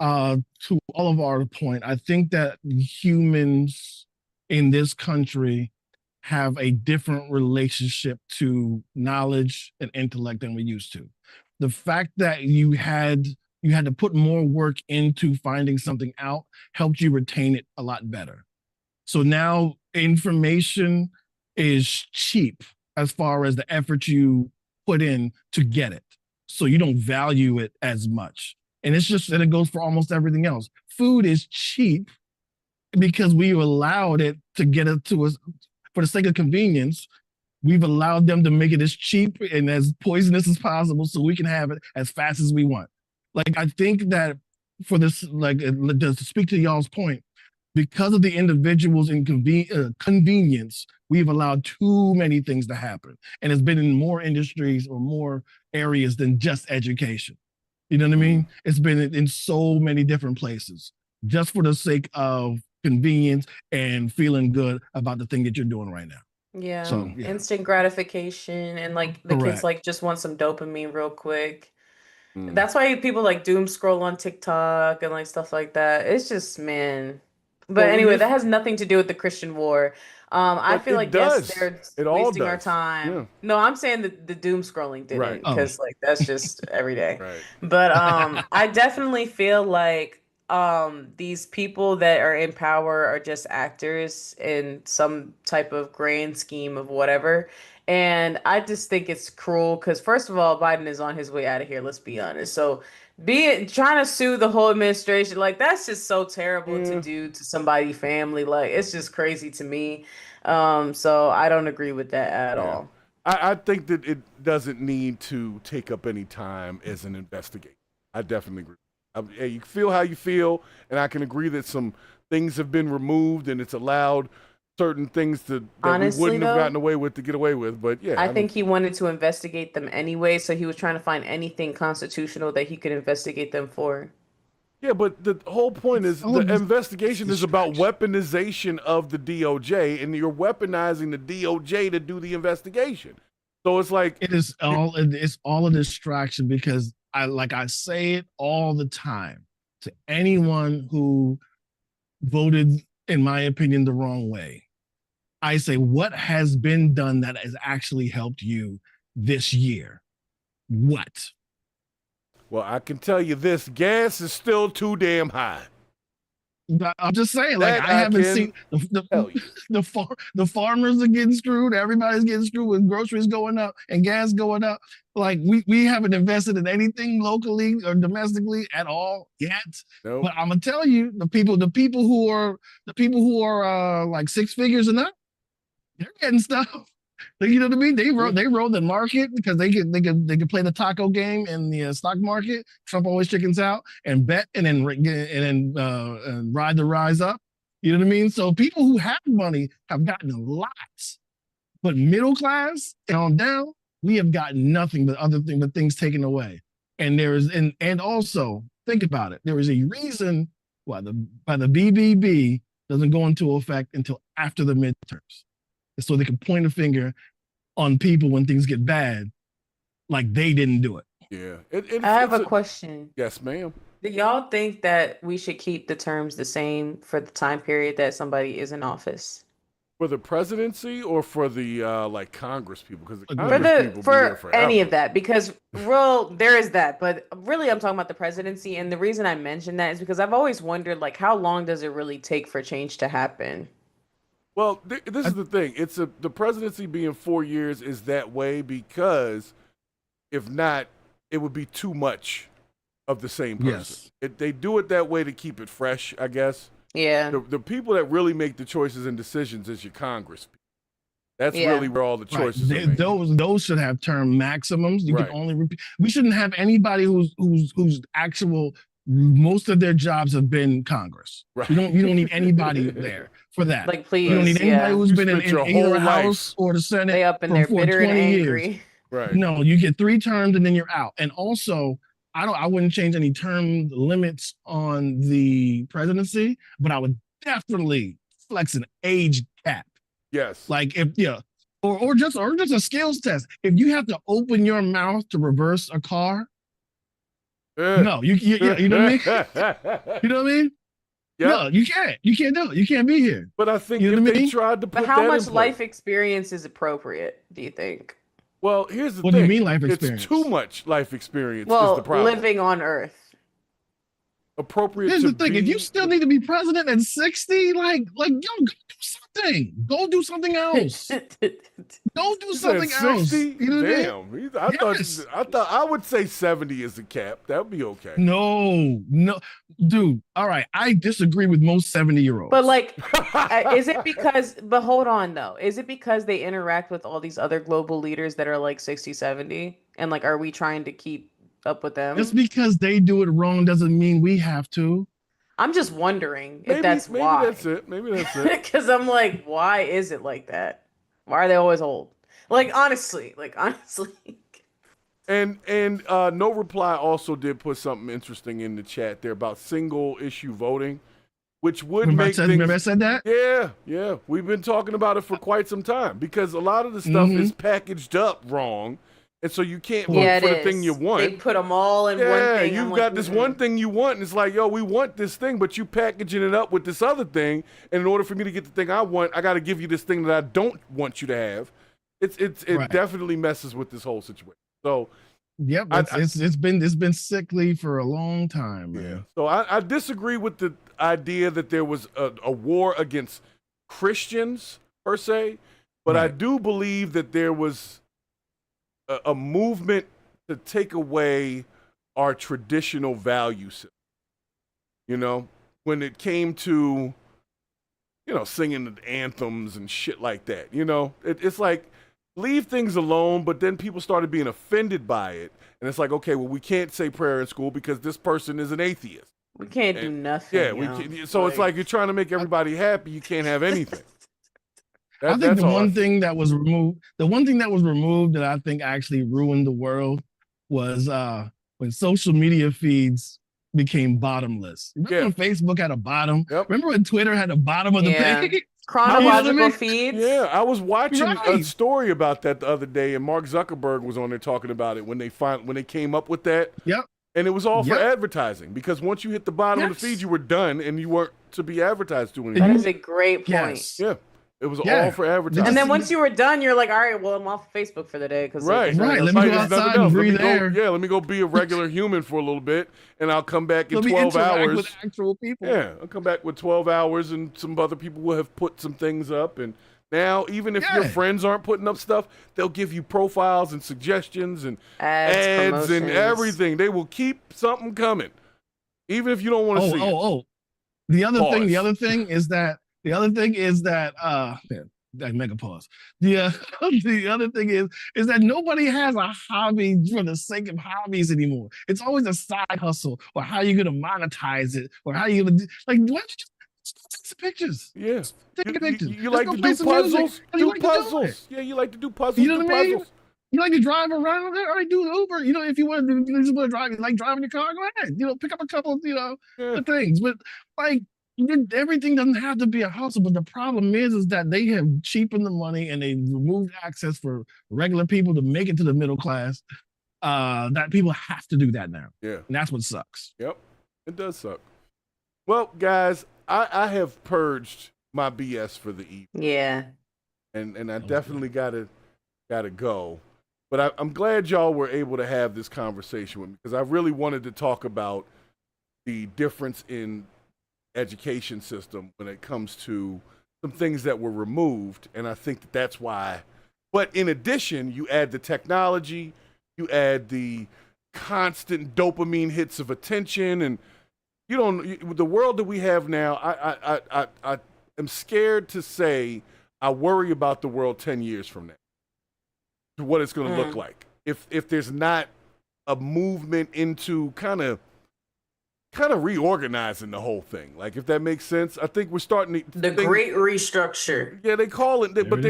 to all of our point, I think that humans in this country have a different relationship to knowledge and intellect than we used to. The fact that you had to put more work into finding something out helped you retain it a lot better. So now information is cheap as far as the effort you put in to get it. So you don't value it as much. And it goes for almost everything else. Food is cheap because we allowed it to get it to us for the sake of convenience. We've allowed them to make it as cheap and as poisonous as possible so we can have it as fast as we want. Like, I think that for this, like, to speak to y'all's point, because of the individuals in convenience, we've allowed too many things to happen. And it's been in more industries or more areas than just education. You know what I mean? It's been in so many different places, just for the sake of convenience and feeling good about the thing that you're doing right now. Yeah. So, yeah. Instant gratification, and like the Correct. kids like just want some dopamine real quick. That's why people like doom scroll on TikTok and like stuff like that. It's just, man. But Well, anyway, yes- that has nothing to do with the Christian war. I But feel it like does. yes, they're It all wasting our does. time. Yeah. No, I'm saying that the doom scrolling didn't, Right. because like that's just every day. Right. But I definitely feel like these people that are in power are just actors in some type of grand scheme of whatever. And I just think it's cruel because, first of all, Biden is on his way out of here, let's be honest. So trying to sue the whole administration, like, that's just so terrible to do to somebody's family. Like, it's just crazy to me. So I don't agree with that at all. I think that it doesn't need to take up any time as an investigation. I definitely agree. You feel how you feel, and I can agree that some things have been removed and it's allowed certain things that Honestly, we wouldn't have though, gotten away with to get away with. But yeah, I think he wanted to investigate them anyway, so he was trying to find anything constitutional that he could investigate them for. Yeah, but the whole point is the investigation is about weaponization of the DOJ, and you're weaponizing the DOJ to do the investigation. So it's like it's all a distraction, because I say it all the time to anyone who voted, in my opinion, the wrong way. I say, what has been done that has actually helped you this year? What? Well, I can tell you this: gas is still too damn high. I'm just saying, like, That I haven't can seen the farmers are getting screwed. Everybody's getting screwed with groceries going up and gas going up. Like, we haven't invested in anything locally or domestically at all yet. Nope. But I'm gonna tell you, the people who are like six figures and up, they're getting stuff. You know what I mean? They rode the market because they could play the taco game in the stock market. Trump always chickens out and bet and then ride the rise up. You know what I mean? So people who have money have gotten a lot, but middle class and on down, we have gotten nothing but things taken away. And and also think about it. There is a reason why the BBB doesn't go into effect until after the midterms. So they can point a finger on people when things get bad, like they didn't do it. Yeah. I have a question. Yes, ma'am. Do y'all think that we should keep the terms the same for the time period that somebody is in office? For the presidency or for the like Congress people? Because the Congress people be For there forever. any of that, because there is that, but really I'm talking about the presidency, and the reason I mention that is because I've always wondered, like, how long does it really take for change to happen? Well, this is the thing. The presidency being 4 years is that way because if not, it would be too much of the same person. Yes. They do it that way to keep it fresh, I guess. Yeah. The people that really make the choices and decisions is your Congress. That's really where all the choices are made. Those should have term maximums. You can only repeat. We shouldn't have anybody whose actual most of their jobs have been Congress. Right. You don't need anybody there for that. Like, please, you don't need anybody who's been in your either whole the life. House or the Senate. They up in there for bitter and 20 angry. years. Right. No, you get 3 terms and then you're out. And also, I wouldn't change any term limits on the presidency, but I would definitely flex an age cap. Yes. Like if or just a skills test. If you have to open your mouth to reverse a car, no, you know what I mean? You know what I mean? Yep. No, you can't. You can't do it. You can't be here. But I think You know if what I they mean? tried to put But how that much in place- life experience is appropriate, do you think? Well, here's the What thing. do you mean life experience? It's too much life experience is Well, the problem. living on Earth. Appropriate Here's to the thing: be, if you still need to be president at 60, like yo, go do something. Go do something else. Go do You said something else. 60? You know what I mean? Damn. Yes. I thought I would say 70 is the cap. That would be okay. No, dude. All right, I disagree with most 70-year-olds. But like, is it because, but hold on though, is it because they interact with all these other global leaders that are like 60, 70? And like, are we trying to keep up with them? Just because they do it wrong doesn't mean we have to. I'm just wondering if Maybe that's maybe why. that's it. Maybe that's it. Because I'm like, why is it like that? Why are they always old? Like honestly. And No Reply also did put something interesting in the chat there about single issue voting, which would make things. Remember I said that? Yeah. We've been talking about it for quite some time because a lot of the stuff is packaged up wrong, and so you can't vote for the thing you want. They put them all in one thing. Yeah, you've got this one thing you want, and it's like, yo, we want this thing, but you packaging it up with this other thing, and in order for me to get the thing I want, I got to give you this thing that I don't want you to have. It Right. definitely messes with this whole situation. So, yep, it's been sickly for a long time, man. yeah. So I disagree with the idea that there was a war against Christians per se, but I do believe that there was a movement to take away our traditional value system. You know, when it came to, singing the anthems and shit like that. It's like, leave things alone, but then people started being offended by it. And it's like, okay, well, we can't say prayer in school because this person is an atheist. We can't do nothing. Yeah, we can't. So it's like you're trying to make everybody happy. You can't have anything. I think the one thing that was removed that I think actually ruined the world was when social media feeds became bottomless. Remember when Facebook had a bottom? Yep. Remember when Twitter had the bottom of the page? Chronological feeds. Yeah, I was watching a story about that the other day, and Mark Zuckerberg was on there talking about it when they came up with that. Yep. And it was all for advertising, because once you hit the bottom of the feed, you were done, and you weren't to be advertised to anymore. That is a great point. Yes. Yeah. It was all for advertising. And then once you were done, you're like, all right, well, I'm off Facebook for the day. Right. Let me go outside and breathe air. Let me go be a regular human for a little bit, and I'll come back in Let me 12 interact hours. with actual people. Yeah, I'll come back with 12 hours, and some other people will have put some things up. And now, even if your friends aren't putting up stuff, they'll give you profiles and suggestions and ads and everything. They will keep something coming, even if you don't want to see it. The other thing is that man, I make a pause. The other thing is that nobody has a hobby for the sake of hobbies anymore. It's always a side hustle, or how you gonna monetize it, or how you gonna why don't you just take some pictures? Yeah, take pictures. You like to do puzzles? Do puzzles. Yeah, you like to do puzzles. You know what I mean? Puzzles. You like to drive around? All right, do Uber. If you want to, just want to drive, you like driving your car, go ahead. Pick up a couple of, things. But like, everything doesn't have to be a hustle. But the problem is that they have cheapened the money and they removed access for regular people to make it to the middle class. That people have to do that now. Yeah, and that's what sucks. Yep, it does suck. Well, guys, I have purged my BS for the evening. Yeah, and I definitely gotta go. But I'm glad y'all were able to have this conversation with me, because I really wanted to talk about the difference in education system when it comes to some things that were removed, and I think that's why. But in addition, you add the technology, you add the constant dopamine hits of attention, and the world that we have now, I am scared to say I worry about the world 10 years from now, what it's going to look like if there's not a movement into kind of reorganizing the whole thing. Like, if that makes sense. I think we're starting to the great restructure. Yeah, they call it, but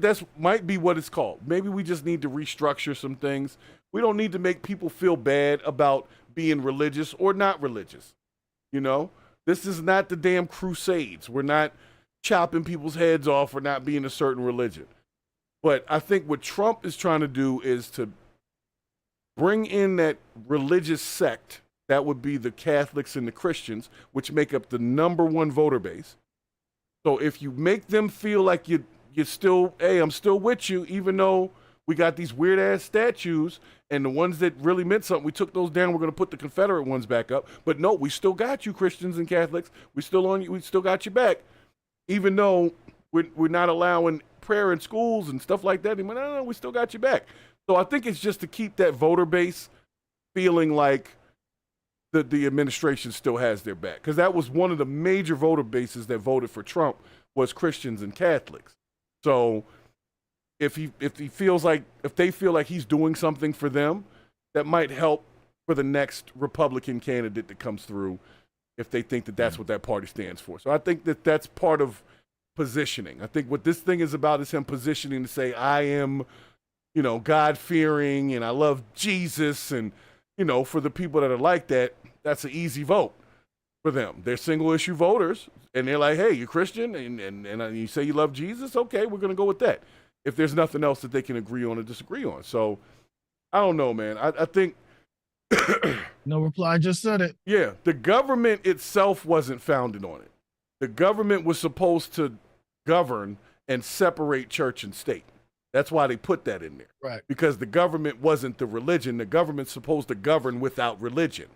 that's might be what it's called. Maybe we just need to restructure some things. We don't need to make people feel bad about being religious or not religious. You know, this is not the damn Crusades. We're not chopping people's heads off for not being a certain religion. But I think what Trump is trying to do is to bring in that religious sect. That would be the Catholics and the Christians, which make up the #1 voter base. So if you make them feel like you're still, hey, I'm still with you, even though we got these weird ass statues and the ones that really meant something, we took those down. We're going to put the Confederate ones back up. But no, we still got you, Christians and Catholics. We still got you back, even though we're not allowing prayer in schools and stuff like that anymore. No, we still got you back. So I think it's just to keep that voter base feeling like the administration still has their back, because that was one of the major voter bases that voted for Trump was Christians and Catholics. So if they feel like he's doing something for them, that might help for the next Republican candidate that comes through, if they think that that's what that party stands for. So I think that that's part of positioning. I think what this thing is about is him positioning to say, I am, God-fearing and I love Jesus. And, for the people that are like that, that's an easy vote for them. They're single-issue voters, and they're like, hey, you're Christian, and you say you love Jesus? Okay, we're going to go with that, if there's nothing else that they can agree on or disagree on. So, I don't know, man. I think... No reply, just said it. Yeah, the government itself wasn't founded on it. The government was supposed to govern and separate church and state. That's why they put that in there. Right. Because the government wasn't the religion. The government's supposed to govern without religion.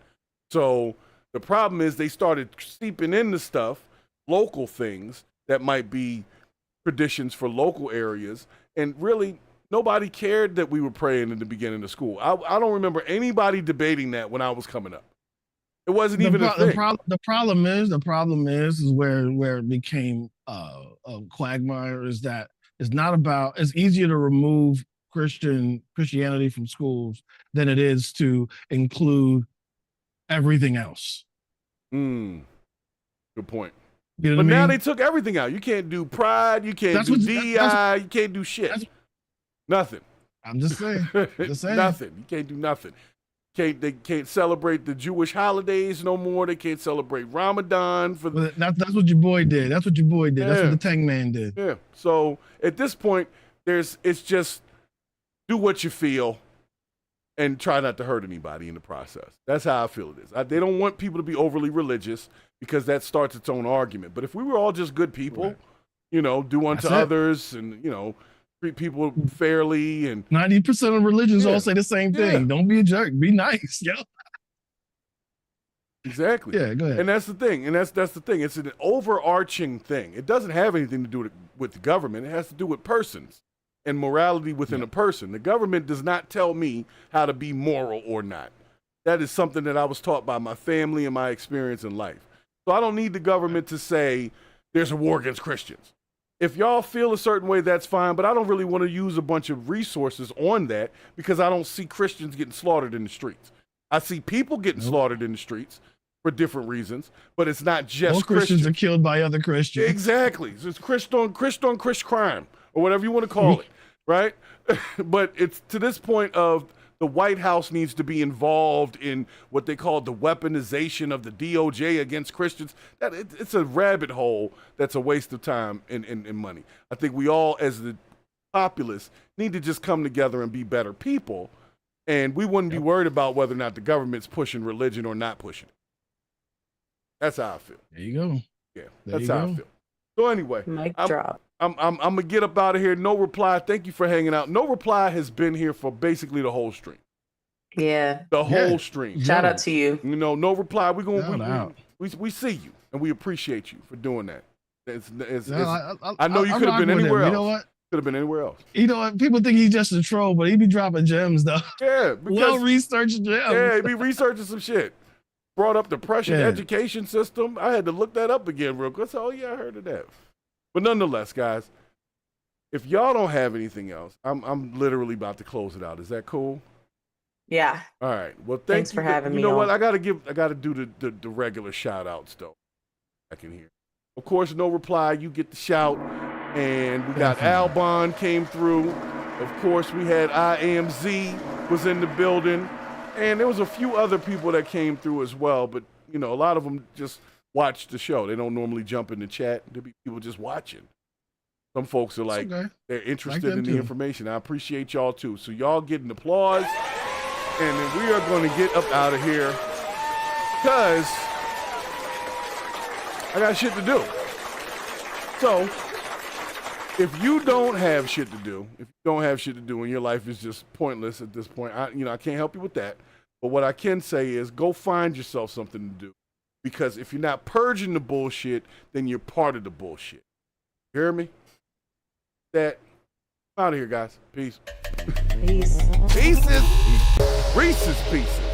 So the problem is they started seeping into stuff, local things that might be traditions for local areas. And really, nobody cared that we were praying in the beginning of school. I don't remember anybody debating that when I was coming up. It wasn't even a thing. The problem is where it became a quagmire is that it's easier to remove Christianity from schools than it is to include everything else. Good point. You know but now I mean? they took everything out. You can't do pride. You can't do DEI. You can't do shit. Nothing. I'm just saying. Nothing. You can't do nothing. They can't celebrate the Jewish holidays no more. They can't celebrate Ramadan. That's what your boy did. That's what the Tank Man did. Yeah. So at this point, it's just do what you feel and try not to hurt anybody in the process. That's how I feel it is. They don't want people to be overly religious because that starts its own argument. But if we were all just good people, do unto others and, treat people fairly, and 90% of religions all say the same thing. Yeah. Don't be a jerk. Be nice. Yo. Exactly. Yeah, go ahead. And that's the thing. And that's the thing. It's an overarching thing. It doesn't have anything to do with the government. It has to do with persons and morality within a person. The government does not tell me how to be moral or not. That is something that I was taught by my family and my experience in life. So I don't need the government to say there's a war against Christians. If y'all feel a certain way, that's fine, but I don't really want to use a bunch of resources on that because I don't see Christians getting slaughtered in the streets. I see people getting slaughtered in the streets for different reasons, but it's not just Most Christians are killed by other Christians. Exactly. It's Christ on Christ crime, or whatever you want to call it, right? But it's to this point of the White House needs to be involved in what they call the weaponization of the DOJ against Christians. It's a rabbit hole that's a waste of time and money. I think we all, as the populace, need to just come together and be better people, and we wouldn't be worried about whether or not the government's pushing religion or not pushing it. That's how I feel. There you go. Yeah, that's how I feel. So anyway, Mic drop. I'm gonna get up out of here. No reply. Thank you for hanging out. No reply has been here for basically the whole stream. Yeah. The whole stream. Shout out to you. No reply. We see you and we appreciate you for doing that. I know you could have been anywhere else. You know what? Could have been anywhere else. You know what? People think he's just a troll, but he be dropping gems though. Yeah. Well-researched gems. Yeah, he be researching some shit. Brought up the Prussian education system. I had to look that up again real quick. So, I heard of that. But nonetheless, guys, if y'all don't have anything else, I'm literally about to close it out. Is that cool? Yeah. All right. Well, thanks for having me. You know on. what? I gotta do the regular shout outs though. I can hear. Of course, no reply. You get the shout. And we got Albon came through. Of course, we had IAMZ was in the building. And there was a few other people that came through as well, but you know, a lot of them just watch the show. They don't normally jump in the chat. There'll be people just watching. Some folks are like, they're interested in the information. I appreciate y'all too. So y'all getting applause, and then we are going to get up out of here because I got shit to do. So if you don't have shit to do, and your life is just pointless at this point, I can't help you with that. But what I can say is go find yourself something to do. Because if you're not purging the bullshit, then you're part of the bullshit. You hear me? That. I'm out of here, guys. Peace. Peace. Pieces. Reese's Pieces.